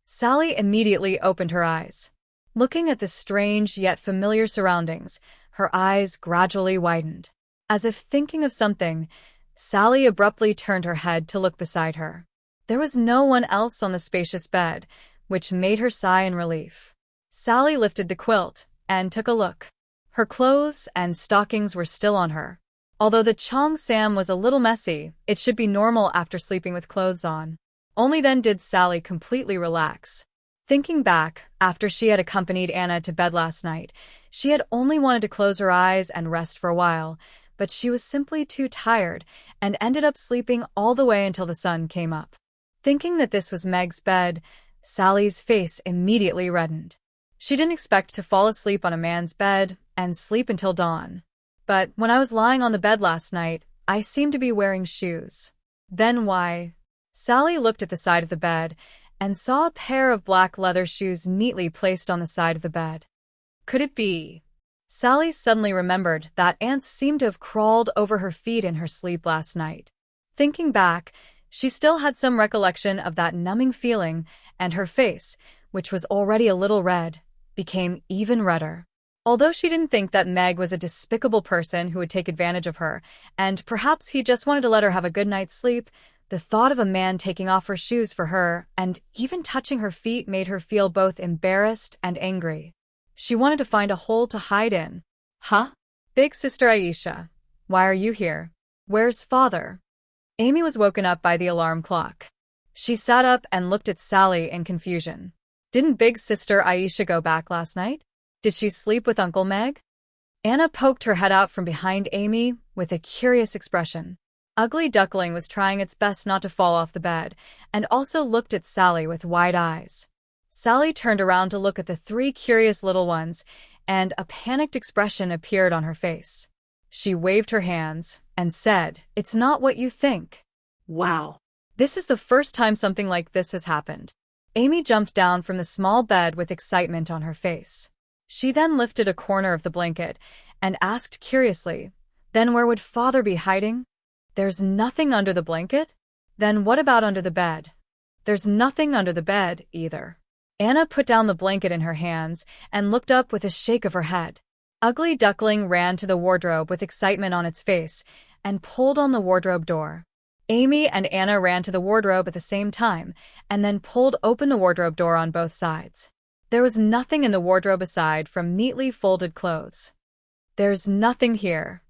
Sally immediately opened her eyes. Looking at the strange yet familiar surroundings, her eyes gradually widened. As if thinking of something, Sally abruptly turned her head to look beside her. There was no one else on the spacious bed, which made her sigh in relief. Sally lifted the quilt and took a look. Her clothes and stockings were still on her. Although the cheongsam was a little messy, it should be normal after sleeping with clothes on. Only then did Sally completely relax. Thinking back, after she had accompanied Anna to bed last night, she had only wanted to close her eyes and rest for a while, but she was simply too tired and ended up sleeping all the way until the sun came up. Thinking that this was Meg's bed, Sally's face immediately reddened. She didn't expect to fall asleep on a man's bed and sleep until dawn. But when I was lying on the bed last night, I seemed to be wearing shoes. Then why? Sally looked at the side of the bed and saw a pair of black leather shoes neatly placed on the side of the bed. Could it be? Sally suddenly remembered that ants seemed to have crawled over her feet in her sleep last night. Thinking back, she still had some recollection of that numbing feeling, and her face, which was already a little red, became even redder. Although she didn't think that Meg was a despicable person who would take advantage of her, and perhaps he just wanted to let her have a good night's sleep, the thought of a man taking off her shoes for her and even touching her feet made her feel both embarrassed and angry. She wanted to find a hole to hide in. Huh? Big sister Aisha, why are you here? Where's father? Amy was woken up by the alarm clock. She sat up and looked at Sally in confusion. Didn't big sister Aisha go back last night? Did she sleep with Uncle Meg? Anna poked her head out from behind Amy with a curious expression. Ugly Duckling was trying its best not to fall off the bed, and also looked at Sally with wide eyes. Sally turned around to look at the three curious little ones, and a panicked expression appeared on her face. She waved her hands and said, "It's not what you think." Wow. This is the first time something like this has happened. Amy jumped down from the small bed with excitement on her face. She then lifted a corner of the blanket and asked curiously, "Then where would father be hiding?" "There's nothing under the blanket?" "Then what about under the bed?" "There's nothing under the bed, either." Anna put down the blanket in her hands and looked up with a shake of her head. Ugly Duckling ran to the wardrobe with excitement on its face and pulled on the wardrobe door. Amy and Anna ran to the wardrobe at the same time and then pulled open the wardrobe door on both sides. There was nothing in the wardrobe aside from neatly folded clothes. "There's nothing here."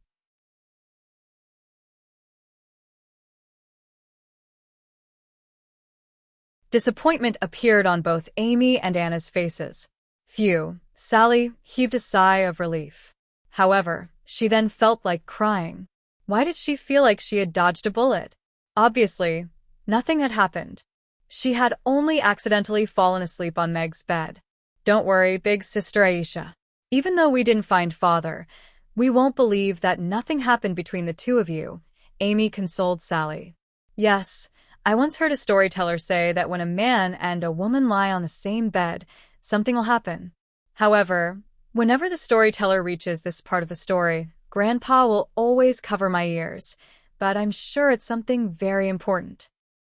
Disappointment appeared on both Amy and Anna's faces. Phew, Sally heaved a sigh of relief. However, she then felt like crying. Why did she feel like she had dodged a bullet? Obviously, nothing had happened. She had only accidentally fallen asleep on Meg's bed. "Don't worry, big sister Aisha. Even though we didn't find father, we won't believe that nothing happened between the two of you," Amy consoled Sally. "Yes, I once heard a storyteller say that when a man and a woman lie on the same bed, something will happen. However, Whenever the storyteller reaches this part of the story, Grandpa will always cover my ears, but I'm sure it's something very important.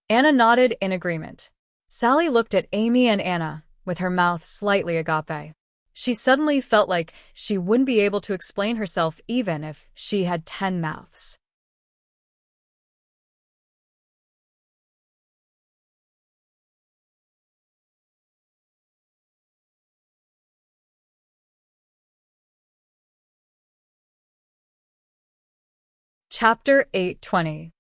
Anna nodded in agreement. Sally looked at Amy and Anna, with her mouth slightly agape. She suddenly felt like she wouldn't be able to explain herself even if she had 10 mouths. Chapter 8:20.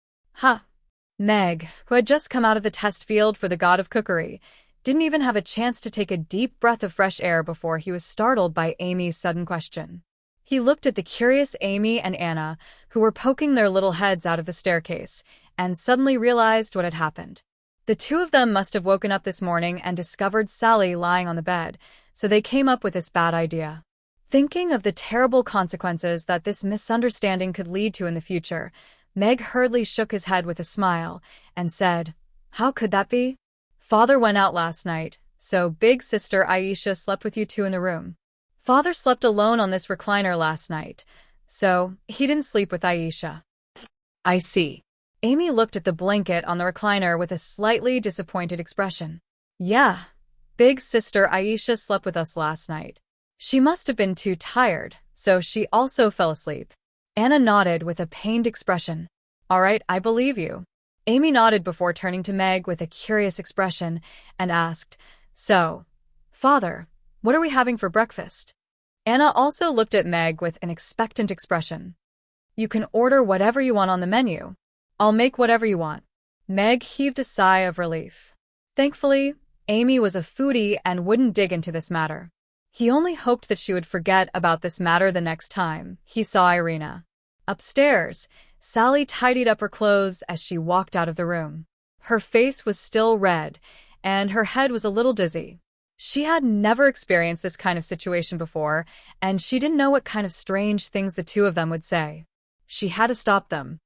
Meg, who had just come out of the test field for the god of cookery, didn't even have a chance to take a deep breath of fresh air before he was startled by Amy's sudden question. He looked at the curious Amy and Anna, who were poking their little heads out of the staircase, and suddenly realized what had happened. The two of them must have woken up this morning and discovered Sally lying on the bed, so they came up with this bad idea. Thinking of the terrible consequences that this misunderstanding could lead to in the future, Meg hurriedly shook his head with a smile and said, "How could that be? Father went out last night, so big sister Aisha slept with you two in the room. Father slept alone on this recliner last night, so he didn't sleep with Aisha." "I see." Amy looked at the blanket on the recliner with a slightly disappointed expression. "Yeah, big sister Aisha slept with us last night. She must have been too tired, so she also fell asleep." Anna nodded with a pained expression. "All right, I believe you." Amy nodded before turning to Meg with a curious expression and asked, "So, Father, what are we having for breakfast?" Anna also looked at Meg with an expectant expression. "You can order whatever you want on the menu. I'll make whatever you want." Meg heaved a sigh of relief. Thankfully, Amy was a foodie and wouldn't dig into this matter. He only hoped that she would forget about this matter the next time he saw Irina. Upstairs, Sally tidied up her clothes as she walked out of the room. Her face was still red, and her head was a little dizzy. She had never experienced this kind of situation before, and she didn't know what kind of strange things the two of them would say. She had to stop them.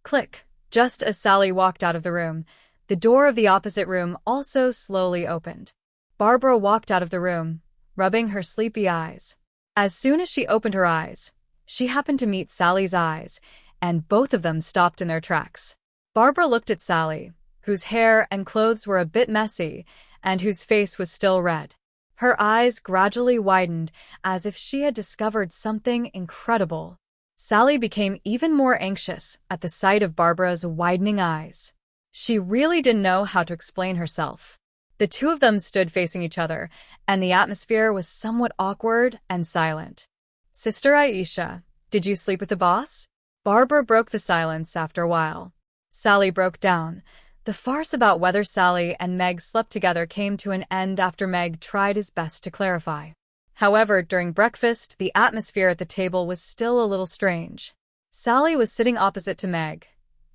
Click. Just as Sally walked out of the room, the door of the opposite room also slowly opened. Barbara walked out of the room, rubbing her sleepy eyes. As soon as she opened her eyes, she happened to meet Sally's eyes, and both of them stopped in their tracks. Barbara looked at Sally, whose hair and clothes were a bit messy, and whose face was still red. Her eyes gradually widened as if she had discovered something incredible. Sally became even more anxious at the sight of Barbara's widening eyes. She really didn't know how to explain herself. The two of them stood facing each other, and the atmosphere was somewhat awkward and silent. "Sister Aisha, did you sleep with the boss?" Barbara broke the silence after a while. Sally broke down. The farce about whether Sally and Meg slept together came to an end after Meg tried his best to clarify. However, during breakfast, the atmosphere at the table was still a little strange. Sally was sitting opposite to Meg,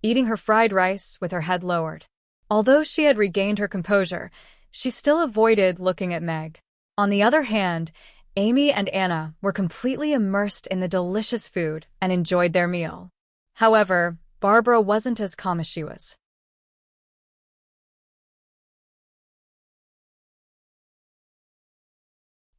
eating her fried rice with her head lowered. Although she had regained her composure, she still avoided looking at Meg. On the other hand, Amy and Anna were completely immersed in the delicious food and enjoyed their meal. However, Barbara wasn't as calm as she was.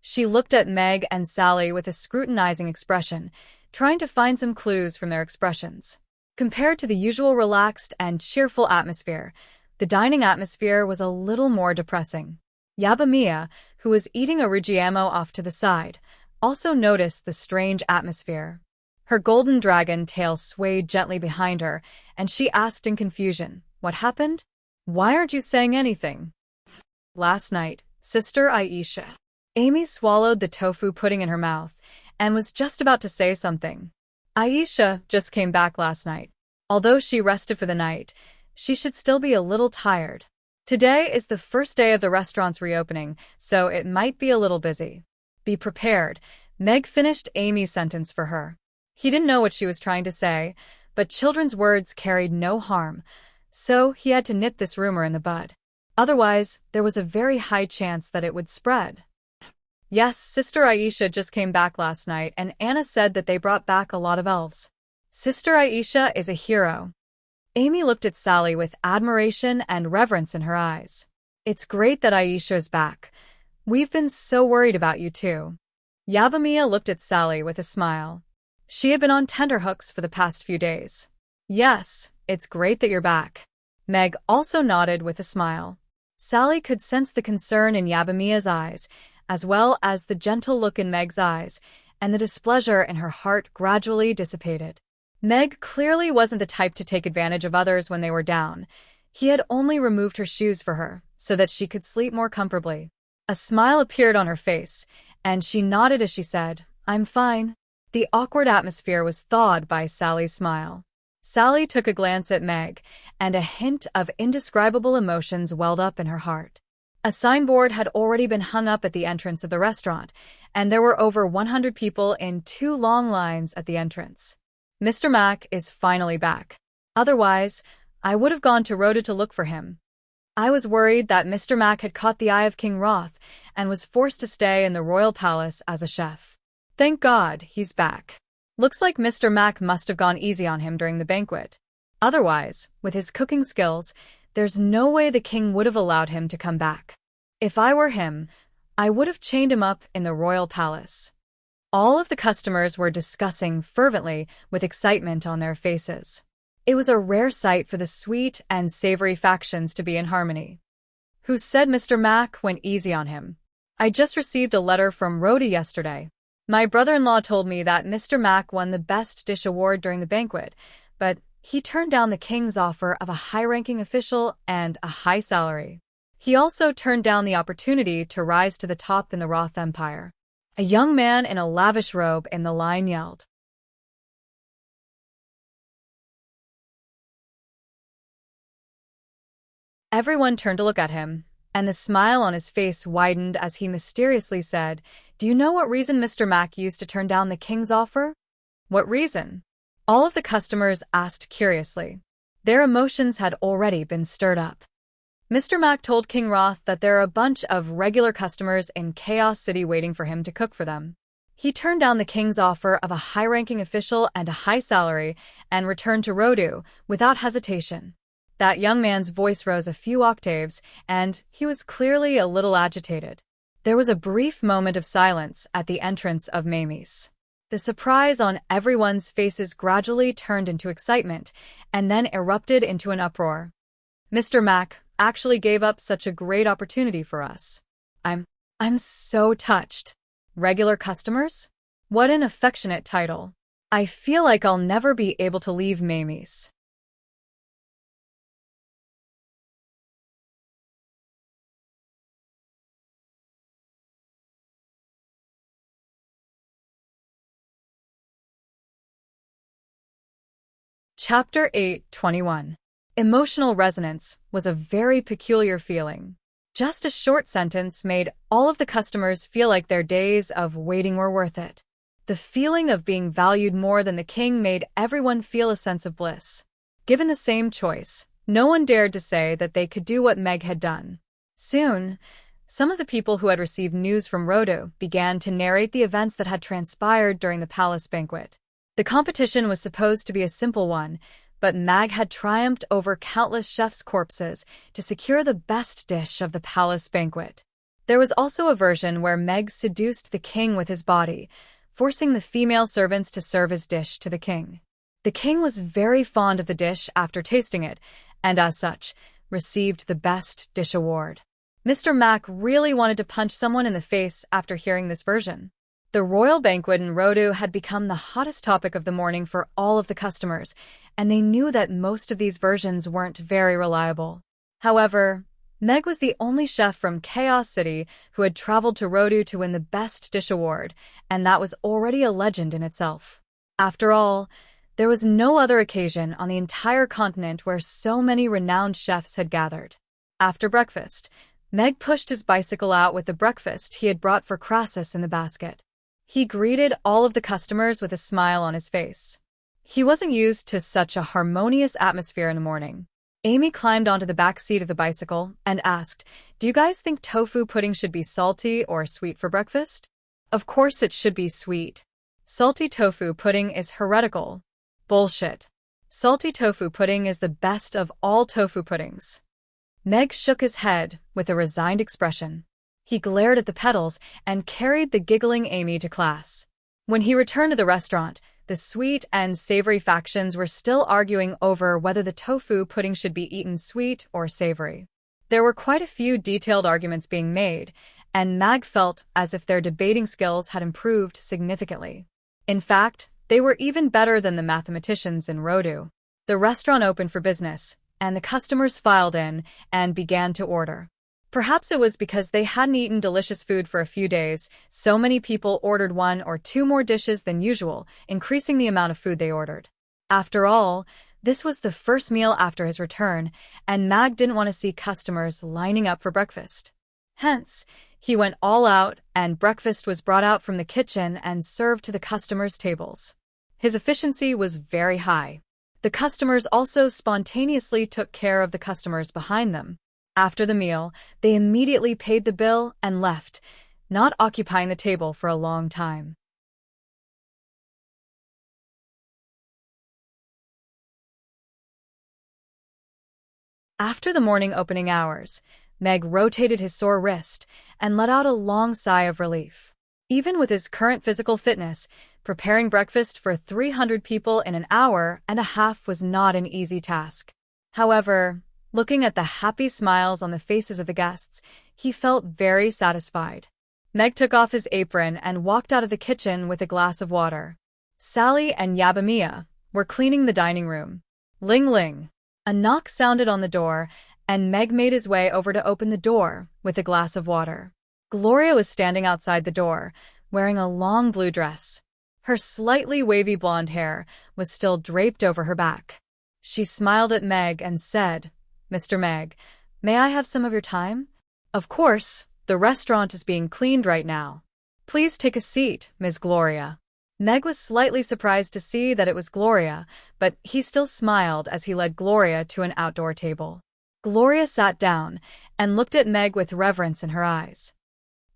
She looked at Meg and Sally with a scrutinizing expression, trying to find some clues from their expressions. Compared to the usual relaxed and cheerful atmosphere, the dining atmosphere was a little more depressing. Yabamiya, who was eating a Rigiamo off to the side, also noticed the strange atmosphere. Her golden dragon tail swayed gently behind her, and she asked in confusion, "What happened? Why aren't you saying anything?" "Last night, Sister Aisha." Amy swallowed the tofu pudding in her mouth and was just about to say something. "Aisha just came back last night. Although she rested for the night, she should still be a little tired. Today is the first day of the restaurant's reopening, so it might be a little busy. Be prepared." Meg finished Amy's sentence for her. He didn't know what she was trying to say, but children's words carried no harm, so he had to nip this rumor in the bud. Otherwise, there was a very high chance that it would spread. "Yes, Sister Aisha just came back last night, and Anna said that they brought back a lot of elves. Sister Aisha is a hero." Amy looked at Sally with admiration and reverence in her eyes. "It's great that Aisha is back. We've been so worried about you too." Yabamiya looked at Sally with a smile. She had been on tenterhooks for the past few days. Yes, it's great that you're back. Meg also nodded with a smile. Sally could sense the concern in Yabamiya's eyes, as well as the gentle look in Meg's eyes, and the displeasure in her heart gradually dissipated. Meg clearly wasn't the type to take advantage of others when they were down. He had only removed her shoes for her, so that she could sleep more comfortably. A smile appeared on her face, and she nodded as she said, "I'm fine." The awkward atmosphere was thawed by Sally's smile. Sally took a glance at Meg, and a hint of indescribable emotions welled up in her heart. A signboard had already been hung up at the entrance of the restaurant, and there were over 100 people in 2 long lines at the entrance. Mr. Mac is finally back. Otherwise, I would have gone to Rhoda to look for him. I was worried that Mr. Mac had caught the eye of King Roth and was forced to stay in the royal palace as a chef. Thank God he's back. Looks like Mr. Mac must have gone easy on him during the banquet. Otherwise, with his cooking skills, there's no way the king would have allowed him to come back. If I were him, I would have chained him up in the royal palace. All of the customers were discussing fervently with excitement on their faces. It was a rare sight for the sweet and savory factions to be in harmony. Who said Mr. Mac went easy on him? I just received a letter from Rhoda yesterday. My brother-in-law told me that Mr. Mac won the Best Dish Award during the banquet, but he turned down the king's offer of a high-ranking official and a high salary. He also turned down the opportunity to rise to the top in the Roth Empire. A young man in a lavish robe in the line yelled. Everyone turned to look at him, and the smile on his face widened as he mysteriously said, "Do you know what reason Mr. Mac used to turn down the king's offer?" "What reason?" All of the customers asked curiously. Their emotions had already been stirred up. Mr. Mac told King Roth that there are a bunch of regular customers in Chaos City waiting for him to cook for them. He turned down the king's offer of a high-ranking official and a high salary and returned to Rodu without hesitation. That young man's voice rose a few octaves, and he was clearly a little agitated. There was a brief moment of silence at the entrance of Mamie's. The surprise on everyone's faces gradually turned into excitement, and then erupted into an uproar. Mr. Mac actually gave up such a great opportunity for us. I'm so touched. Regular customers? What an affectionate title. I feel like I'll never be able to leave Mamie's. Chapter 8:21. Emotional resonance was a very peculiar feeling. Just a short sentence made all of the customers feel like their days of waiting were worth it. The feeling of being valued more than the king made everyone feel a sense of bliss. Given the same choice, no one dared to say that they could do what Meg had done. Soon, some of the people who had received news from Rodu began to narrate the events that had transpired during the palace banquet. The competition was supposed to be a simple one, but Mag had triumphed over countless chefs' corpses to secure the best dish of the palace banquet. There was also a version where Meg seduced the king with his body, forcing the female servants to serve his dish to the king. The king was very fond of the dish after tasting it, and as such, received the Best Dish Award. Mr. Mac really wanted to punch someone in the face after hearing this version. The royal banquet in Rodu had become the hottest topic of the morning for all of the customers, and they knew that most of these versions weren't very reliable. However, Meg was the only chef from Chaos City who had traveled to Rodu to win the Best Dish Award, and that was already a legend in itself. After all, there was no other occasion on the entire continent where so many renowned chefs had gathered. After breakfast, Meg pushed his bicycle out with the breakfast he had brought for Crassus in the basket. He greeted all of the customers with a smile on his face. He wasn't used to such a harmonious atmosphere in the morning. Amy climbed onto the back seat of the bicycle and asked, "Do you guys think tofu pudding should be salty or sweet for breakfast?" "Of course it should be sweet. Salty tofu pudding is heretical." "Bullshit. Salty tofu pudding is the best of all tofu puddings." Meg shook his head with a resigned expression. He glared at the petals and carried the giggling Amy to class. When he returned to the restaurant, the sweet and savory factions were still arguing over whether the tofu pudding should be eaten sweet or savory. There were quite a few detailed arguments being made, and Mag felt as if their debating skills had improved significantly. In fact, they were even better than the mathematicians in Rodu. The restaurant opened for business, and the customers filed in and began to order. Perhaps it was because they hadn't eaten delicious food for a few days, so many people ordered 1 or 2 more dishes than usual, increasing the amount of food they ordered. After all, this was the first meal after his return, and Mag didn't want to see customers lining up for breakfast. Hence, he went all out, and breakfast was brought out from the kitchen and served to the customers' tables. His efficiency was very high. The customers also spontaneously took care of the customers behind them. After the meal, they immediately paid the bill and left, not occupying the table for a long time. After the morning opening hours, Meg rotated his sore wrist and let out a long sigh of relief. Even with his current physical fitness, preparing breakfast for 300 people in an hour and a half was not an easy task. However, looking at the happy smiles on the faces of the guests, he felt very satisfied. Meg took off his apron and walked out of the kitchen with a glass of water. Sally and Yabamiya were cleaning the dining room. Ling ling. A knock sounded on the door, and Meg made his way over to open the door with a glass of water. Gloria was standing outside the door, wearing a long blue dress. Her slightly wavy blonde hair was still draped over her back. She smiled at Meg and said, "Mr. Meg, may I have some of your time?" "Of course, the restaurant is being cleaned right now." "Please take a seat, Ms. Gloria." Meg was slightly surprised to see that it was Gloria, but he still smiled as he led Gloria to an outdoor table. Gloria sat down and looked at Meg with reverence in her eyes.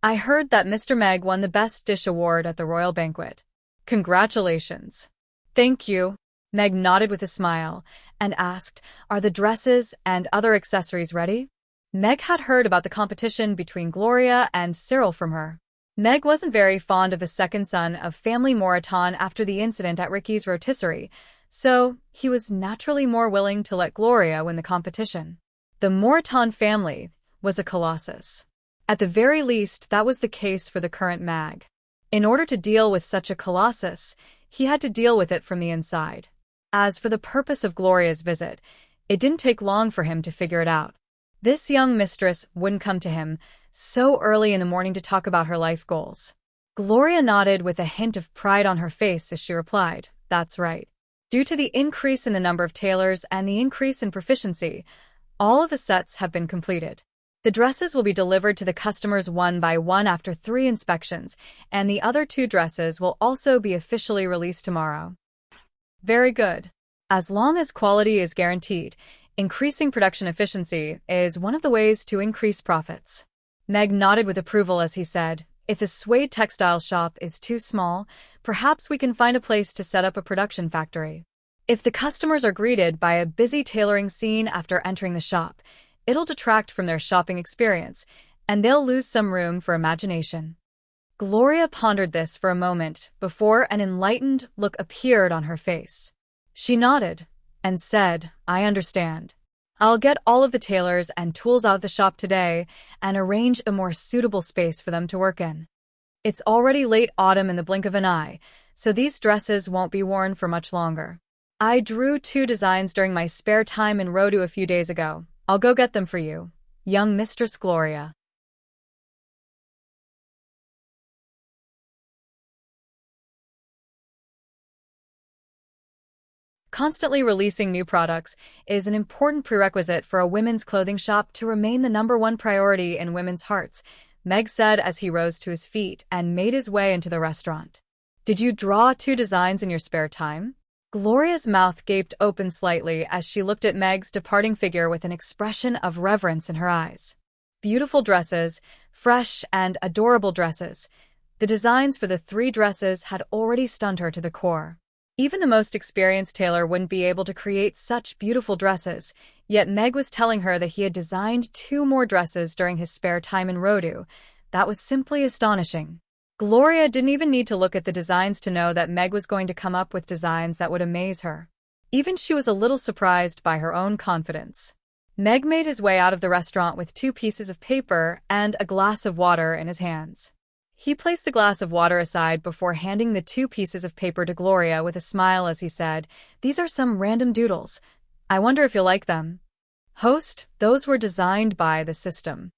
"I heard that Mr. Meg won the Best Dish Award at the Royal Banquet. Congratulations." "Thank you." Meg nodded with a smile and asked, "Are the dresses and other accessories ready?" Meg had heard about the competition between Gloria and Cyril from her. Meg wasn't very fond of the second son of family Moreton after the incident at Ricky's rotisserie, so he was naturally more willing to let Gloria win the competition. The Moreton family was a colossus. At the very least, that was the case for the current Mag. In order to deal with such a colossus, he had to deal with it from the inside. As for the purpose of Gloria's visit, it didn't take long for him to figure it out. This young mistress wouldn't come to him so early in the morning to talk about her life goals. Gloria nodded with a hint of pride on her face as she replied, "That's right." Due to the increase in the number of tailors and the increase in proficiency, all of the sets have been completed. The dresses will be delivered to the customers one by one after 3 inspections, and the other 2 dresses will also be officially released tomorrow. Very good. As long as quality is guaranteed, increasing production efficiency is one of the ways to increase profits. Meg nodded with approval as he said, "If the suede textile shop is too small, perhaps we can find a place to set up a production factory. If the customers are greeted by a busy tailoring scene after entering the shop, it'll detract from their shopping experience, and they'll lose some room for imagination." Gloria pondered this for a moment before an enlightened look appeared on her face. She nodded and said, "I understand. I'll get all of the tailors and tools out of the shop today and arrange a more suitable space for them to work in. It's already late autumn in the blink of an eye, so these dresses won't be worn for much longer. I drew 2 designs during my spare time in Rodu a few days ago. I'll go get them for you, young Mistress Gloria." Constantly releasing new products is an important prerequisite for a women's clothing shop to remain the #1 priority in women's hearts, Meg said as he rose to his feet and made his way into the restaurant. "Did you draw 2 designs in your spare time?" Gloria's mouth gaped open slightly as she looked at Meg's departing figure with an expression of reverence in her eyes. Beautiful dresses, fresh and adorable dresses. The designs for the 3 dresses had already stunned her to the core. Even the most experienced tailor wouldn't be able to create such beautiful dresses, yet Meg was telling her that he had designed 2 more dresses during his spare time in Rodu, That was simply astonishing. Gloria didn't even need to look at the designs to know that Meg was going to come up with designs that would amaze her. Even she was a little surprised by her own confidence. Meg made his way out of the restaurant with 2 pieces of paper and a glass of water in his hands. He placed the glass of water aside before handing the 2 pieces of paper to Gloria with a smile as he said, "These are some random doodles. I wonder if you'll like them." Host, those were designed by the system.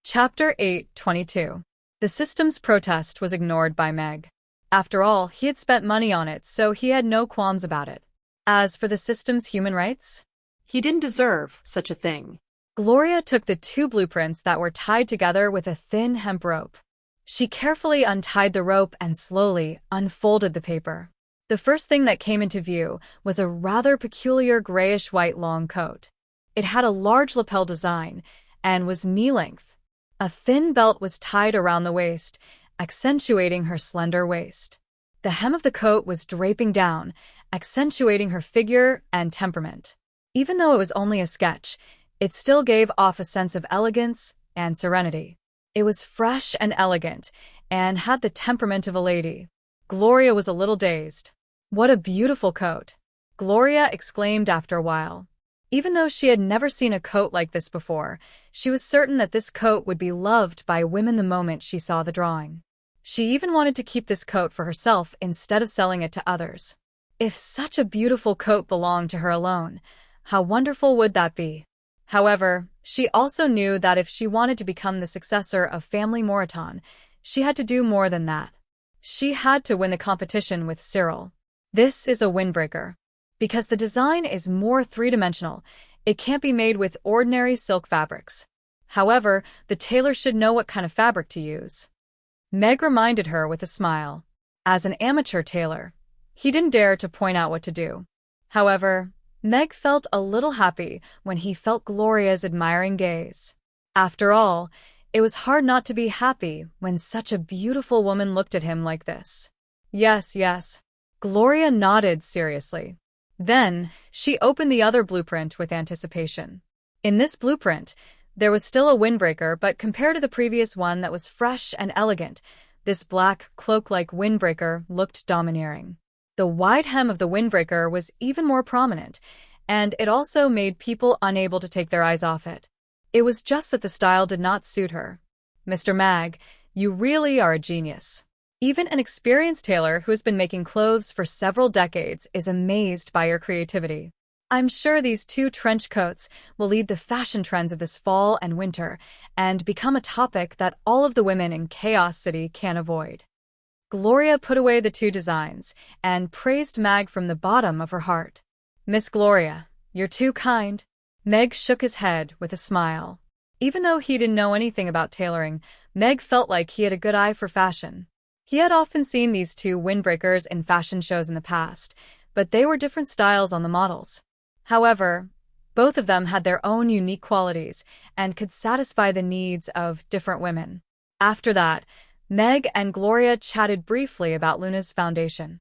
Chapter 8:22. The system's protest was ignored by Meg. After all, he had spent money on it, so he had no qualms about it. As for the system's human rights, He didn't deserve such a thing. Gloria took the 2 blueprints that were tied together with a thin hemp rope. She carefully untied the rope and slowly unfolded the paper. The first thing that came into view was a rather peculiar grayish-white long coat. It had a large lapel design and was knee-length. A thin belt was tied around the waist, accentuating her slender waist. The hem of the coat was draping down, accentuating her figure and temperament. Even though it was only a sketch, it still gave off a sense of elegance and serenity. It was fresh and elegant, and had the temperament of a lady. Gloria was a little dazed. "What a beautiful coat!" Gloria exclaimed after a while. Even though she had never seen a coat like this before, she was certain that this coat would be loved by women the moment she saw the drawing. She even wanted to keep this coat for herself instead of selling it to others. If such a beautiful coat belonged to her alone, how wonderful would that be? However, she also knew that if she wanted to become the successor of Family Moreton, she had to do more than that. She had to win the competition with Cyril. This is a windbreaker. Because the design is more 3-dimensional, it can't be made with ordinary silk fabrics. However, the tailor should know what kind of fabric to use. Meg reminded her with a smile. As an amateur tailor, he didn't dare to point out what to do. However, Meg felt a little happy when he felt Gloria's admiring gaze. After all, it was hard not to be happy when such a beautiful woman looked at him like this. Yes, yes. Gloria nodded seriously. Then, she opened the other blueprint with anticipation. In this blueprint, there was still a windbreaker, but compared to the previous one that was fresh and elegant, this black, cloak-like windbreaker looked domineering. The wide hem of the windbreaker was even more prominent, and it also made people unable to take their eyes off it. It was just that the style did not suit her. "Mr. Mag, you really are a genius." Even an experienced tailor who has been making clothes for several decades is amazed by your creativity. I'm sure these 2 trench coats will lead the fashion trends of this fall and winter and become a topic that all of the women in Chaos City can't avoid. Gloria put away the 2 designs and praised Meg from the bottom of her heart. "Miss Gloria, you're too kind." Meg shook his head with a smile. Even though he didn't know anything about tailoring, Meg felt like he had a good eye for fashion. He had often seen these 2 windbreakers in fashion shows in the past, but they were different styles on the models. However, both of them had their own unique qualities and could satisfy the needs of different women. After that, Meg and Gloria chatted briefly about Luna's foundation.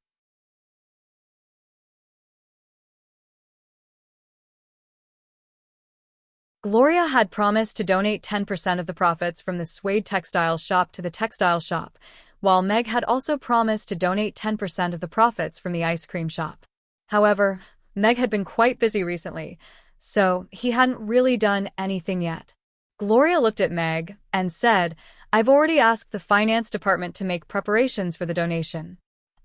Gloria had promised to donate 10% of the profits from the suede textile shop to the textile shop, while Meg had also promised to donate 10% of the profits from the ice cream shop. However, Meg had been quite busy recently, so he hadn't really done anything yet. Gloria looked at Meg and said, "I've already asked the finance department to make preparations for the donation.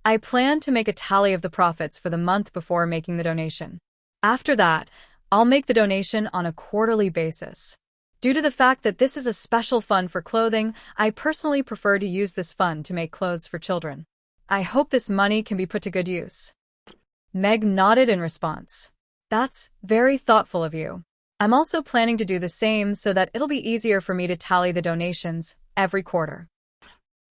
I plan to make a tally of the profits for the month before making the donation. After that, I'll make the donation on a quarterly basis. Due to the fact that this is a special fund for clothing, I personally prefer to use this fund to make clothes for children. I hope this money can be put to good use." Meg nodded in response. "That's very thoughtful of you. I'm also planning to do the same so that it'll be easier for me to tally the donations every quarter."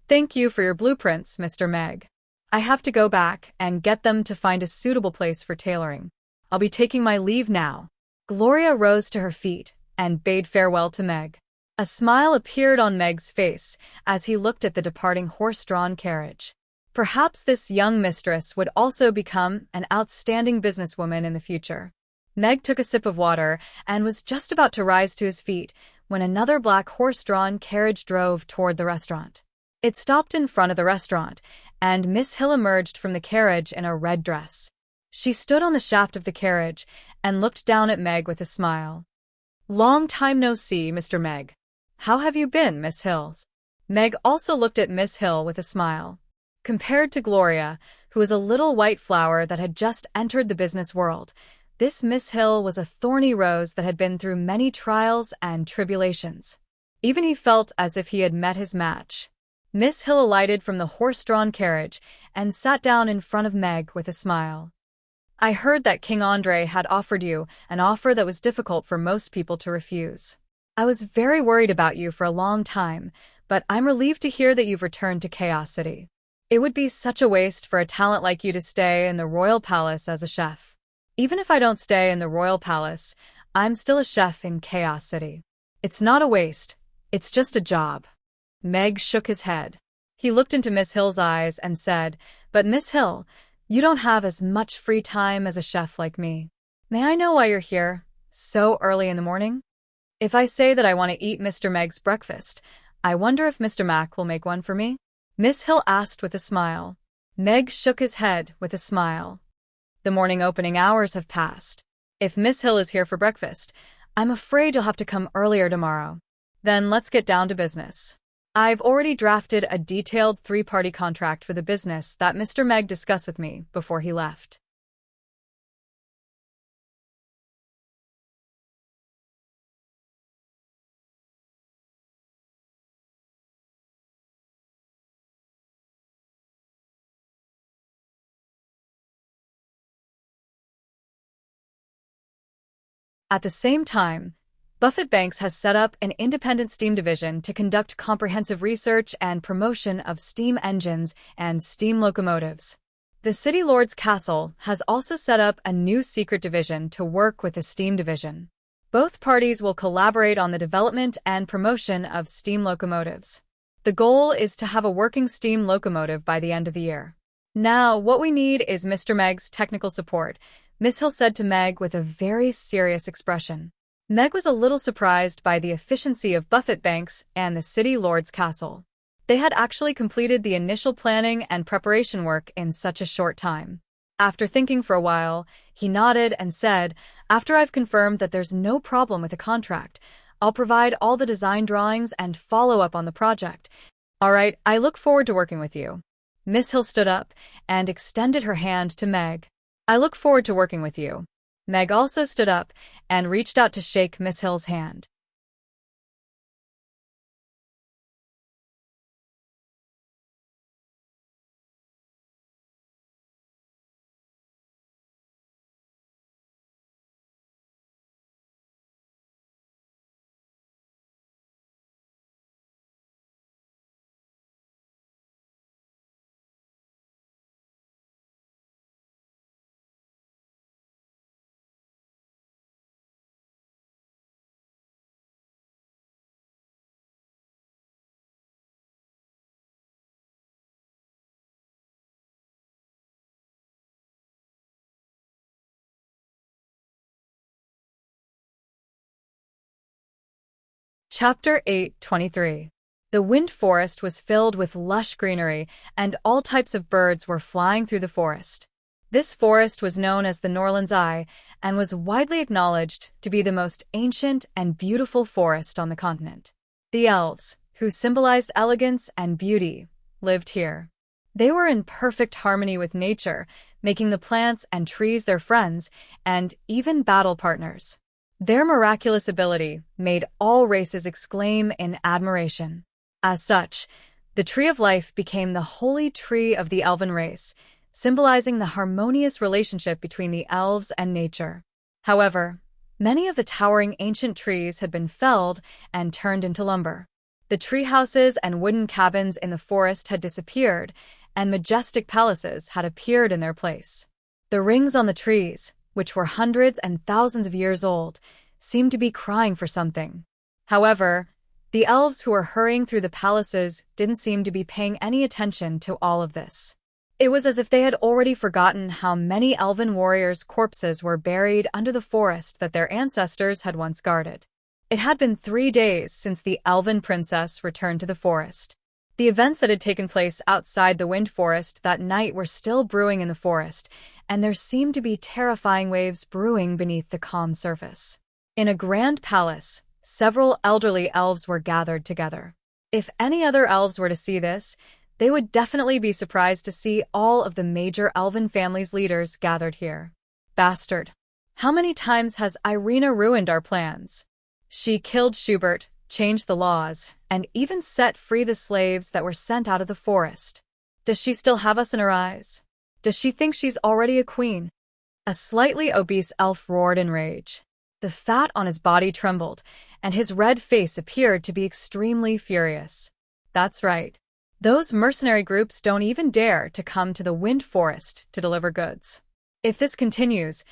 "Thank you for your blueprints, Mr. Meg. I have to go back and get them to find a suitable place for tailoring. I'll be taking my leave now." Gloria rose to her feet and bade farewell to Meg. A smile appeared on Meg's face as he looked at the departing horse-drawn carriage. Perhaps this young mistress would also become an outstanding businesswoman in the future. Meg took a sip of water and was just about to rise to his feet when another black horse-drawn carriage drove toward the restaurant. It stopped in front of the restaurant, and Miss Hill emerged from the carriage in a red dress. She stood on the shaft of the carriage and looked down at Meg with a smile. "Long time no see, Mr. Meg. How have you been, Miss Hills?" Meg also looked at Miss Hill with a smile. Compared to Gloria, who was a little white flower that had just entered the business world, this Miss Hill was a thorny rose that had been through many trials and tribulations. Even he felt as if he had met his match. Miss Hill alighted from the horse-drawn carriage and sat down in front of Meg with a smile. "I heard that King Andre had offered you an offer that was difficult for most people to refuse. I was very worried about you for a long time, but I'm relieved to hear that you've returned to Chaos City. It would be such a waste for a talent like you to stay in the royal palace as a chef. Even if I don't stay in the royal palace, I'm still a chef in Chaos City. It's not a waste, it's just a job." Meg shook his head. He looked into Miss Hill's eyes and said, "But Miss Hill, you don't have as much free time as a chef like me. May I know why you're here so early in the morning? If I say that I want to eat Mr. Meg's breakfast, I wonder if Mr. Mac will make one for me?" Miss Hill asked with a smile. Meg shook his head with a smile. "The morning opening hours have passed. If Miss Hill is here for breakfast, I'm afraid you'll have to come earlier tomorrow. Then let's get down to business. I've already drafted a detailed 3-party contract for the business that Mr. Meg discussed with me before he left." At the same time, Buffett Banks has set up an independent steam division to conduct comprehensive research and promotion of steam engines and steam locomotives. The City Lord's Castle has also set up a new secret division to work with the steam division. Both parties will collaborate on the development and promotion of steam locomotives. The goal is to have a working steam locomotive by the end of the year. "Now, what we need is Mr. Meg's technical support," Miss Hill said to Meg with a very serious expression. Meg was a little surprised by the efficiency of Buffett Banks and the City Lord's Castle. They had actually completed the initial planning and preparation work in such a short time. After thinking for a while, he nodded and said, "After I've confirmed that there's no problem with the contract, I'll provide all the design drawings and follow up on the project. All right, I look forward to working with you." Miss Hill stood up and extended her hand to Meg. "I look forward to working with you." Meg also stood up and reached out to shake Miss Hill's hand. Chapter 8:23. The wind forest was filled with lush greenery, and all types of birds were flying through the forest. This forest was known as the Norland's Eye and was widely acknowledged to be the most ancient and beautiful forest on the continent. The elves, who symbolized elegance and beauty, lived here. They were in perfect harmony with nature, making the plants and trees their friends and even battle partners. Their miraculous ability made all races exclaim in admiration. As such, the Tree of Life became the holy tree of the elven race, symbolizing the harmonious relationship between the elves and nature. However, many of the towering ancient trees had been felled and turned into lumber. The tree houses and wooden cabins in the forest had disappeared, and majestic palaces had appeared in their place. The rings on the trees, which were hundreds and thousands of years old, seemed to be crying for something. However, The elves who were hurrying through the palaces didn't seem to be paying any attention to all of this. It was as if they had already forgotten how many elven warriors' corpses were buried under the forest that their ancestors had once guarded. It had been 3 days since the elven princess returned to the forest. The events that had taken place outside the wind forest that night were still brewing in the forest, and there seemed to be terrifying waves brewing beneath the calm surface. In a grand palace, several elderly elves were gathered together. If any other elves were to see this, they would definitely be surprised to see all of the major elven families' leaders gathered here. Bastard! How many times has Irina ruined our plans? She killed Schubert, changed the laws, and even set free the slaves that were sent out of the forest. Does she still have us in her eyes? Does she think she's already a queen? A slightly obese elf roared in rage. The fat on his body trembled, and his red face appeared to be extremely furious. That's right. Those mercenary groups don't even dare to come to the wind forest to deliver goods. If this continues,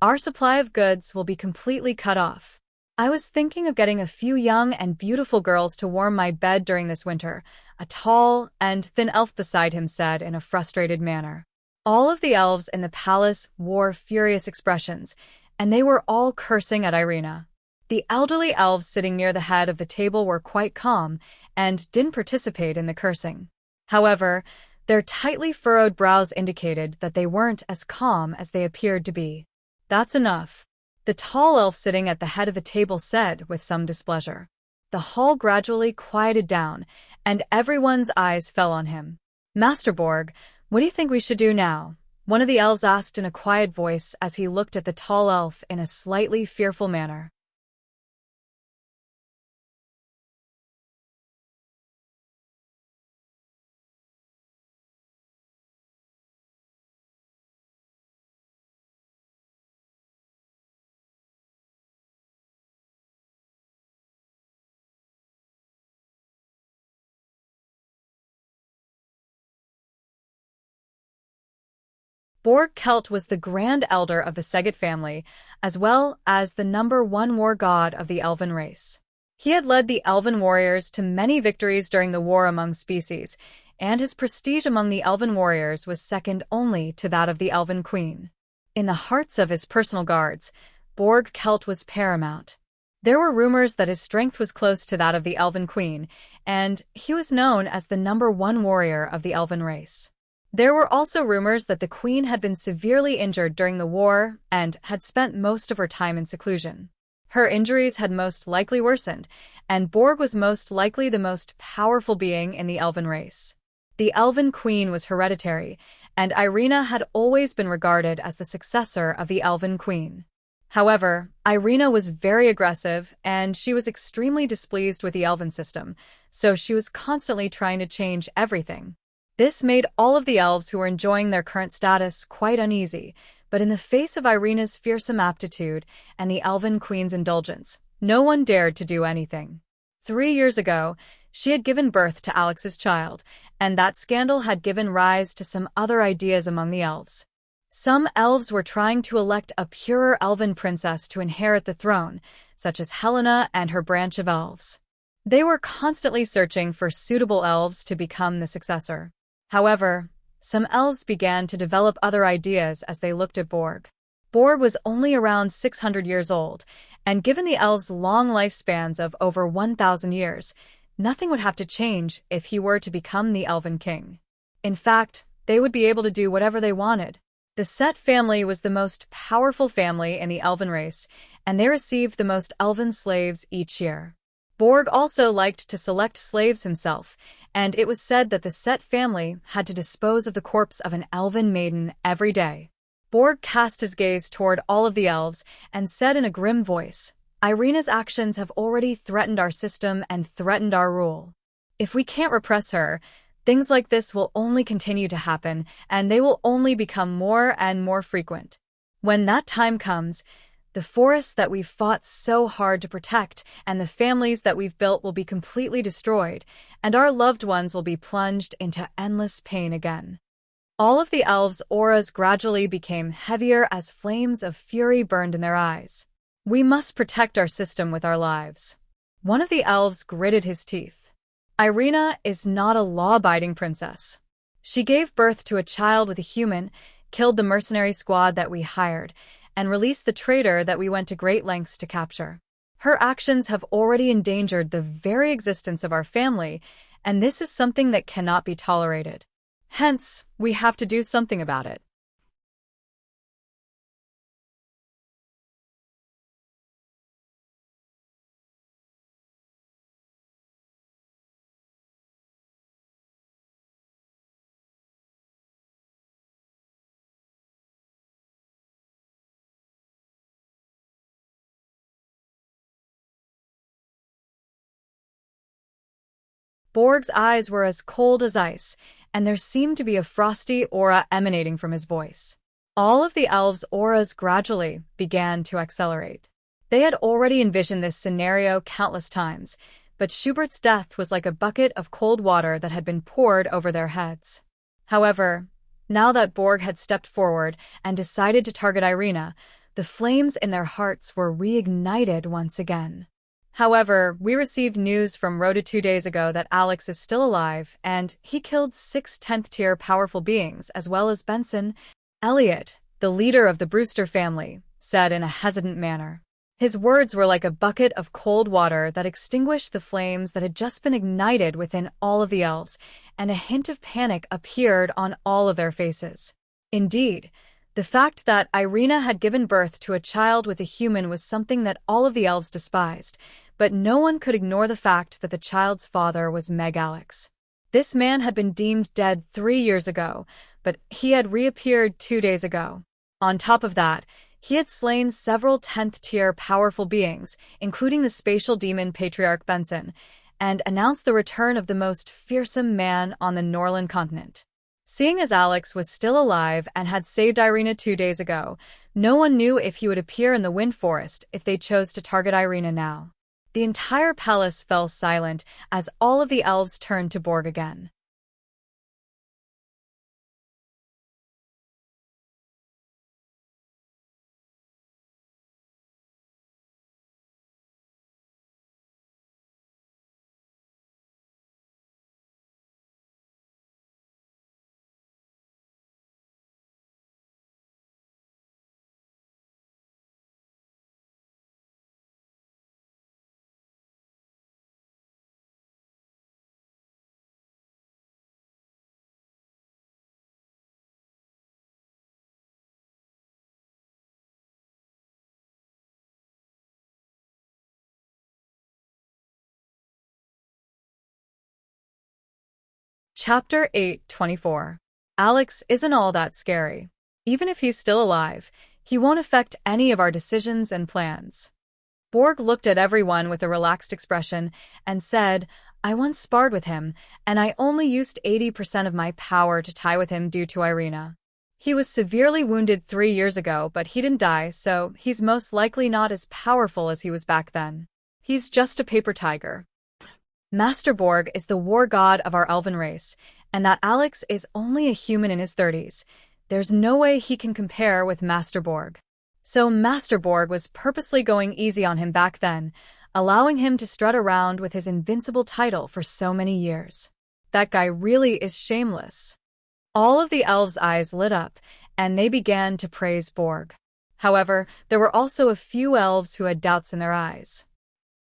our supply of goods will be completely cut off. I was thinking of getting a few young and beautiful girls to warm my bed during this winter, a tall and thin elf beside him said in a frustrated manner. All of the elves in the palace wore furious expressions, and they were all cursing at Irina. The elderly elves sitting near the head of the table were quite calm and didn't participate in the cursing. However, their tightly furrowed brows indicated that they weren't as calm as they appeared to be. That's enough, the tall elf sitting at the head of the table said with some displeasure. The hall gradually quieted down, and everyone's eyes fell on him. Master Borg, what do you think we should do now? One of the elves asked in a quiet voice as he looked at the tall elf in a slightly fearful manner. Borg Kelt was the Grand Elder of the Segget family, as well as the #1 war god of the elven race. He had led the elven warriors to many victories during the war among species, and his prestige among the elven warriors was second only to that of the elven queen. In the hearts of his personal guards, Borg Kelt was paramount. There were rumors that his strength was close to that of the elven queen, and he was known as the #1 warrior of the elven race. There were also rumors that the queen had been severely injured during the war and had spent most of her time in seclusion. Her injuries had most likely worsened, and Borg was most likely the most powerful being in the elven race. The elven queen was hereditary, and Irina had always been regarded as the successor of the elven queen. However, Irina was very aggressive, and she was extremely displeased with the elven system, so she was constantly trying to change everything. This made all of the elves who were enjoying their current status quite uneasy, but in the face of Irina's fearsome aptitude and the elven queen's indulgence, no one dared to do anything. 3 years ago, she had given birth to Alex's child, and that scandal had given rise to some other ideas among the elves. Some elves were trying to elect a purer elven princess to inherit the throne, such as Helena and her branch of elves. They were constantly searching for suitable elves to become the successor. However, some elves began to develop other ideas as they looked at Borg. Borg was only around 600 years old, and given the elves' long lifespans of over 1,000 years, nothing would have to change if he were to become the elven king. In fact, they would be able to do whatever they wanted. The Set family was the most powerful family in the elven race, and they received the most elven slaves each year. Borg also liked to select slaves himself, and it was said that the Set family had to dispose of the corpse of an elven maiden every day. Borg cast his gaze toward all of the elves and said in a grim voice, "Irina's actions have already threatened our system and threatened our rule. If we can't repress her, things like this will only continue to happen, and they will only become more and more frequent. When that time comes, the forests that we've fought so hard to protect and the families that we've built will be completely destroyed, and our loved ones will be plunged into endless pain again." All of the elves' auras gradually became heavier as flames of fury burned in their eyes. "We must protect our system with our lives. One of the elves gritted his teeth. Irina is not a law-abiding princess. She gave birth to a child with a human, killed the mercenary squad that we hired, and released the traitor that we went to great lengths to capture. Her actions have already endangered the very existence of our family, and this is something that cannot be tolerated. Hence, we have to do something about it. Borg's eyes were as cold as ice, and there seemed to be a frosty aura emanating from his voice. All of the elves' auras gradually began to accelerate. They had already envisioned this scenario countless times, but Schubert's death was like a bucket of cold water that had been poured over their heads. However, now that Borg had stepped forward and decided to target Irina, the flames in their hearts were reignited once again. However, we received news from Rhoda 2 days ago that Alex is still alive, and he killed 6 10th-tier powerful beings, as well as Benson. Elliot, the leader of the Brewster family, said in a hesitant manner. His words were like a bucket of cold water that extinguished the flames that had just been ignited within all of the elves, and a hint of panic appeared on all of their faces. Indeed, the fact that Irina had given birth to a child with a human was something that all of the elves despised, but no one could ignore the fact that the child's father was Meg Alex. This man had been deemed dead 3 years ago, but he had reappeared 2 days ago. On top of that, he had slain several 10th-tier powerful beings, including the spatial demon Patriarch Benson, and announced the return of the most fearsome man on the Norland continent. Seeing as Alex was still alive and had saved Irina 2 days ago, no one knew if he would appear in the Wind Forest if they chose to target Irina now. The entire palace fell silent as all of the elves turned to Borg again. Chapter 8:24. Alex isn't all that scary. Even if he's still alive, he won't affect any of our decisions and plans. Borg looked at everyone with a relaxed expression and said, I once sparred with him, and I only used 80% of my power to tie with him due to Irina. He was severely wounded 3 years ago, but he didn't die, so he's most likely not as powerful as he was back then. He's just a paper tiger. Master Borg is the war god of our elven race, and that Alex is only a human in his 30s. There's no way he can compare with Master Borg. So Master Borg was purposely going easy on him back then, allowing him to strut around with his invincible title for so many years. That guy really is shameless. All of the elves' eyes lit up, and they began to praise Borg. However, there were also a few elves who had doubts in their eyes.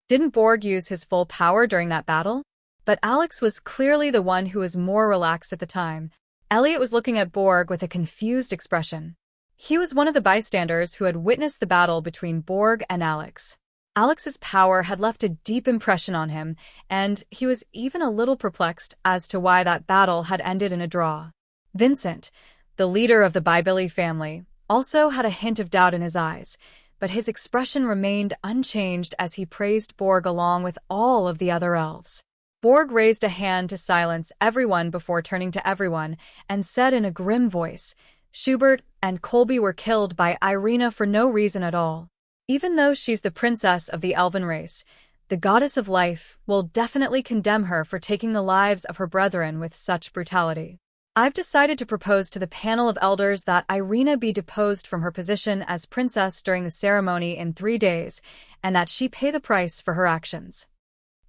Didn't Borg use his full power during that battle? But Alex was clearly the one who was more relaxed at the time. Elliot was looking at Borg with a confused expression. He was one of the bystanders who had witnessed the battle between Borg and Alex. Alex's power had left a deep impression on him, and he was even a little perplexed as to why that battle had ended in a draw. Vincent, the leader of the Bybili family, also had a hint of doubt in his eyes, but his expression remained unchanged as he praised Borg along with all of the other elves. Borg raised a hand to silence everyone before turning to everyone and said in a grim voice, Schubert and Colby were killed by Irina for no reason at all. Even though she's the princess of the elven race, the goddess of life will definitely condemn her for taking the lives of her brethren with such brutality. I've decided to propose to the panel of elders that Irina be deposed from her position as princess during the ceremony in 3 days, and that she pay the price for her actions.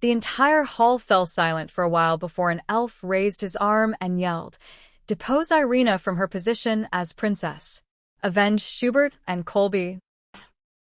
The entire hall fell silent for a while before an elf raised his arm and yelled, "Depose Irina from her position as princess. Avenge Schubert and Colby.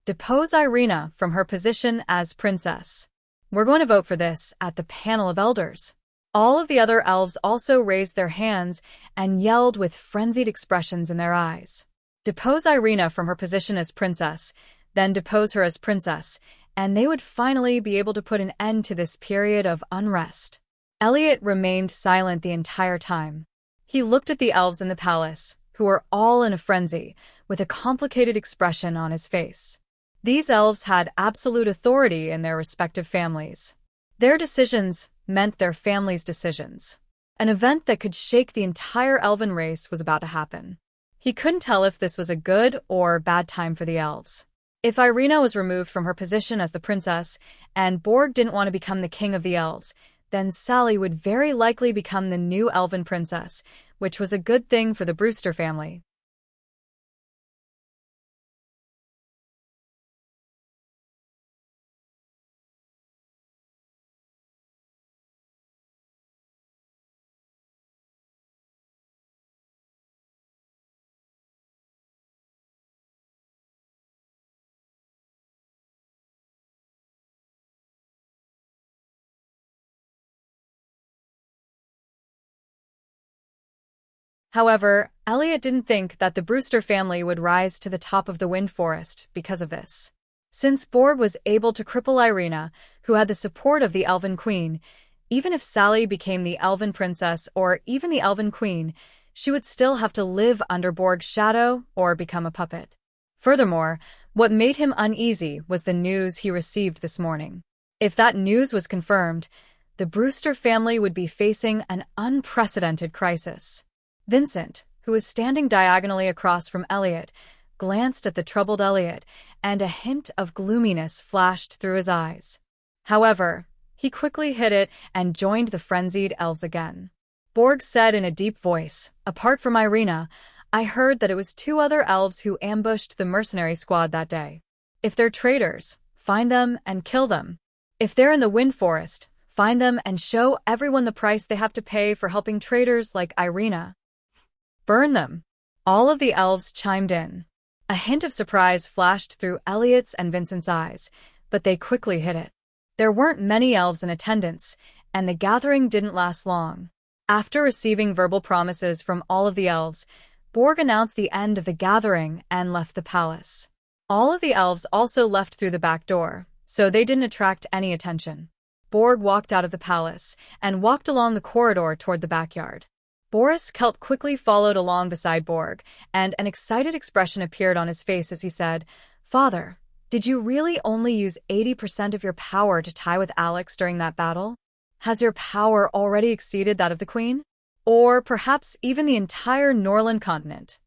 Depose Irina from her position as princess. We're going to vote for this at the panel of elders." All of the other elves also raised their hands and yelled with frenzied expressions in their eyes. Depose Irina from her position as princess, then depose her as princess, and they would finally be able to put an end to this period of unrest. Elliot remained silent the entire time. He looked at the elves in the palace, who were all in a frenzy, with a complicated expression on his face. These elves had absolute authority in their respective families. Their decisions meant their family's decisions. An event that could shake the entire elven race was about to happen. He couldn't tell if this was a good or bad time for the elves. If Irina was removed from her position as the princess, and Borg didn't want to become the king of the elves, then Sally would very likely become the new elven princess, which was a good thing for the Brewster family. However, Elliot didn't think that the Brewster family would rise to the top of the Wind Forest because of this. Since Borg was able to cripple Irina, who had the support of the Elven Queen, even if Sally became the Elven Princess or even the Elven Queen, she would still have to live under Borg's shadow or become a puppet. Furthermore, what made him uneasy was the news he received this morning. If that news was confirmed, the Brewster family would be facing an unprecedented crisis. Vincent, who was standing diagonally across from Elliot, glanced at the troubled Elliot, and a hint of gloominess flashed through his eyes. However, he quickly hid it and joined the frenzied elves again. Borg said in a deep voice, "Apart from Irina, I heard that it was 2 other elves who ambushed the mercenary squad that day. If they're traitors, find them and kill them. If they're in the Wind Forest, find them and show everyone the price they have to pay for helping traitors like Irina. Burn them." All of the elves chimed in. A hint of surprise flashed through Elliot's and Vincent's eyes, but they quickly hid it. There weren't many elves in attendance, and the gathering didn't last long. After receiving verbal promises from all of the elves, Borg announced the end of the gathering and left the palace. All of the elves also left through the back door, so they didn't attract any attention. Borg walked out of the palace and walked along the corridor toward the backyard. Boris Kelt quickly followed along beside Borg, and an excited expression appeared on his face as he said, "Father, did you really only use 80% of your power to tie with Alex during that battle? Has your power already exceeded that of the Queen? Or perhaps even the entire Norland continent?"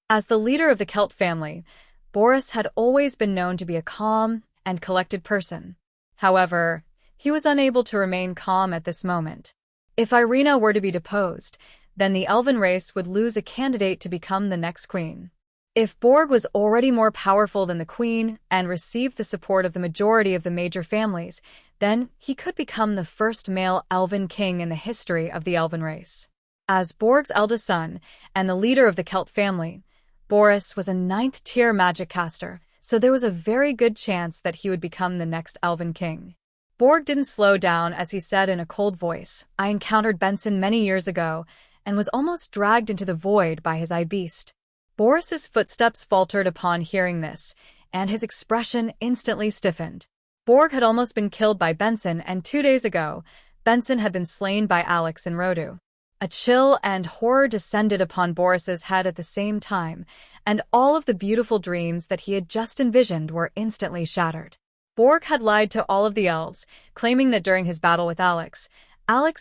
As the leader of the Kelt family, Boris had always been known to be a calm and collected person. However, he was unable to remain calm at this moment. If Irina were to be deposed, then the elven race would lose a candidate to become the next queen. If Borg was already more powerful than the queen and received the support of the majority of the major families, then he could become the first male elven king in the history of the elven race. As Borg's eldest son and the leader of the Kelt family, Boris was a 9th-tier magic caster, so there was a very good chance that he would become the next elven king. Borg didn't slow down as he said in a cold voice, "I encountered Benson many years ago and was almost dragged into the void by his eye beast." Boris's footsteps faltered upon hearing this, and his expression instantly stiffened. Borg had almost been killed by Benson, and 2 days ago, Benson had been slain by Alex in Rodu. A chill and horror descended upon Boris's head at the same time, and all of the beautiful dreams that he had just envisioned were instantly shattered. Borg had lied to all of the elves, claiming that during his battle with Alex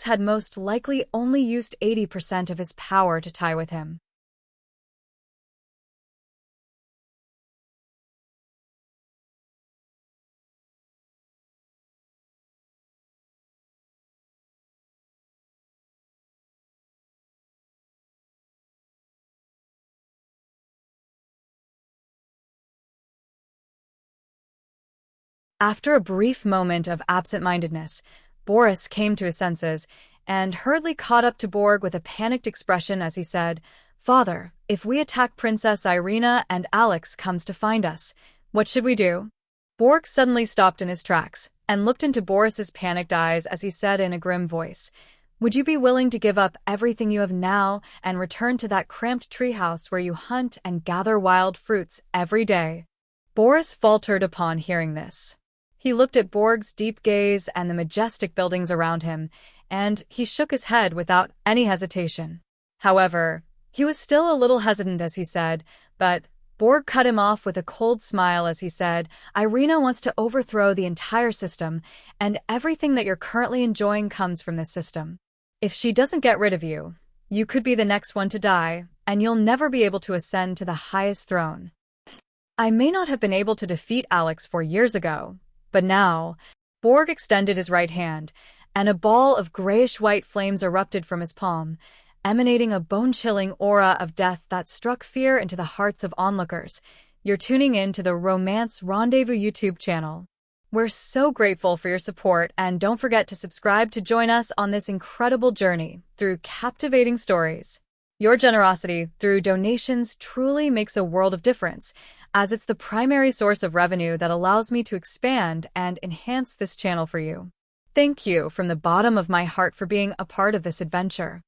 had most likely only used 80% of his power to tie with him. After a brief moment of absent-mindedness, Boris came to his senses and hurriedly caught up to Borg with a panicked expression as he said, "Father, if we attack Princess Irina and Alex comes to find us, what should we do?" Borg suddenly stopped in his tracks and looked into Boris's panicked eyes as he said in a grim voice, "Would you be willing to give up everything you have now and return to that cramped treehouse where you hunt and gather wild fruits every day?" Boris faltered upon hearing this. He looked at Borg's deep gaze and the majestic buildings around him, and he shook his head without any hesitation. However, he was still a little hesitant as he said, but Borg cut him off with a cold smile as he said, "Irina wants to overthrow the entire system, and everything that you're currently enjoying comes from this system. If she doesn't get rid of you, you could be the next one to die, and you'll never be able to ascend to the highest throne. I may not have been able to defeat Alex 4 years ago, but now—" Borg extended his right hand, and a ball of grayish-white flames erupted from his palm, emanating a bone-chilling aura of death that struck fear into the hearts of onlookers. You're tuning in to the Romance Rendezvous YouTube channel. We're so grateful for your support, and don't forget to subscribe to join us on this incredible journey through captivating stories. Your generosity through donations truly makes a world of difference, as it's the primary source of revenue that allows me to expand and enhance this channel for you. Thank you from the bottom of my heart for being a part of this adventure.